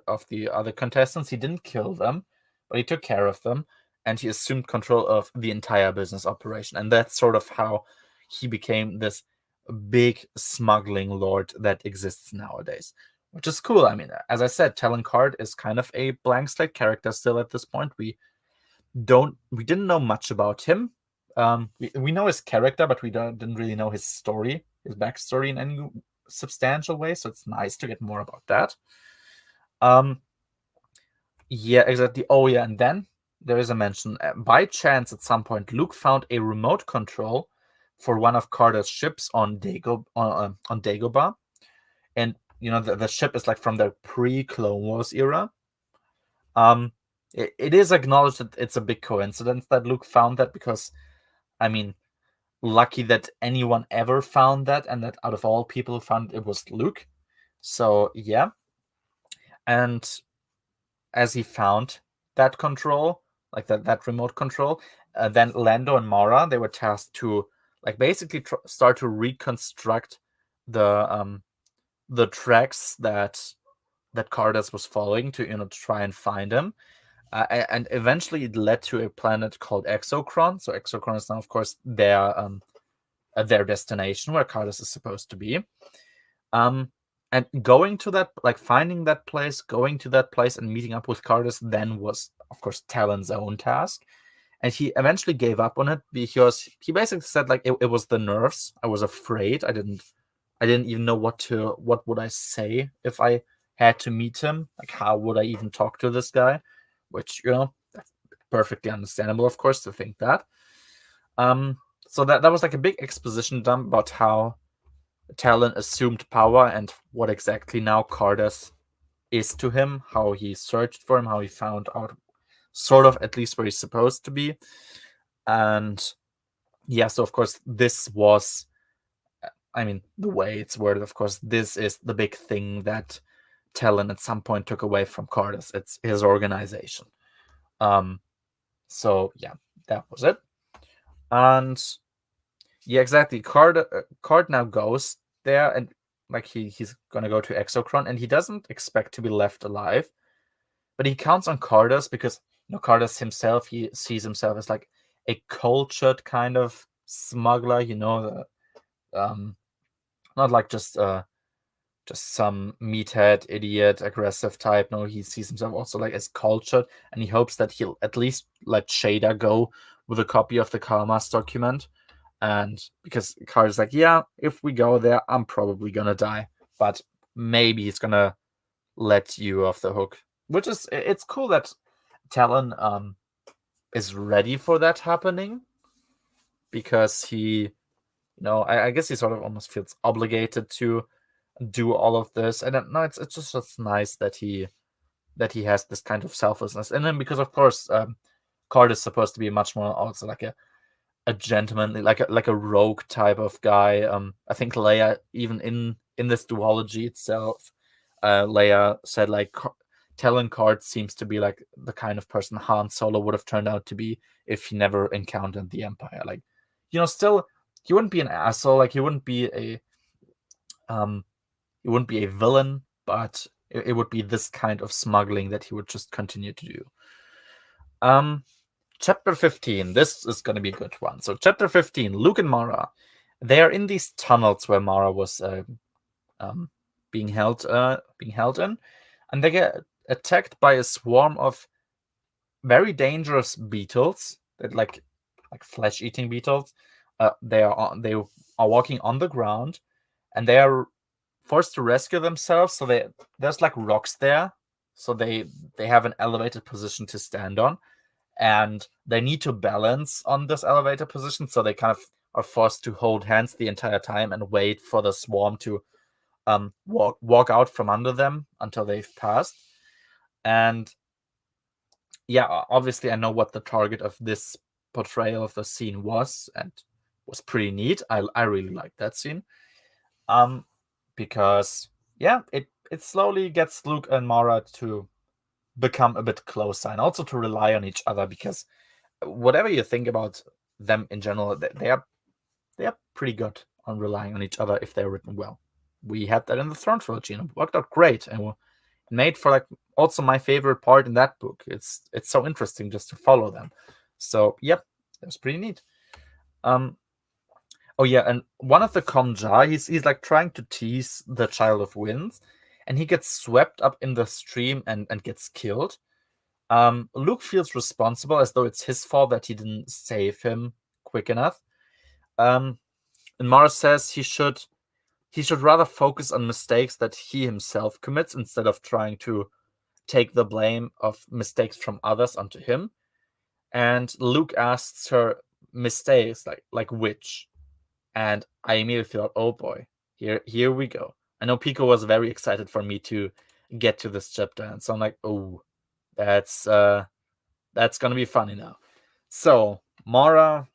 A: of the other contestants. He didn't kill them, but he took care of them, and he assumed control of the entire business operation. And that's sort of how he became this big smuggling lord that exists nowadays, which is cool. I mean, as I said, Talon Card is kind of a blank slate character still at this point. We didn't know much about him. We know his character, but we didn't really know his story, his backstory in any substantial way. So it's nice to get more about that. Yeah, exactly. Oh yeah, and then there is a mention. By chance, at some point, Luke found a remote control for one of Carter's ships on Dagobah, and the ship is like from the pre-Clone Wars era. It is acknowledged that it's a big coincidence that Luke found that, because, I mean, lucky that anyone ever found that, and that out of all people who found it was Luke. So yeah, and as he found that control, like that remote control, then Lando and Mara, they were tasked to, like, basically start to reconstruct the tracks that Cardas was following to try and find him. And eventually it led to a planet called Exochron. So Exochron is now, of course, their destination where Carlos is supposed to be. And going to that, like, finding that place, going to that place and meeting up with Carlos then was, of course, Talon's own task. and he eventually gave up on it because he basically said like it was the nerves. I was afraid. I didn't even know what would I say if I had to meet him. Like, how would I even talk to this guy? Which, that's perfectly understandable, of course, to think that. So that was like a big exposition dump about how Talon assumed power and what exactly now Cardass is to him, how he searched for him, how he found out sort of at least where he's supposed to be. And yeah, so of course this was, I mean, the way it's worded, of course, this is the big thing that Talon at some point took away from Cardass. It's his organization. So yeah, that was it. And yeah, exactly. Card now goes there, and like he's gonna go to Exocron, and he doesn't expect to be left alive, but he counts on Cardass because Cardass himself, he sees himself as like a cultured kind of smuggler, not like just some meathead, idiot, aggressive type. No, he sees himself also like as cultured, and he hopes that he'll at least let Shada go with a copy of the Kalmas document. And because Carter's like, yeah, if we go there, I'm probably gonna die, but maybe he's gonna let you off the hook. Which is, it's cool that Talon is ready for that happening, because he, I guess he sort of almost feels obligated to do all of this. And no, it's just nice that he has this kind of selflessness. And then because of course, Card is supposed to be much more also like a gentlemanly, like a rogue type of guy. I think Leia, even in this duology itself, Leia said like Talon Card seems to be like the kind of person Han Solo would have turned out to be if he never encountered the Empire. Like, still he wouldn't be an asshole. Like, he wouldn't be a villain, but it would be this kind of smuggling that he would just continue to do. Chapter 15. This is going to be a good one. So, Chapter 15, Luke and Mara. They are in these tunnels where Mara was being held in, and they get attacked by a swarm of very dangerous beetles that like flesh-eating beetles. They are walking on the ground, and they are forced to rescue themselves. So there's like rocks there, so they have an elevated position to stand on, and they need to balance on this elevated position. So they kind of are forced to hold hands the entire time and wait for the swarm to walk out from under them until they've passed. And yeah, obviously I know what the target of this portrayal of the scene was, and was pretty neat. I really liked that scene. Because yeah, it slowly gets Luke and Mara to become a bit closer, and also to rely on each other, because whatever you think about them in general, they are pretty good on relying on each other if they're written well. We had that in the Throne trilogy, and it worked out great, and made for like also my favorite part in that book. It's so interesting just to follow them. So yep, that was pretty neat. Oh yeah, and one of the Komja, he's like trying to tease the Child of Winds, and he gets swept up in the stream and gets killed. Luke feels responsible, as though it's his fault that he didn't save him quick enough. And Mara says he should rather focus on mistakes that he himself commits, instead of trying to take the blame of mistakes from others onto him. And Luke asks her, mistakes like which? And I immediately thought, oh boy, here we go. I know Pico was very excited for me to get to this chapter, and so I'm like, oh, that's gonna be funny now. So Mara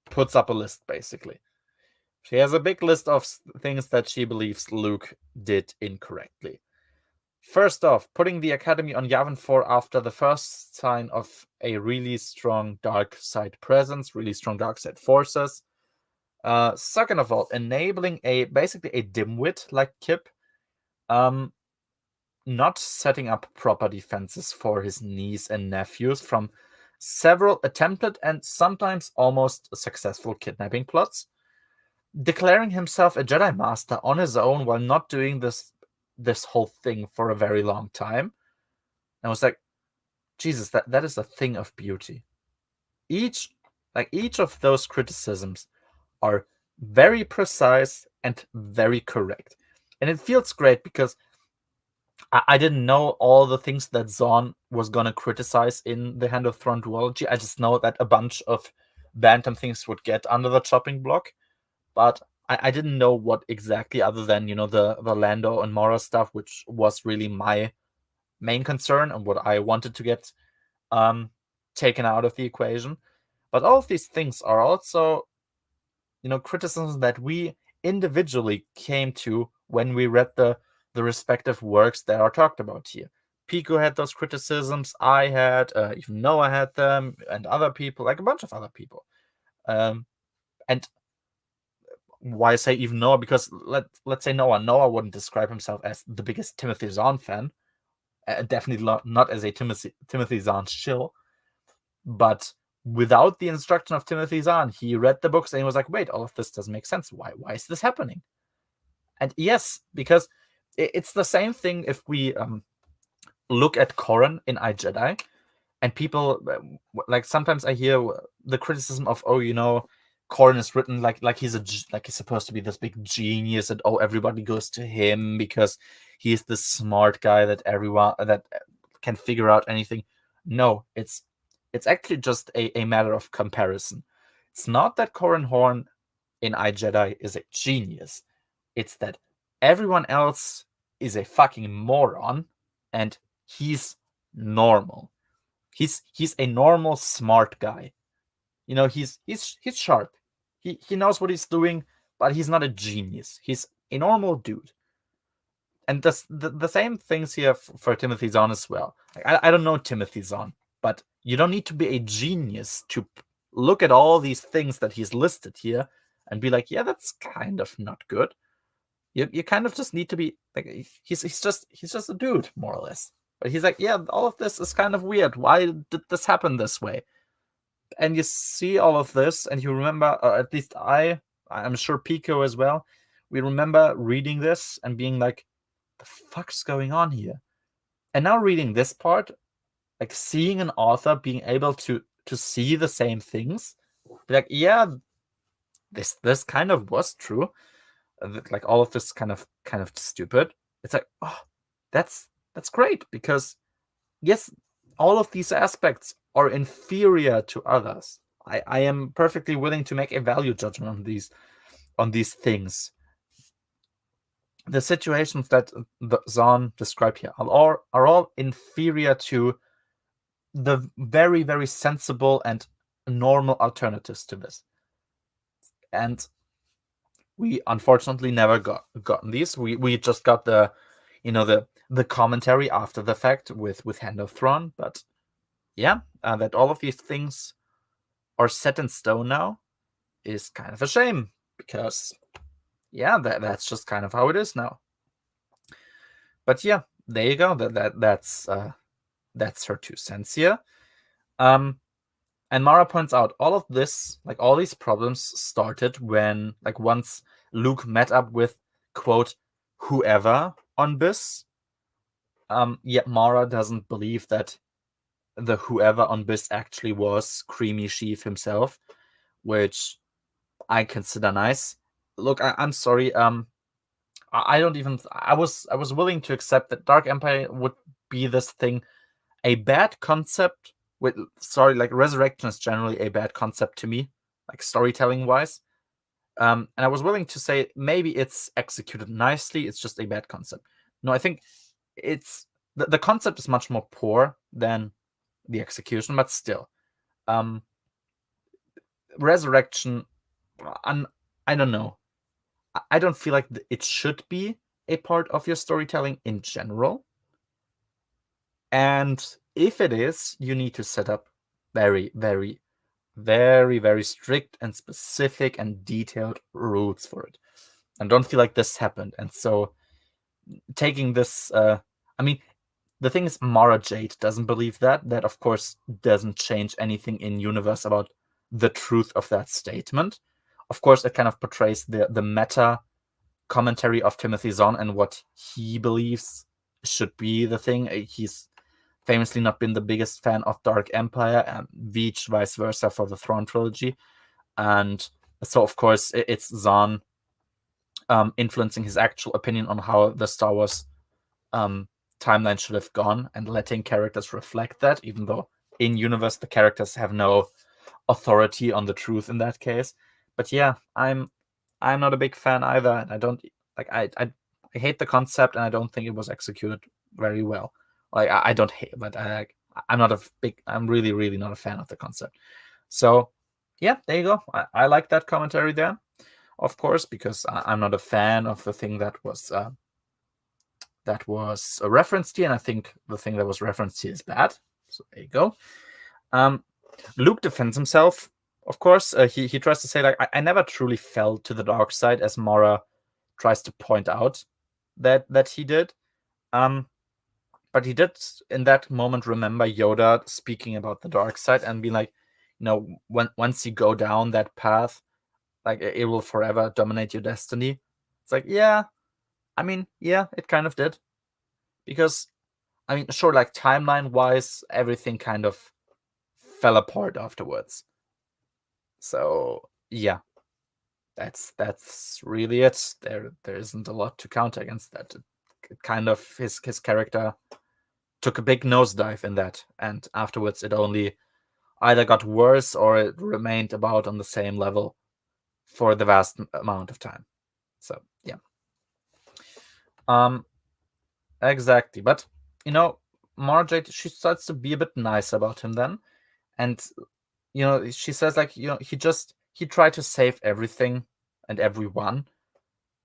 A: puts up a list, basically. She has a big list of things that she believes Luke did incorrectly. First off, putting the Academy on Yavin 4 after the first sign of a really strong dark side presence, really strong dark side forces. Second of all, enabling basically a dimwit like Kip, not setting up proper defenses for his niece and nephews from several attempted and sometimes almost successful kidnapping plots. Declaring himself a Jedi Master on his own while not doing this whole thing for a very long time. And I was like, Jesus, that is a thing of beauty. each of those criticisms are very precise and very correct. And it feels great because I didn't know all the things that Zorn was gonna criticize in the Hand of Thron duology. I just know that a bunch of Bantam things would get under the chopping block, but I didn't know what exactly, other than the Lando and Mora stuff, which was really my main concern and what I wanted to get taken out of the equation. But all of these things are also criticisms that we individually came to when we read the respective works that are talked about here. Pico had those criticisms, I had, even Noah had them, and other people, like a bunch of other people. And why I say even Noah? Because let's say Noah wouldn't describe himself as the biggest Timothy Zahn fan, definitely not as a Timothy Zahn shill, but without the instruction of Timothy Zahn, he read the books and he was like, wait, all of this doesn't make sense. Why is this happening? And yes, because it's the same thing if we look at Corran in iJedi, and people, like, sometimes I hear the criticism of, Corran is written like he's supposed to be this big genius, and everybody goes to him because he's the smart guy that everyone that can figure out anything. No, it's actually just a matter of comparison. It's not that Corran Horn in iJedi is a genius. It's that everyone else is a fucking moron, and he's normal. He's a normal smart guy. He's sharp. He knows what he's doing, but he's not a genius. He's a normal dude. And the same things here for Timothy Zahn as well. I don't know Timothy Zahn, but you don't need to be a genius to look at all these things that he's listed here and be like, yeah, that's kind of not good. You kind of just need to be like, he's just a dude, more or less. But he's like, yeah, all of this is kind of weird. Why did this happen this way? And you see all of this, and you remember, or at least I'm sure Pico as well, we remember reading this and being like, the fuck's going on here? And now reading this part, like seeing an author being able to see the same things, be like, yeah, this kind of was true. Like all of this kind of stupid. It's like, oh, that's great, because yes, all of these aspects are inferior to others. I am perfectly willing to make a value judgment on these things. The situations that Zahn described here are all inferior to the very, very sensible and normal alternatives to this. And we unfortunately never gotten these. We just got the commentary after the fact with Hand of Thron. But yeah, that all of these things are set in stone now is kind of a shame, because yeah, that's just kind of how it is now. But yeah, there you go. That's her 2 cents here. And Mara points out all of this, like all these problems, started when, like, once Luke met up with, quote, whoever on Biss. Yet Mara doesn't believe that the whoever on Biss actually was Creamy Sheev himself, which I consider nice. Look, I'm sorry. I don't even. I was willing to accept that Dark Empire would be this thing, a bad concept. Like Resurrection is generally a bad concept to me, like storytelling wise. And I was willing to say maybe it's executed nicely. It's just a bad concept. No, I think it's the concept is much more poor than the execution, but still, Resurrection. I don't know. I don't feel like it should be a part of your storytelling in general. And if it is, you need to set up very, very, very, very strict and specific and detailed rules for it. And don't feel like this happened. And so taking this, I mean, the thing is, Mara Jade doesn't believe that. That, of course, doesn't change anything in universe about the truth of that statement. Of course, it kind of portrays the meta commentary of Timothy Zahn and what he believes should be the thing. He's famously not been the biggest fan of Dark Empire, and Veach vice versa for the Throne trilogy. And so, of course, it's Zahn influencing his actual opinion on how the Star Wars timeline should have gone, and letting characters reflect that, even though in universe the characters have no authority on the truth in that case. But yeah, I'm not a big fan either, and I don't like I hate the concept, and I don't think it was executed very well. Like I don't hate, but I'm really not a fan of the concept. So yeah, there you go. I like that commentary there, of course, because I'm not a fan of the thing that was referenced here, and I think the thing that was referenced here is bad. So there you go. Luke defends himself, of course. He tries to say, like, I never truly fell to the dark side, as Mara tries to point out that he did. But he did in that moment remember Yoda speaking about the dark side and be like, once you go down that path, like it will forever dominate your destiny. It's like, yeah, I mean, yeah, it kind of did. Because, I mean, sure, like timeline-wise, everything kind of fell apart afterwards. So, yeah, that's really it. There isn't a lot to counter against that. It kind of, his character took a big nosedive in that, and afterwards it only either got worse or it remained about on the same level for the vast amount of time. So, yeah. Exactly. But, Mara Jade, she starts to be a bit nice about him then. And, she says, like, he tried to save everything and everyone,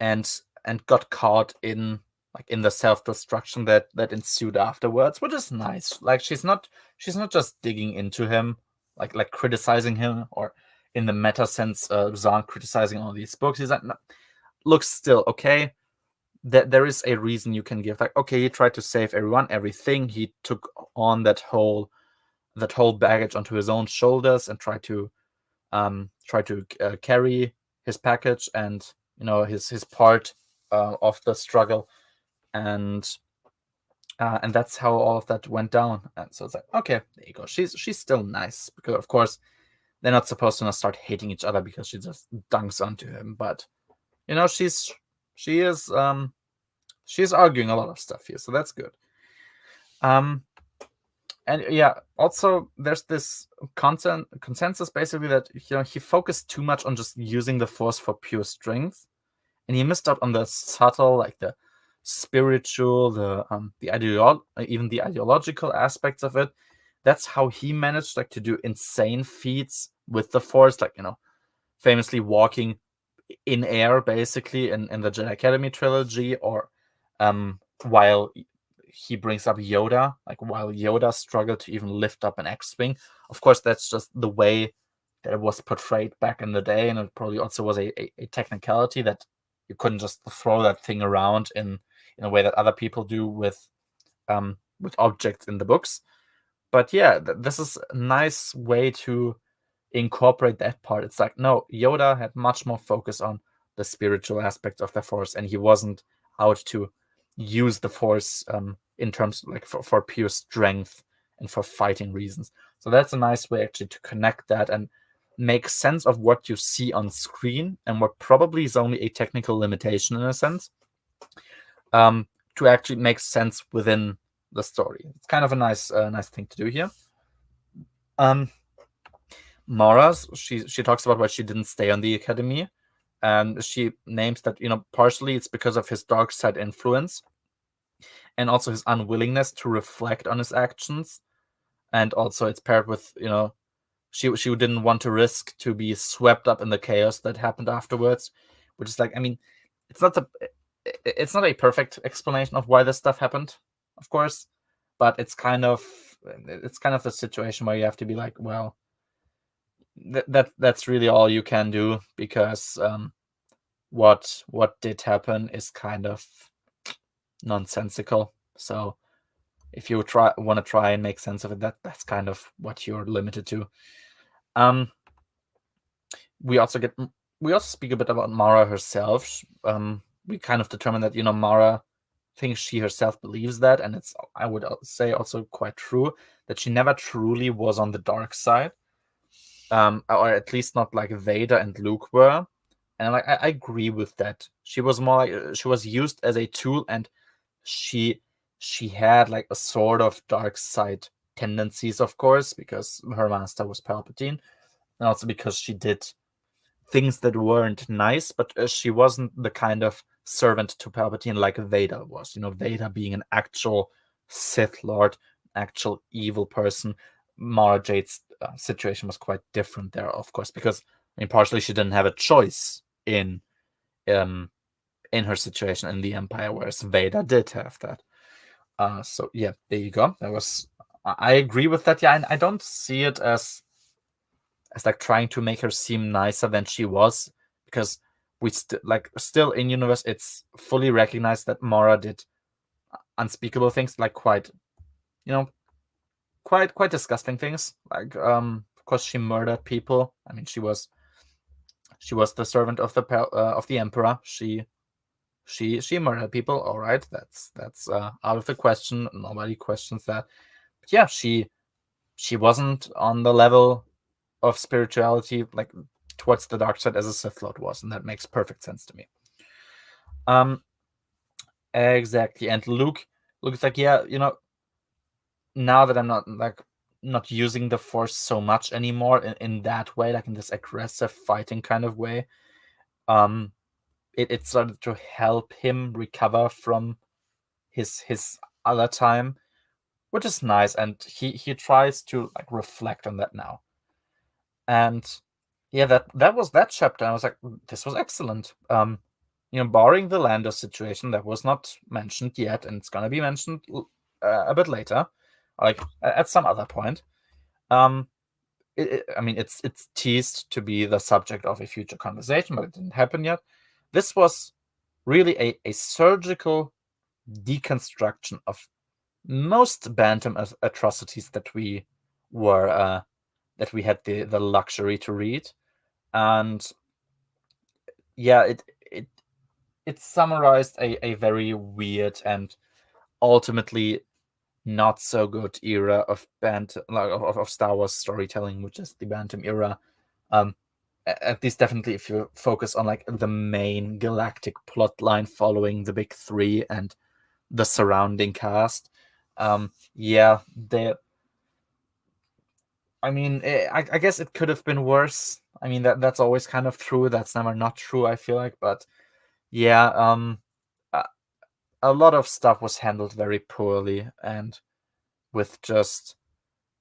A: and got caught in the self-destruction that ensued afterwards, which is nice. Like, she's not just digging into him, like criticizing him, or in the meta sense, Zahn criticizing all these books. He's like, no, looks still okay. There is a reason you can give. Like, okay, he tried to save everyone, everything. He took on that whole baggage onto his own shoulders and tried to carry his package and his part of the struggle, and that's how all of that went down. And so it's like, okay, there you go. She's still nice, because of course they're not supposed to start hating each other because she just dunks onto him. But she's arguing a lot of stuff here, so that's good. And yeah, also there's this consensus basically that he focused too much on just using the Force for pure strength, and he missed out on the subtle, like the spiritual, even the ideological aspects of it. That's how he managed to do insane feats with the Force, famously walking in air basically in the Jedi Academy trilogy, or while he brings up Yoda, like while Yoda struggled to even lift up an X-Wing. Of course, that's just the way that it was portrayed back in the day, and it probably also was a technicality that you couldn't just throw that thing around in a way that other people do with objects in the books. But yeah, this is a nice way to incorporate that part. It's like, no, Yoda had much more focus on the spiritual aspects of the Force, and he wasn't out to use the Force in terms like for pure strength and for fighting reasons. So that's a nice way actually to connect that and make sense of what you see on screen, and what probably is only a technical limitation in a sense, to actually make sense within the story. It's kind of a nice thing to do here. Mara, she talks about why she didn't stay on the academy, and she names that partially it's because of his dark side influence, and also his unwillingness to reflect on his actions, and also it's paired with she didn't want to risk to be swept up in the chaos that happened afterwards, which is like, I mean, it's not a perfect explanation of why this stuff happened, of course, but it's kind of the situation where you have to be like, well, that's really all you can do, because what did happen is kind of nonsensical. So if you want to try and make sense of it, that's kind of what you're limited to. We also speak a bit about Mara herself. We kind of determine that Mara think she herself believes that, and it's, I would say, also quite true that she never truly was on the dark side, or at least not like Vader and Luke were. And like I agree with that. She was more like she was used as a tool, and she had like a sort of dark side tendencies, of course, because her master was Palpatine, and also because she did things that weren't nice, but she wasn't the kind of servant to Palpatine like Vader was. Vader being an actual Sith Lord, actual evil person. Mara Jade's situation was quite different there, of course, because partially she didn't have a choice in her situation in the Empire, whereas Vader did have that. So yeah, there you go. I agree with that. Yeah, and I don't see it as like trying to make her seem nicer than she was, because we still in universe, it's fully recognized that Mara did unspeakable things, like quite disgusting things. Like of course she murdered people. I mean, she was the servant of the Emperor. She murdered people. All right, that's out of the question. Nobody questions that. But yeah, she wasn't on the level of spirituality, like towards the dark side, as a Sith Lord was, and that makes perfect sense to me. Exactly. And Luke is like, yeah, now that I'm not using the Force so much anymore in that way, like in this aggressive fighting kind of way, it started to help him recover from his other time, which is nice, and he tries to like reflect on that now. And yeah, that was that chapter. I was like, this was excellent. Barring the Lando situation that was not mentioned yet, and it's gonna be mentioned a bit later, like at some other point. I mean, it's teased to be the subject of a future conversation, but it didn't happen yet. This was really a surgical deconstruction of most Bantam atrocities that we had the luxury to read. And yeah, it summarized a very weird and ultimately not so good era of Star Wars storytelling, which is the Bantam era. At least definitely if you focus on like the main galactic plot line following the big three and the surrounding cast. Yeah, I mean, I guess it could have been worse. I mean, that's always kind of true. That's never not true, I feel like. But yeah, a lot of stuff was handled very poorly and with just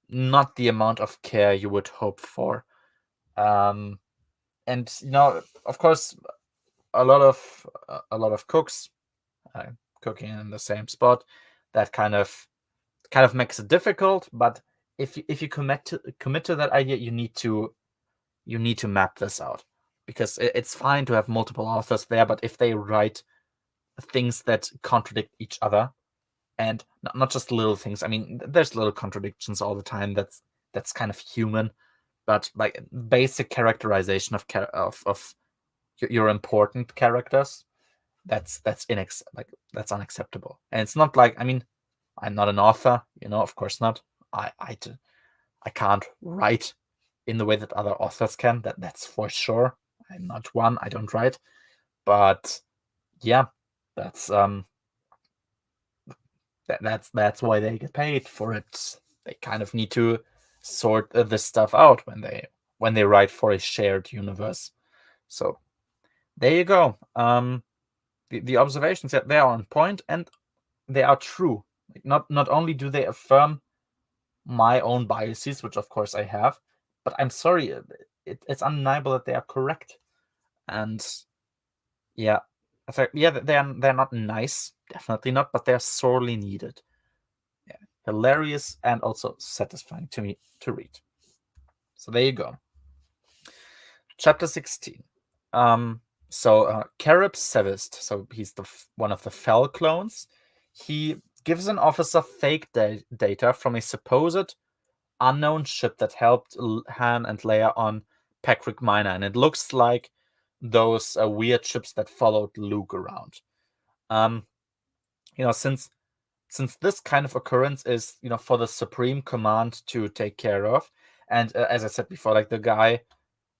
A: not the amount of care you would hope for. And of course, a lot of cooks cooking in the same spot. That kind of makes it difficult. But if you commit to that idea, you need to map this out, because it's fine to have multiple authors there, but if they write things that contradict each other, and not just little things. I mean, there's little contradictions all the time. That's kind of human, but like basic characterization of your important characters, that's unacceptable. And it's not like, I mean, I'm not an author, of course not. I can't write in the way that other authors can. That's for sure. I'm not one. I don't write, but yeah, that's that's why they get paid for it. They kind of need to sort this stuff out when they write for a shared universe. So there you go. The observations that they are on point and they are true. Like, not only do they affirm my own biases, which of course I have, but I'm sorry, it's undeniable that they are correct. And yeah, they're not nice, definitely not, but they're sorely needed. Yeah, hilarious and also satisfying to me to read. So there you go. Chapter 16. Carib Sevist, so he's one of the Fel clones. He gives an officer fake data from a supposed unknown ship that helped Han and Leia on Patrick Minor, and it looks like those weird ships that followed Luke around. since this kind of occurrence is for the Supreme Command to take care of, and as I said before, like the guy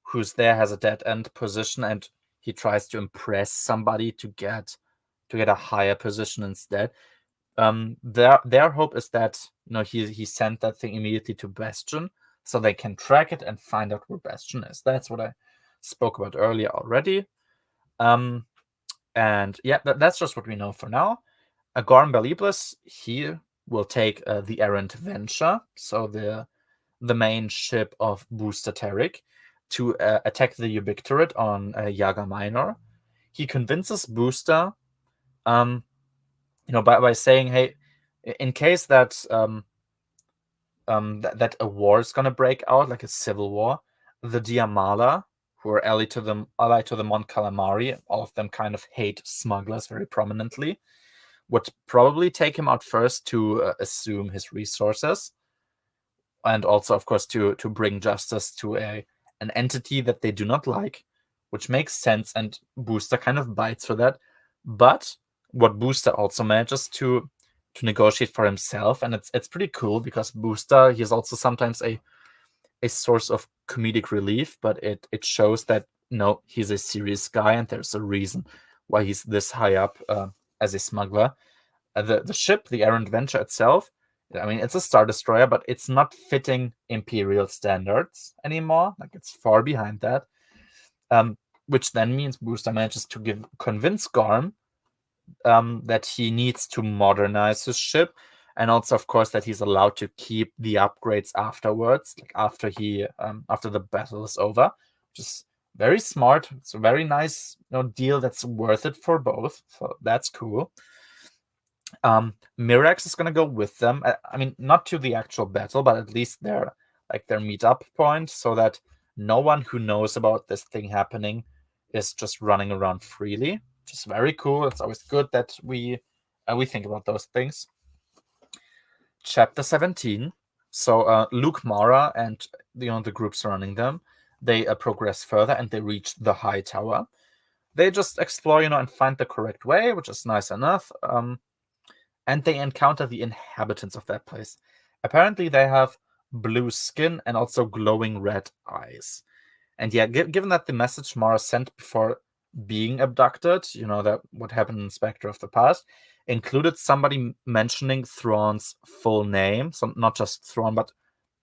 A: who's there has a dead end position, and he tries to impress somebody to get a higher position instead. Their hope is that he sent that thing immediately to Bastion, so they can track it and find out where Bastion is. That's what I spoke about earlier already. And yeah, that's just what we know for now. Gorm Beliblis, he will take the errant Venture, so the main ship of Booster Tarek, to attack the Ubictorate on Yaga Minor. He convinces Booster, by saying, "Hey, in case that that a war is gonna break out, like a civil war, the Diamala, who are allied to the Mon Calamari, all of them kind of hate smugglers very prominently, would probably take him out first to assume his resources, and also, of course, to bring justice to an entity that they do not like, which makes sense, and Booster kind of bites for that. But what Booster also manages to negotiate for himself, and it's pretty cool, because Booster, he's also sometimes a source of comedic relief, but it shows that no, he's a serious guy, and there's a reason why he's this high up as a smuggler. The ship, the Errant Venture itself, I mean, it's a Star Destroyer, but it's not fitting Imperial standards anymore. Like, it's far behind that. Which then means Booster manages to convince Gorm that he needs to modernize his ship, and also, of course, that he's allowed to keep the upgrades afterwards, like after the battle is over, which is very smart. It's a very nice deal that's worth it for both. So that's cool. Mirax is gonna go with them. I mean, not to the actual battle, but at least their meetup point, so that no one who knows about this thing happening is just running around freely. Which is very cool. It's always good that we think about those things. Chapter 17. So Luke, Mara, and the group surrounding them, they progress further, and they reach the high tower. They just explore, and find the correct way, which is nice enough. And they encounter the inhabitants of that place. Apparently, they have blue skin and also glowing red eyes. And yeah, given that the message Mara sent before being abducted, that what happened in Spectre of the Past, included somebody mentioning Thrawn's full name. So not just Thrawn, but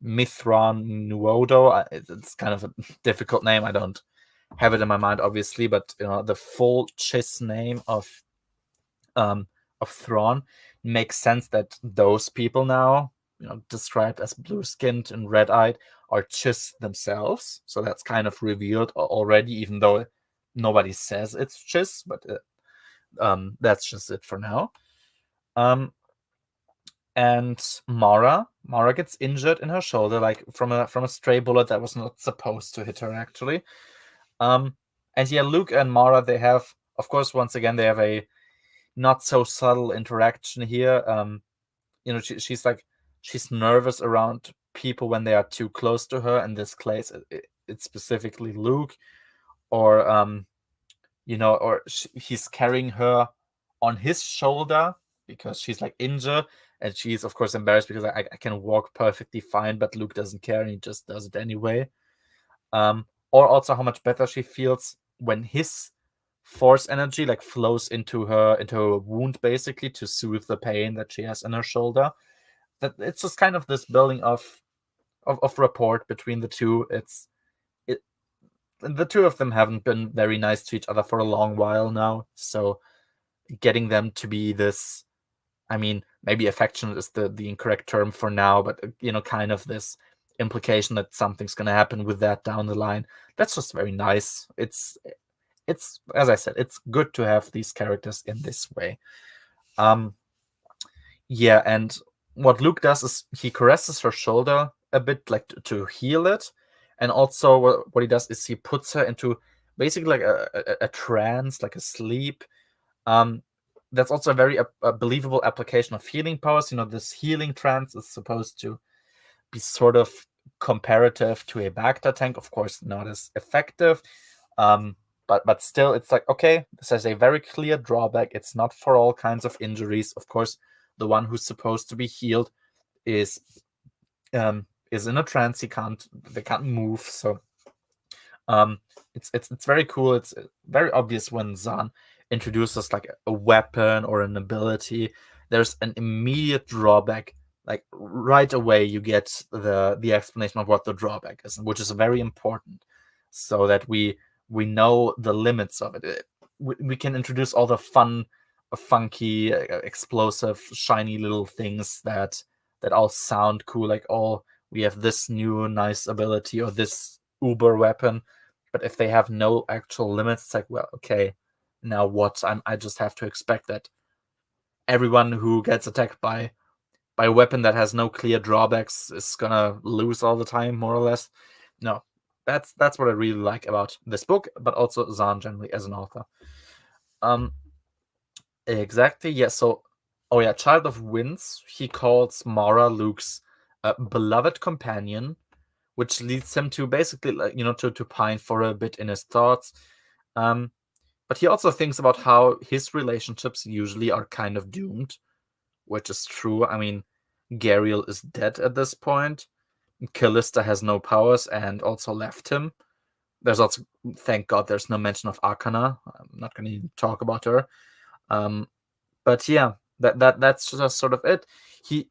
A: Mithran Nuodo. It's kind of a difficult name. I don't have it in my mind, obviously, but the full Chiss name of Thrawn makes sense that those people now, described as blue-skinned and red-eyed, are Chiss themselves. So that's kind of revealed already, even though nobody says it's Chiss, but that's just it for now. And Mara gets injured in her shoulder, like from a stray bullet that was not supposed to hit her, actually. And yeah, Luke and Mara, they have, of course, once again, they have a not so subtle interaction here. She's nervous around people when they are too close to her. In this case, it's specifically Luke, or he's carrying her on his shoulder because she's like injured, and she's of course embarrassed because I can walk perfectly fine, but Luke doesn't care and he just does it anyway. Or also how much better she feels when his force energy like flows into her wound, basically to soothe the pain that she has in her shoulder. That it's just kind of this building of rapport between the two. The two of them haven't been very nice to each other for a long while now, so getting them to be this, I mean, maybe affectionate is the incorrect term for now, but kind of this implication that something's going to happen with that down the line. That's just very nice. It's as I said, it's good to have these characters in this way. Yeah, and what Luke does is he caresses her shoulder a bit, like to heal it, and also what he does is he puts her into basically like a trance, like a sleep. That's also a very believable application of healing powers. This healing trance is supposed to be sort of comparative to a Bacta tank, of course not as effective, but but still, it's like, okay, this has a very clear drawback. It's not for all kinds of injuries. Of course, the one who's supposed to be healed is in a trance. They can't move. So it's very cool. It's very obvious when Zahn introduces like a weapon or an ability. There's an immediate drawback. Like right away, you get the explanation of what the drawback is, which is very important, so that we know the limits of it. We can introduce all the fun, funky, explosive, shiny little things that all sound cool. Like, oh, we have this new nice ability or this uber weapon. But if they have no actual limits, it's like, well, okay, now what? I just have to expect that everyone who gets attacked by a weapon that has no clear drawbacks is gonna lose all the time, more or less. No, that's what I really like about this book, but also Zahn generally as an author. Exactly. Yeah. So, oh yeah, Child of Winds. He calls Mara Luke's beloved companion, which leads him to basically, like, to pine for a bit in his thoughts. But he also thinks about how his relationships usually are kind of doomed, which is true. I mean, Gariel is dead at this point. Callista has no powers and also left him. There's also, thank God, there's no mention of Arcana. I'm not going to talk about her. But yeah, that's just sort of it. He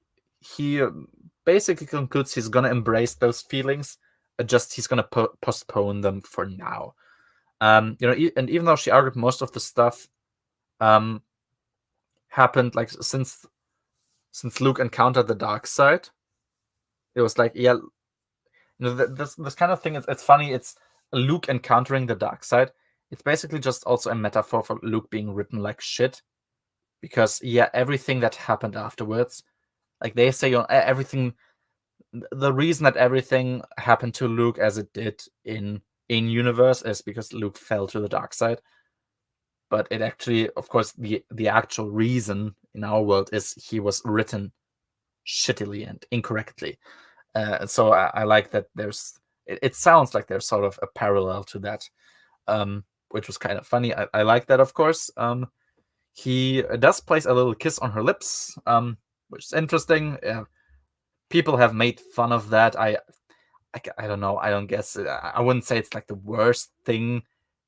A: basically concludes he's gonna embrace those feelings. Just he's gonna postpone them for now. And even though she argued most of the stuff happened like since Luke encountered the dark side, it was like, yeah, this kind of thing. It's funny. It's Luke encountering the dark side. It's basically just also a metaphor for Luke being written like shit, because yeah, everything that happened afterwards, like they say, everything. The reason that everything happened to Luke as it did in universe is because Luke fell to the dark side. But it actually, of course, the actual reason in our world is he was written shittily and incorrectly. So I like that it sounds like there's sort of a parallel to that, which was kind of funny. I like that, of course. He does place a little kiss on her lips, which is interesting. People have made fun of that. I don't know. I don't guess. I wouldn't say it's like the worst thing.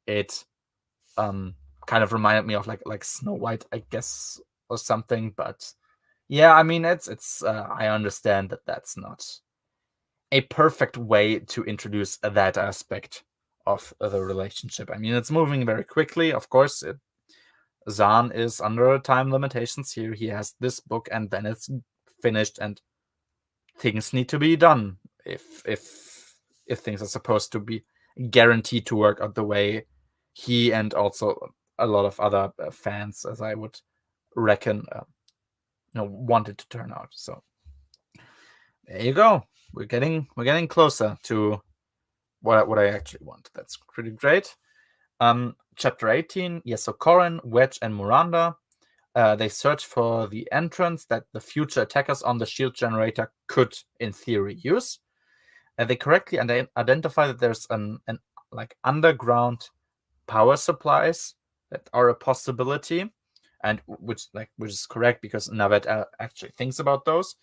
A: It kind of reminded me of like Snow White, I guess, or something. But yeah, I mean, it's. I understand that that's not a perfect way to introduce that aspect of the relationship. I mean, it's moving very quickly. Of course, Zahn is under time limitations here. He has this book, and then it's finished, and things need to be done if things are supposed to be guaranteed to work out the way he and also a lot of other fans, as I would reckon, want it to turn out. So there you go. We're getting closer to what I actually want. That's pretty great. Chapter 18. Yes, so Corin, Wedge, and Miranda, they search for the entrance that the future attackers on the shield generator could, in theory, use. They correctly identify that there's an like underground power supplies that are a possibility, and which is correct because Navet actually thinks about those.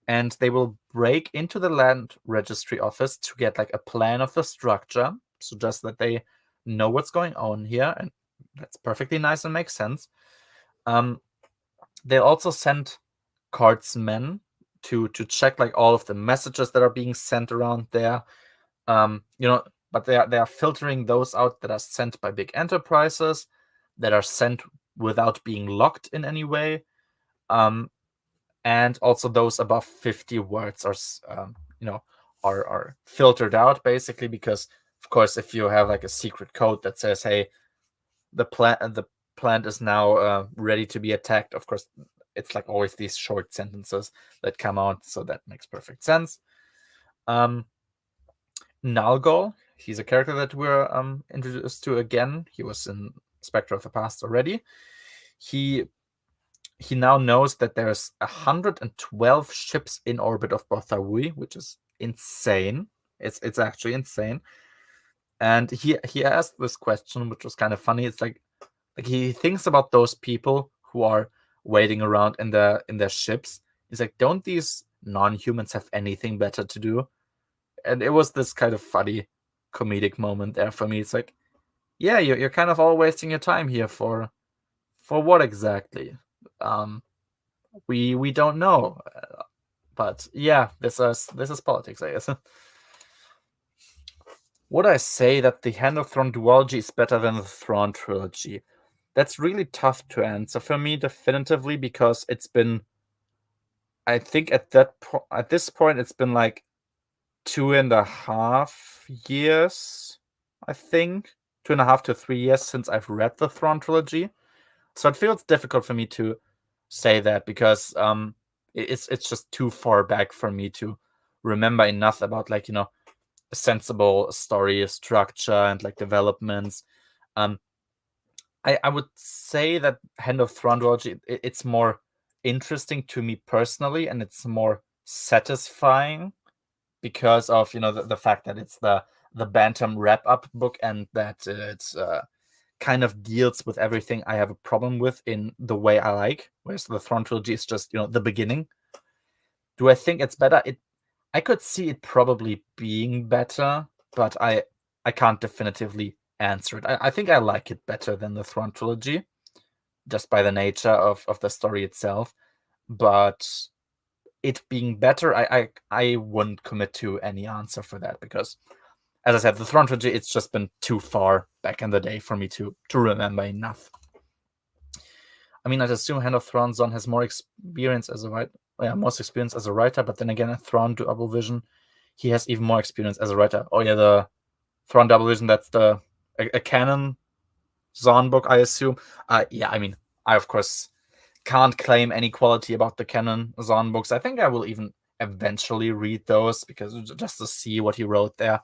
A: And they will break into the land registry office to get like a plan of the structure, so just that they know what's going on here, and that's perfectly nice and makes sense. They also send cardsmen to check like all of the messages that are being sent around there. But they are filtering those out that are sent by big enterprises, that are sent without being locked in any way. And also those above 50 words are filtered out, basically, because of course if you have like a secret code that says, hey, the plant is now ready to be attacked, of course it's like always these short sentences that come out, so that makes perfect sense. Nalgol, he's a character that we're introduced to again. He was in Spectre of the Past already. He now knows that there's 112 ships in orbit of Botharui, which is insane. It's actually insane. And he asked this question, which was kind of funny. It's like he thinks about those people who are waiting around in their ships. He's like, don't these non-humans have anything better to do? And it was this kind of funny comedic moment there for me. It's like, yeah, you're kind of all wasting your time here for what exactly? We don't know. But yeah, this is politics, I guess. Would I say that the Hand of Thrawn duology is better than the Thrawn trilogy? That's really tough to answer for me definitively, because it's been, I think at this point it's been like 2.5 years, I think 2.5 to 3 years since I've read the Thrawn trilogy. So it feels difficult for me to say that, because it's just too far back for me to remember enough about, like, a sensible story structure and like developments. I would say that Hand of Thrawn duology, it's more interesting to me personally, and it's more satisfying because of the fact that it's the Bantam wrap up book, and that it's kind of deals with everything I have a problem with in the way I like, whereas the Thrawn trilogy is just the beginning. Do I think it's better? I could see it probably being better, but I can't definitively answer it. I think I like it better than the Thrawn trilogy, just by the nature of the story itself. But it being better, I wouldn't commit to any answer for that, because, as I said, the Thrawn trilogy, it's just been too far back in the day for me to remember enough. I mean, I'd assume Hand of Thrawn Zon has more experience as a writer. Yeah, most experience as a writer, but then again, a Thrawn Double Vision, he has even more experience as a writer. Oh yeah, the Thrawn Double Vision, that's a canon Zon book, I assume. Yeah, I mean, I of course can't claim any quality about the canon Zon books. I think I will even eventually read those, because just to see what he wrote there.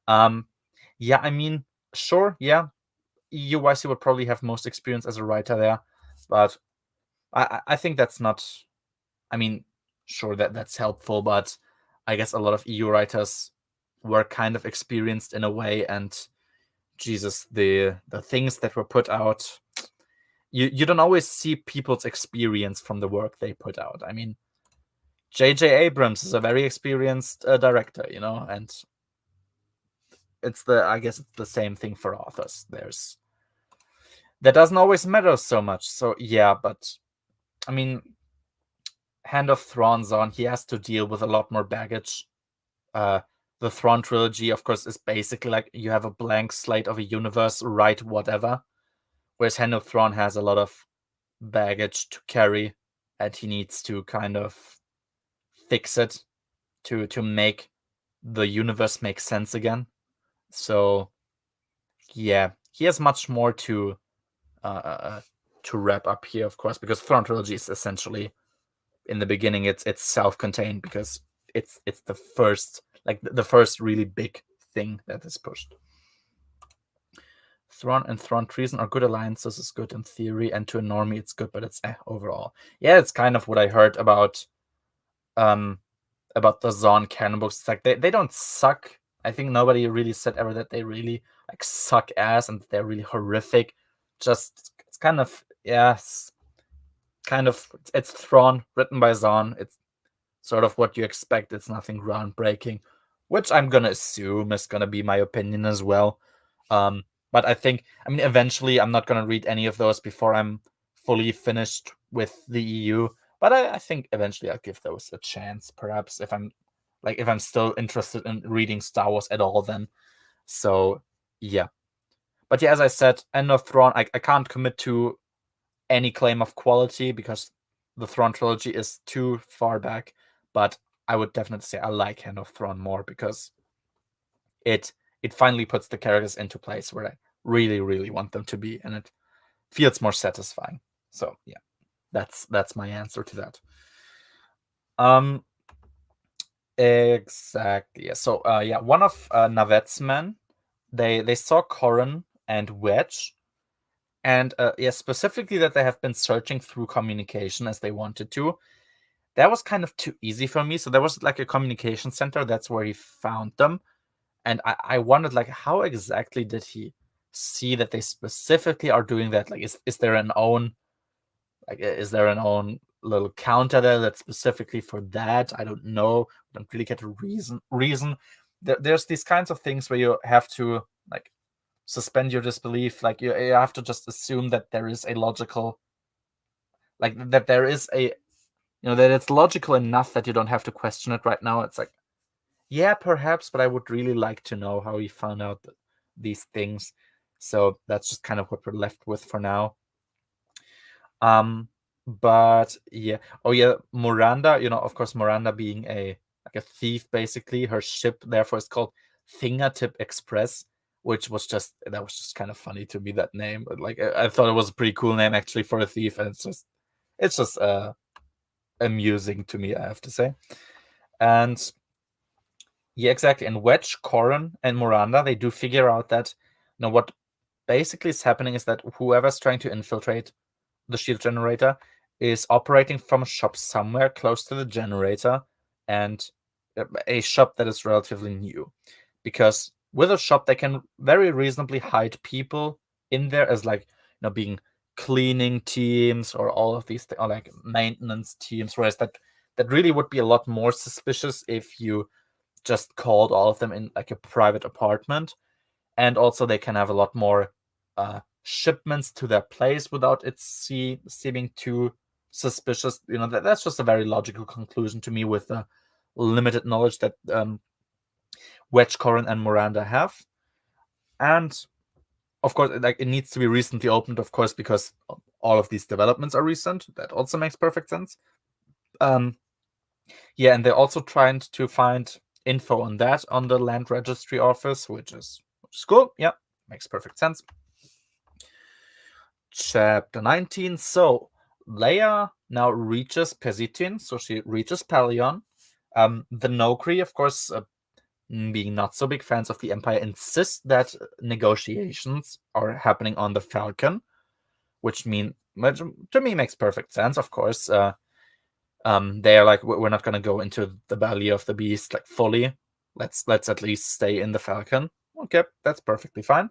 A: Yeah, I mean, sure, yeah, EUYC would probably have most experience as a writer there, but I think that's not. I mean, sure, that's helpful, but I guess a lot of EU writers were kind of experienced in a way, and Jesus, the things that were put out, you don't always see people's experience from the work they put out. I mean, J.J. Abrams is a very experienced director, and I guess it's the same thing for authors. That doesn't always matter so much. So yeah, but I mean, Hand of Thrawn Zon, he has to deal with a lot more baggage. The Thrawn trilogy, of course, is basically like you have a blank slate of a universe, write whatever. Whereas Hand of Thrawn has a lot of baggage to carry, and he needs to kind of fix it to make the universe make sense again. So yeah, he has much more to wrap up here, of course, because Thrawn trilogy is essentially, in the beginning, it's self-contained, because it's the first really big thing that is pushed. Thrawn and Thrawn treason are good alliances, is good in theory, and to a normie it's good, but it's overall. Yeah, it's kind of what I heard about the Zon canon books. It's like they don't suck. I think nobody really said ever that they really like suck ass and they're really horrific. Just it's kind of it's Thrawn, written by Zon. It's sort of what you expect. It's nothing groundbreaking, which I'm gonna assume is gonna be my opinion as well. But I mean, eventually I'm not gonna read any of those before I'm fully finished with the EU. But I think eventually I'll give those a chance, perhaps if I'm still interested in reading Star Wars at all then. So yeah. But yeah, as I said, End of Thrawn, I can't commit to any claim of quality because the Thrawn trilogy is too far back, but I would definitely say I like Hand of Thrawn more, because it finally puts the characters into place where I really, really want them to be, and it feels more satisfying. So yeah, that's my answer to that. Exactly. Yeah. So yeah, one of Navet's men, they saw Corran and Wedge, and yeah, specifically that they have been searching through communication as they wanted to. That was kind of too easy for me. So there was like a communication center. That's where he found them. And I wondered, like, how exactly did he see that they specifically are doing that? Like, is there an own little counter there that's specifically for that? I don't know. I don't really get a reason. There's these kinds of things where you have to, like, suspend your disbelief. Like, you have to just assume that there is a logical, like, that there is a, that it's logical enough that you don't have to question it right now. It's like, yeah, perhaps, but I would really like to know how he found out these things. So that's just kind of what we're left with for now. But yeah. Oh yeah, Miranda, of course, Miranda being like a thief, basically. Her ship therefore is called Fingertip Express, which was just kind of funny to me, that name. But like, I thought it was a pretty cool name actually for a thief, and it's just amusing to me, I have to say. And yeah, exactly. And Wedge, Corin, and Miranda, they do figure out that what basically is happening is that whoever's trying to infiltrate the shield generator is operating from a shop somewhere close to the generator, and a shop that is relatively new. Because with a shop, they can very reasonably hide people in there as, like, being cleaning teams or all of these or like maintenance teams, whereas that really would be a lot more suspicious if you just called all of them in like a private apartment. And also they can have a lot more shipments to their place without it seeming too suspicious. That's just a very logical conclusion to me with the limited knowledge that Wedge, Corin, and Miranda have. And of course, like, it needs to be recently opened, of course, because all of these developments are recent. That also makes perfect sense. Yeah, and they're also trying to find info on that on the land registry office, which is cool. Yeah, makes perfect sense. Chapter 19. So Leia now reaches Pesitin, so she reaches Pelion. The Nokri, of course, being not so big fans of the Empire, insist that negotiations are happening on the Falcon, which to me makes perfect sense. Of course, they're like, we're not going to go into the belly of the beast like fully. Let's at least stay in the Falcon. Okay, that's perfectly fine.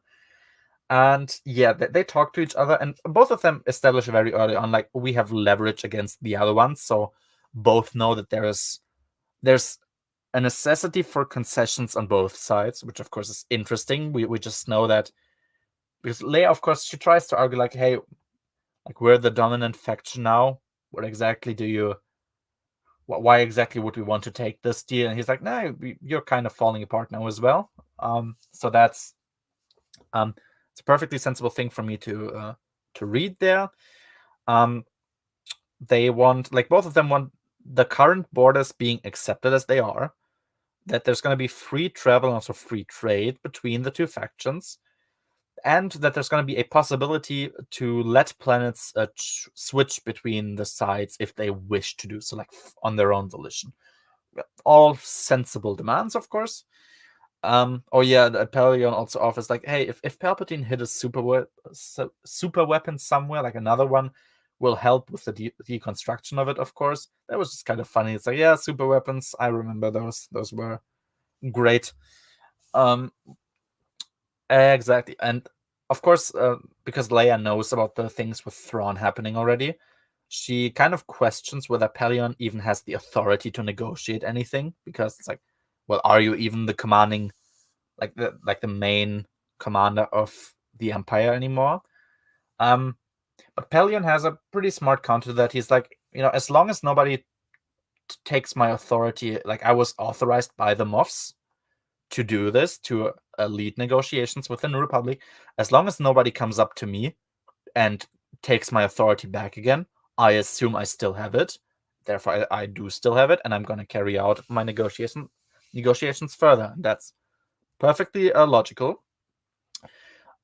A: And yeah, they talk to each other, and both of them establish very early on, like, we have leverage against the other ones, so both know that there's a necessity for concessions on both sides, which of course is interesting. We just know that because Leia, of course, she tries to argue like, hey, like, we're the dominant faction now. Why exactly would we want to take this deal? And he's like, no, you're kind of falling apart now as well. So that's it's a perfectly sensible thing for me to read there. They want, like, both of them want the current borders being accepted as they are, that there's going to be free travel and also free trade between the two factions, and that there's going to be a possibility to let planets switch between the sides if they wish to do so, like, on their own volition. All sensible demands, of course. Oh yeah, the Pelion also offers, like, hey, if Palpatine hit a super weapon somewhere, like another one will help with the deconstruction of it, of course. That was just kind of funny. It's like, yeah, super weapons, I remember those were great. Exactly. And of course, because Leia knows about the things with Thrawn happening already, she kind of questions whether Pelion even has the authority to negotiate anything, because it's like, well, are you even the commanding, like the main commander of the Empire anymore? But Pelion has a pretty smart counter to that. He's like, as long as nobody takes my authority, like, I was authorized by the Moffs to do this, to lead negotiations with the New Republic. As long as nobody comes up to me and takes my authority back again, I assume I still have it. Therefore, I do still have it, and I'm going to carry out my negotiations further. That's perfectly logical.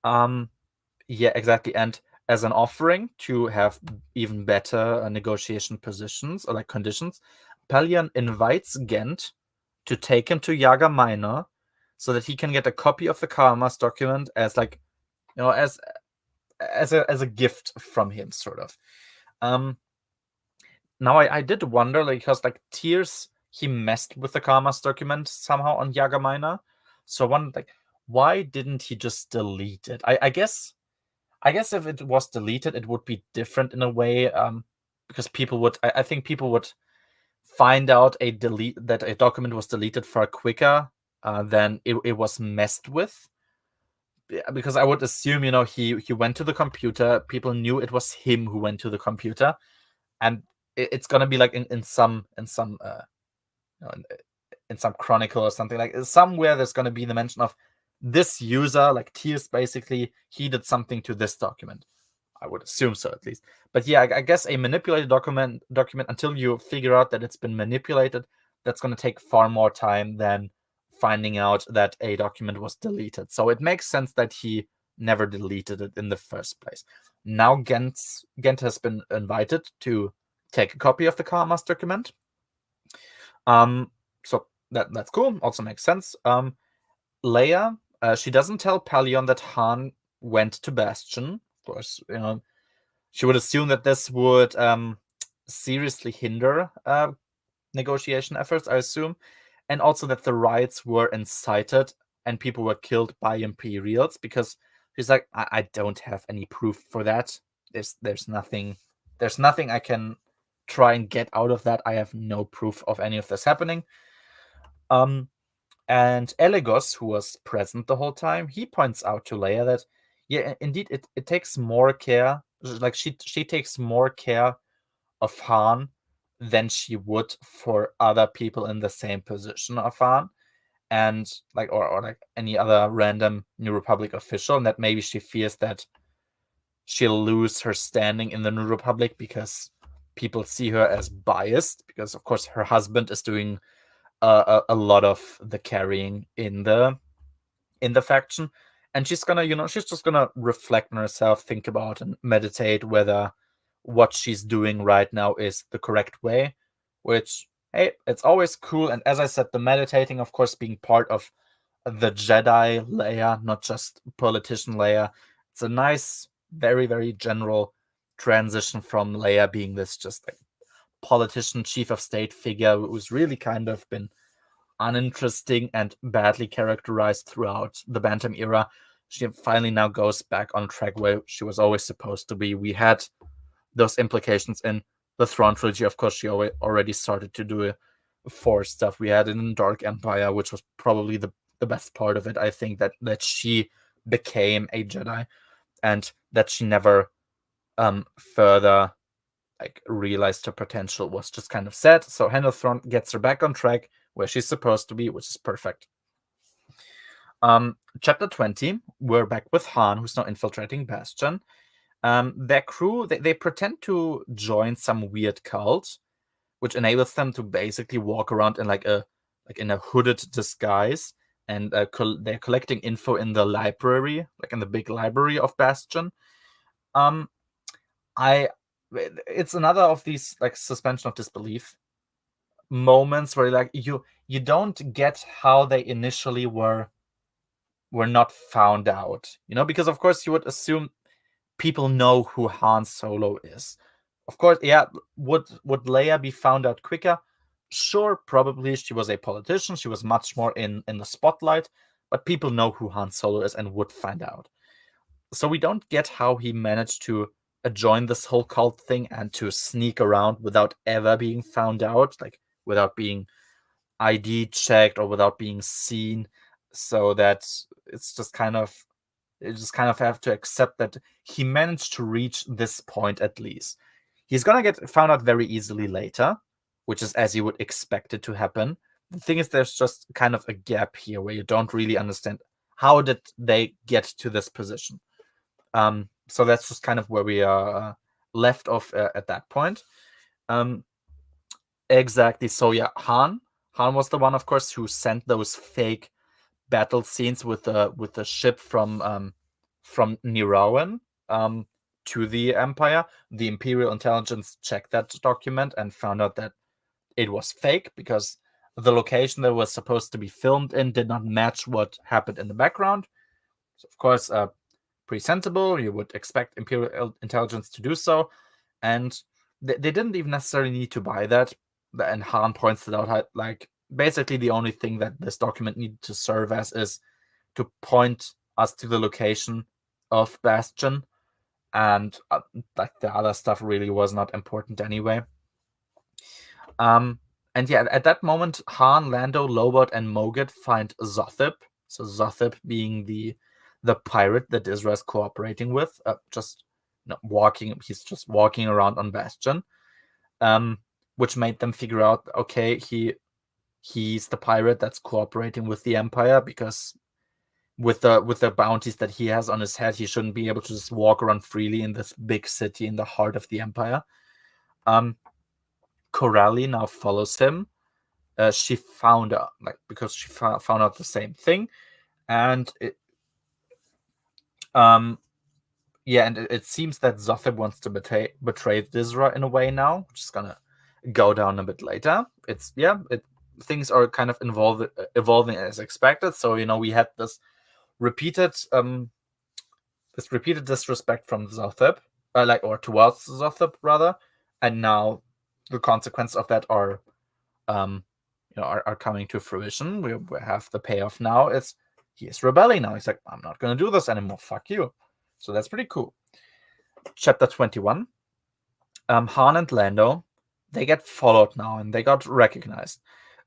A: Yeah, exactly. And as an offering to have even better negotiation positions or like conditions, Pelion invites Gent to take him to Yaga Minor so that he can get a copy of the Karmas document as, like, as a gift from him, sort of. Now I did wonder, like, because like Tears, he messed with the Karmas document somehow on Yaga Minor. So I wondered, like, why didn't he just delete it? I guess if it was deleted, it would be different in a way, because people would. I think people would find out that a document was deleted far quicker than it was messed with. Because I would assume, he went to the computer. People knew it was him who went to the computer, and it's gonna be like in some you know, in some chronicle or something, like somewhere there's gonna be the mention of this user, like Tears, basically he did something to this document. I would assume so, at least. But yeah, I guess a manipulated document until you figure out that it's been manipulated, that's going to take far more time than finding out that a document was deleted. So it makes sense that he never deleted it in the first place. Now Gent has been invited to take a copy of the Karmas document. So that's cool. Also makes sense. Leia, she doesn't tell Pelion that Han went to Bastion. Of course, she would assume that this would seriously hinder negotiation efforts, I assume, and also that the riots were incited and people were killed by Imperials, because she's like, I don't have any proof for that. There's nothing I can try and get out of that. I have no proof of any of this happening. And Elegos, who was present the whole time, he points out to Leia that, yeah, indeed, it takes more care. Like she takes more care of Han than she would for other people in the same position of Han, and like or like any other random New Republic official, and that maybe she fears that she'll lose her standing in the New Republic because people see her as biased, because of course her husband is doing a lot of the carrying in the faction, and she's gonna she's just gonna reflect on herself, think about and meditate whether what she's doing right now is the correct way, which, hey, it's always cool. And as I said, the meditating, of course, being part of the Jedi Leia, not just politician Leia. It's a nice, very, very general transition from Leia being this just like politician, chief of state figure who's really kind of been uninteresting and badly characterized throughout the Bantam era. She finally now goes back on track where she was always supposed to be. We had those implications in the Thrawn trilogy. Of course, she already started to do Force stuff. We had it in Dark Empire, which was probably the best part of it. I think that she became a Jedi, and that she never further like realized her potential was just kind of set. So Hand of Thrawn gets her back on track where she's supposed to be, which is perfect. Chapter 20, we're back with Han, who's now infiltrating Bastion. Their crew, they pretend to join some weird cult, which enables them to basically walk around in in a hooded disguise, and they're collecting info in the library, like in the big library of Bastion. It's another of these like suspension of disbelief moments where like you don't get how they initially were not found out, because of course you would assume people know who Han Solo is. Of course, yeah. Would Leia be found out quicker? Sure, probably. She was a politician. She was much more in the spotlight, but people know who Han Solo is and would find out. So we don't get how he managed to join this whole cult thing and to sneak around without ever being found out, like without being ID checked or without being seen. So that it's just kind of you just kind of have to accept that he managed to reach this point at least. He's gonna get found out very easily later, which is as you would expect it to happen. The thing is, there's just kind of a gap here where you don't really understand how did they get to this position. So that's just kind of where we are left off at that point. Exactly. So yeah, Han was the one, of course, who sent those fake battle scenes with the ship from Nirawan to the Empire. The Imperial intelligence checked that document and found out that it was fake, because the location that was supposed to be filmed in did not match what happened in the background. So of course, pretty sensible. You would expect Imperial intelligence to do so, and they didn't even necessarily need to buy that. And Han points it out, like, basically the only thing that this document needed to serve as is to point us to the location of Bastion, and like the other stuff really was not important anyway. And yeah, at that moment, Han, Lando, Lobot, and Mogit find Zothip. So Zothip being the pirate that Isra is cooperating with, just walking. He's just walking around on Bastion, which made them figure out, okay, he's the pirate that's cooperating with the Empire, because with the bounties that he has on his head, he shouldn't be able to just walk around freely in this big city in the heart of the Empire. Corelli now follows him. She found out, like, because she found out the same thing, and it seems that Zothib wants to betray Dizra in a way now, which is gonna go down a bit later. Things are kind of evolving as expected. So we had this repeated disrespect from Zothib, or towards Zothib rather, and now the consequence of that are coming to fruition. We have the payoff now. He is rebelling now. He's like, I'm not going to do this anymore. Fuck you. So that's pretty cool. Chapter 21. Han and Lando, they get followed now, and they got recognized.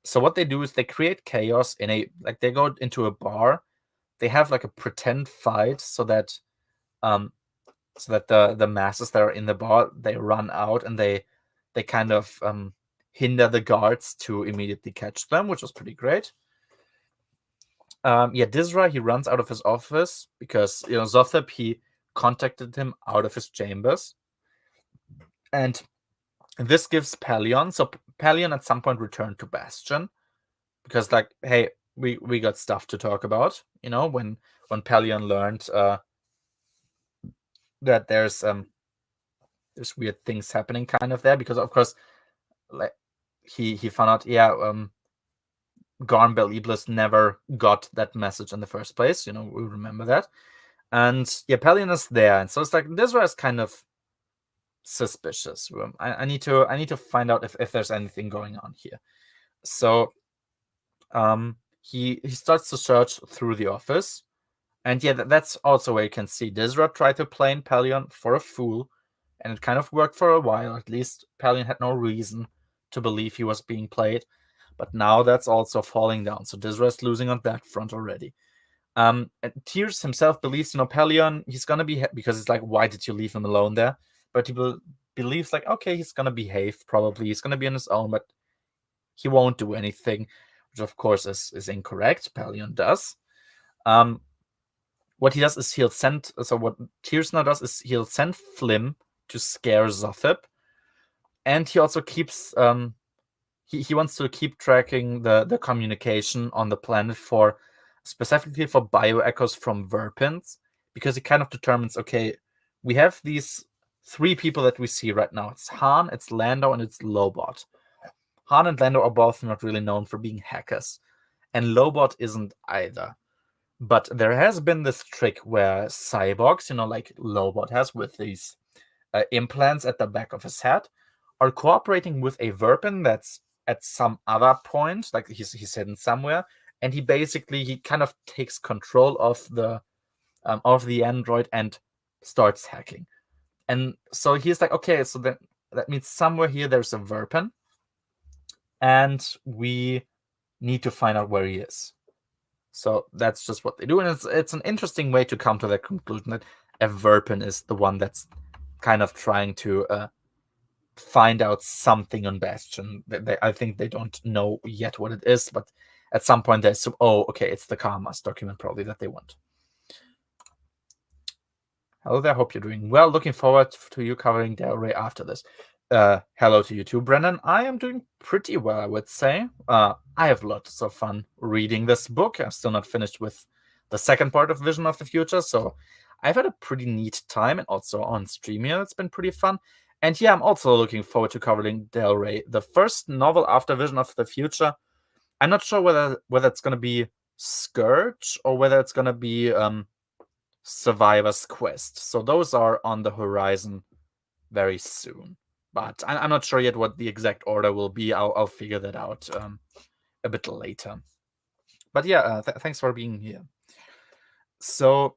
A: So what they do is they create chaos they go into a bar. They have like a pretend fight so that the masses that are in the bar, they run out, and they kind of hinder the guards to immediately catch them, which was pretty great. Dizra, he runs out of his office because Zothip, he contacted him out of his chambers, and this gives Pelion. So Pelion at some point returned to Bastion because, like, hey, we got stuff to talk about. When Pelion learned that there's weird things happening kind of there, because of course, like, he found out, Garm Bel Iblis never got that message in the first place. We remember that. And Pelion is there, and so it's like Dizra is kind of suspicious. I need to find out if there's anything going on here. So he starts to search through the office, and that's also where you can see Dizra try to play Pelion for a fool, and it kind of worked for a while. At least Pelion had no reason to believe he was being played, but now that's also falling down. So Dizra is losing on that front already. And Tears himself believes, Pelion, he's gonna be because it's like, why did you leave him alone there? But he believes, like, okay, he's gonna behave. Probably he's gonna be on his own, but he won't do anything, which of course is incorrect. Pelion does. What he does is what Tears now does is he'll send Flim to scare Zothip, and he also keeps he wants to keep tracking the communication on the planet specifically for bioechoes from Verpins, because he kind of determines, okay, we have these 3 people that we see right now. It's Han, it's Lando, and it's Lobot. Han and Lando are both not really known for being hackers, and Lobot isn't either. But there has been this trick where cyborgs, like Lobot has with these implants at the back of his head, are cooperating with a Verpin that's at some other point, like he's hidden somewhere, and he kind of takes control of the android and starts hacking. And so he's like, okay, so that means somewhere here there's a Verpin, and we need to find out where he is. So that's just what they do, and it's an interesting way to come to that conclusion that a Verpin is the one that's kind of trying to find out something on Bastion. I think they don't know yet what it is, but at some point they assume, oh, okay, it's the Karmas document probably that they want. Hello there, hope you're doing well. Looking forward to you covering Del Rey after this. Hello to you too, Brennan. I am doing pretty well, I would say. I have lots of fun reading this book. I'm still not finished with the second part of Vision of the Future, so I've had a pretty neat time, and also on stream here, it's been pretty fun. And I'm also looking forward to covering Del Rey, the first novel after Vision of the Future. I'm not sure whether it's going to be Scourge or whether it's going to be Survivor's Quest. So those are on the horizon very soon. But I'm not sure yet what the exact order will be. I'll figure that out a bit later. But yeah, thanks for being here. So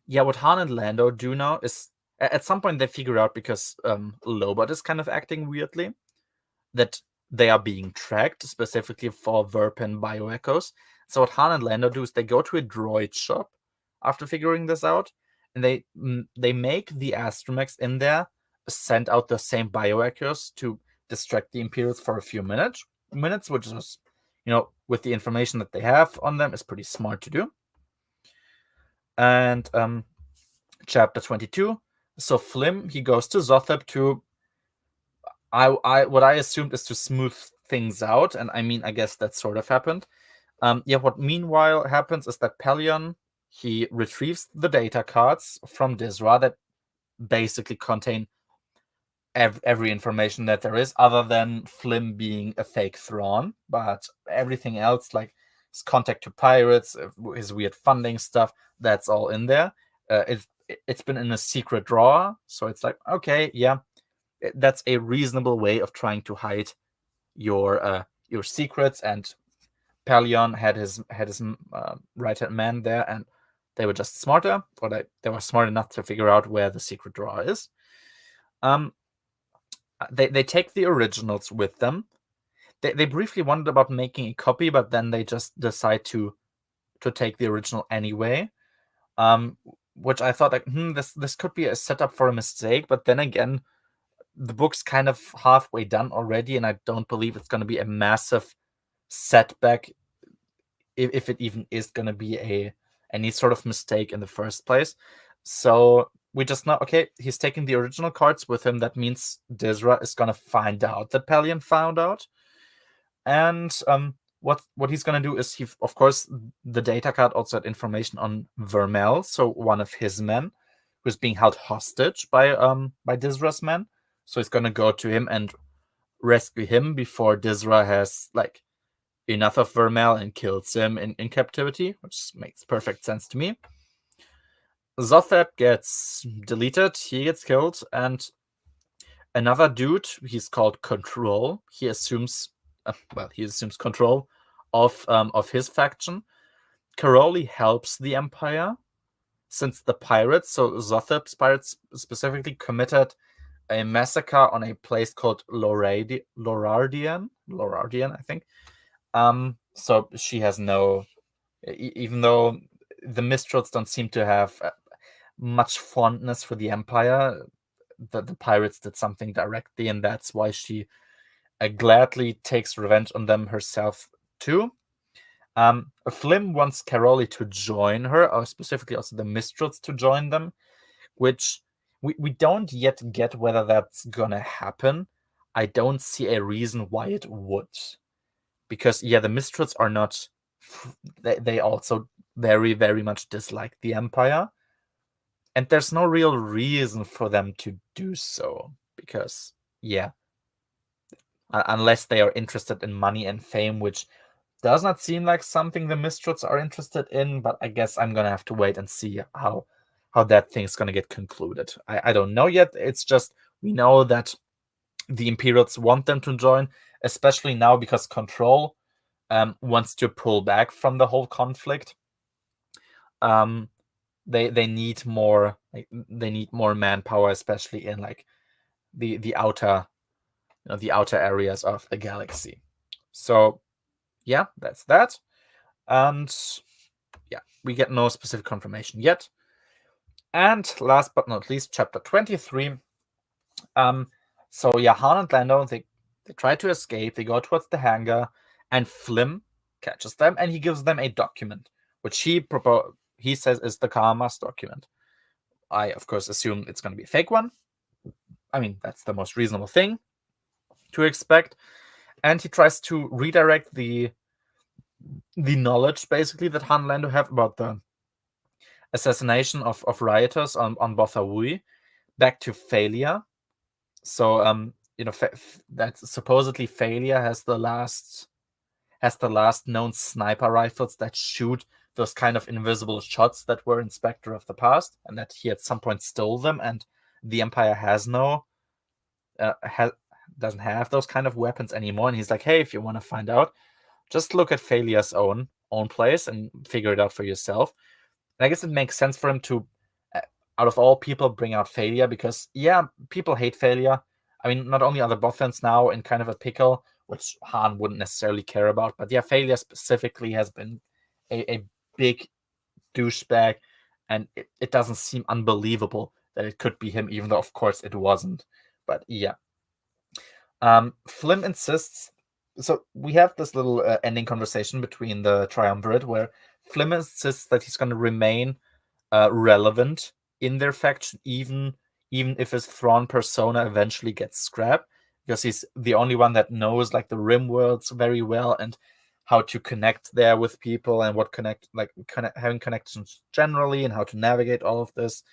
A: yeah, what Han and Lando do now is at some point they figure out, because Lobot is kind of acting weirdly, that they are being tracked specifically for Verpin bioechoes. So what Han and Lando do is they go to a droid shop after figuring this out, and they make the astromechs in there send out the same bioechoes to distract the Imperials for a few minutes, which is, with the information that they have on them, is pretty smart to do. And chapter 22. So Flim, he goes to Zothep to what I assumed is to smooth things out, and I mean, I guess that sort of happened. What meanwhile happens is that Pelion, he retrieves the data cards from Dizra that basically contain every information that there is, other than Flim being a fake Thrawn, but everything else, like his contact to pirates, his weird funding stuff, that's all in there. It's been in a secret drawer, so it's like, okay, yeah, that's a reasonable way of trying to hide your secrets. And Pelion had his right-hand man there, and they were just smarter, or they were smart enough to figure out where the secret drawer is. They take the originals with them. They briefly wondered about making a copy, but then they just decide to take the original anyway. Which I thought, like, this could be a setup for a mistake, but then again, the book's kind of halfway done already, and I don't believe it's going to be a massive setback if it even is going to be any sort of mistake in the first place. So we just know, okay, he's taking the original cards with him. That means Dizra is going to find out that Pelion found out. And what he's going to do is, of course, the data card also had information on Vermel, so one of his men, who's being held hostage by Dizra's men. So he's going to go to him and rescue him before Dizra has, like, enough of Vermel and kills him in captivity, which makes perfect sense to me. Zothep gets deleted, he gets killed, and another dude, he's called Control, he assumes control of his faction. Caroli helps the Empire, since the pirates, so Zothep's pirates specifically, committed a massacre on a place called Lorardian, I think. So she has no, even though the Mistrals don't seem to have much fondness for the Empire, the pirates did something directly, and that's why she gladly takes revenge on them herself too. Flim wants Caroli to join her, or specifically also the Mistrals to join them, which we don't yet get whether that's gonna happen. I don't see a reason why it would. Because, yeah, the Mistrals are not... They also very, very much dislike the Empire. And there's no real reason for them to do so. Because, yeah, unless they are interested in money and fame, which does not seem like something the Mistrals are interested in, but I guess I'm gonna have to wait and see how that thing's gonna get concluded. I don't know yet. It's just, we know that the Imperials want them to join, especially now because Control wants to pull back from the whole conflict. They need more, they need more manpower, especially in, like, the outer areas of the galaxy. So yeah, that's that. And yeah, we get no specific confirmation yet. And last but not least, chapter 23. So yeah, Han and Lando, they try to escape. They go towards the hangar, and Flim catches them, and he gives them a document, which he says is the Karma's document. I, of course, assume it's going to be a fake one. I mean, that's the most reasonable thing to expect. And he tries to redirect the knowledge, basically, that Han and Lando have about the assassination of rioters on Botha back to Failure. So that supposedly Failure has the last known sniper rifles that shoot those kind of invisible shots that were in Spectre of the Past, and that he at some point stole them, and the Empire has doesn't have those kind of weapons anymore. And he's like, hey, if you want to find out just look at Falia's own place and figure it out for yourself. And I guess it makes sense for him to, out of all people, bring out Falia because, yeah, people hate Falia. I mean, not only are the Bothans now in kind of a pickle, which Han wouldn't necessarily care about, but yeah, Falia specifically has been a big douchebag, and it doesn't seem unbelievable that it could be him, even though, of course, it wasn't. But yeah. Flim insists. So we have this little ending conversation between the triumvirate where Flim insists that he's going to remain relevant in their faction, even if his Thrawn persona eventually gets scrapped, because he's the only one that knows like the Rim worlds very well and how to connect there with people and what having connections generally and how to navigate all of this.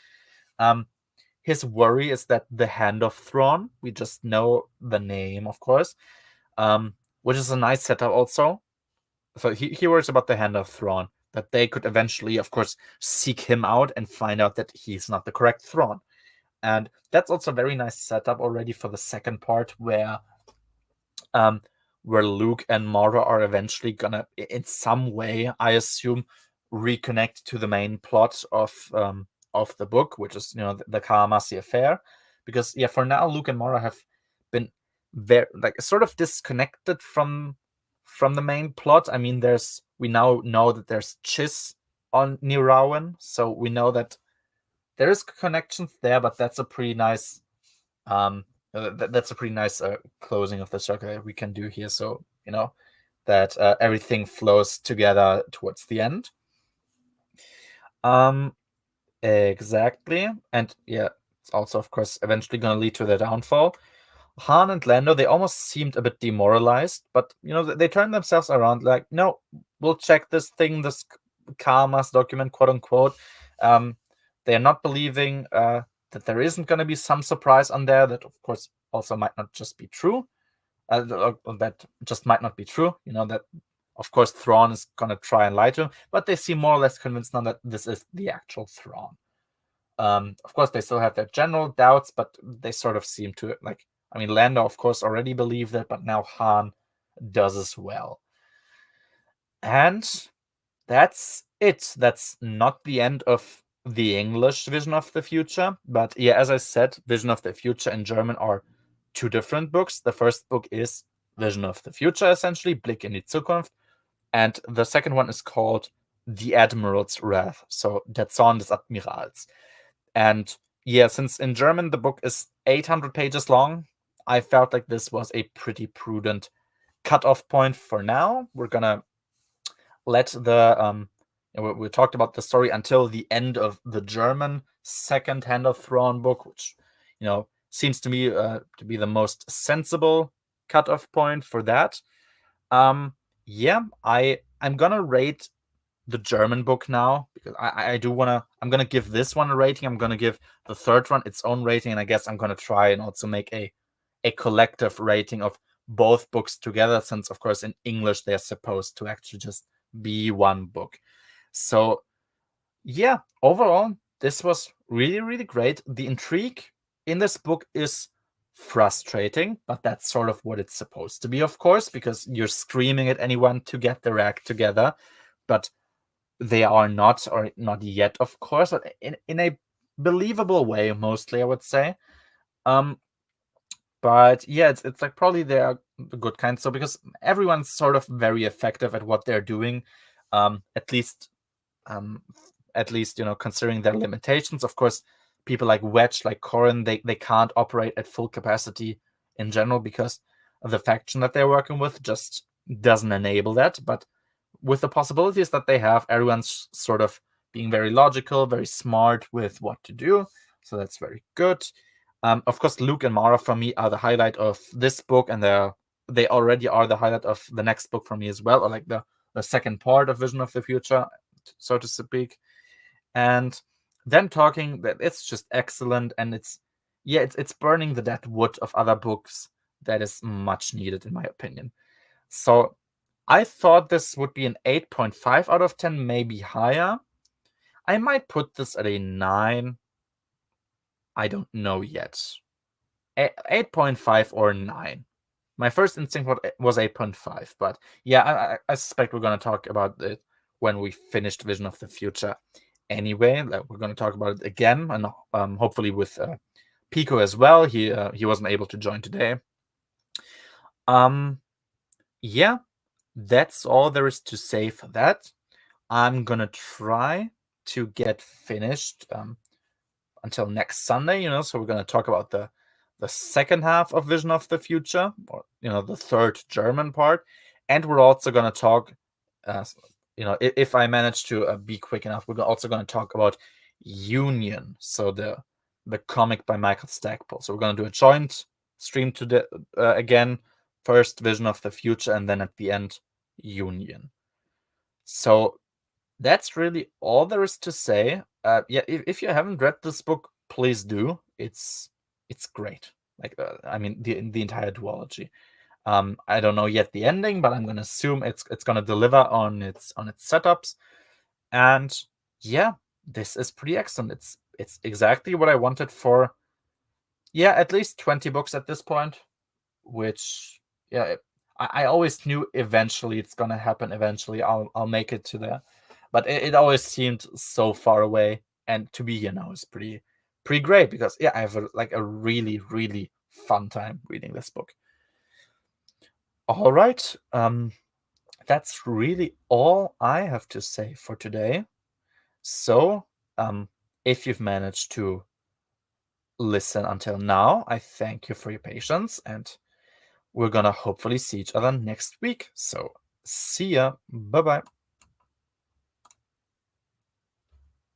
A: His worry is that the Hand of Thrawn, we just know the name, of course, which is a nice setup also. So he worries about the Hand of Thrawn, that they could eventually, of course, seek him out and find out that he's not the correct Thrawn. And that's also a very nice setup already for the second part, where Luke and Mara are eventually gonna, in some way, I assume, reconnect to the main plot of the book, which is the Kalamasi affair. Because yeah, for now, Luke and Mara have been very sort of disconnected from the main plot. I mean, we now know that there's Chiss on Nirawan, so we know that there is connections there, but that's a pretty nice closing of the circle that we can do here. So that everything flows together towards the end. Exactly, and yeah, it's also of course eventually going to lead to their downfall. Han and Lando, they almost seemed a bit demoralized, but they turned themselves around like, no, we'll check this thing, this Karma's document, quote unquote. They're not believing that there isn't going to be some surprise on there that, of course, also might not just be true. That just might not be true. That, of course, Thrawn is going to try and lie to him, but they seem more or less convinced now that this is the actual Thrawn. Of course, they still have their general doubts, but they sort of seem to, I mean, Lando, of course, already believed it, but now Han does as well. And that's it. That's not the end of the English Vision of the Future. But yeah, as I said, Vision of the Future in German are two different books. The first book is Vision of the Future, essentially, Blick in die Zukunft. And the second one is called The Admiral's Wrath, so Der Zorn des Admirals. And yeah, since in German the book is 800 pages long, I felt like this was a pretty prudent cutoff point for now. We're gonna let the we talked about the story until the end of the German second Hand of Thrawn book, which seems to me to be the most sensible cutoff point for that. Yeah, I'm gonna rate the German book now because I'm gonna give this one a rating. I'm gonna give the third one its own rating, and I guess I'm gonna try and also make a collective rating of both books together, since of course in English they're supposed to actually just be one book. So yeah, overall this was really, really great. The intrigue in this book is frustrating, but that's sort of what it's supposed to be, of course, because you're screaming at anyone to get their act together, but they are not, or not yet, of course, but in a believable way, mostly, I would say. But yeah, it's like probably they are the good kind. So because everyone's sort of very effective at what they're doing, at least considering their limitations. Of course, people like Wedge, like Corrin, they can't operate at full capacity in general because the faction that they're working with just doesn't enable that. But with the possibilities that they have, everyone's sort of being very logical, very smart with what to do. So that's very good. Of course, Luke and Mara for me are the highlight of this book, and they already are the highlight of the next book for me as well, or like the second part of Vision of the Future, so to speak. And them talking, that it's just excellent, and it's burning the dead wood of other books that is much needed, in my opinion. So I thought this would be an 8.5 out of 10, maybe higher. I might put this at a 9. I don't know yet. 8.5 or 9. My first instinct was 8.5, but yeah, I suspect we're going to talk about it when we finished Vision of the Future anyway. We're going to talk about it again, and hopefully with Pico as well. He wasn't able to join today. Yeah, that's all there is to say for that. I'm gonna try to get finished until next Sunday, so we're gonna talk about the second half of Vision of the Future, or the third German part, and we're also gonna talk, if I manage to be quick enough, we're also gonna talk about Union, so the comic by Michael Stackpole. So we're gonna do a joint stream to again, first Vision of the Future, and then at the end Union. So that's really all there is to say. Yeah, if you haven't read this book, please do. It's great. Like I mean, the entire duology. I don't know yet the ending, but I'm gonna assume it's gonna deliver on its setups. And yeah, this is pretty excellent. It's exactly what I wanted for, yeah, at least 20 books at this point. Which, yeah, I always knew eventually it's gonna happen. Eventually, I'll make it to there, but it always seemed so far away. And to be here now is pretty great, because yeah, I have a really really fun time reading this book. All right, that's really all I have to say for today. So, if you've managed to listen until now, I thank you for your patience, and we're gonna hopefully see each other next week. So, see ya. Bye bye.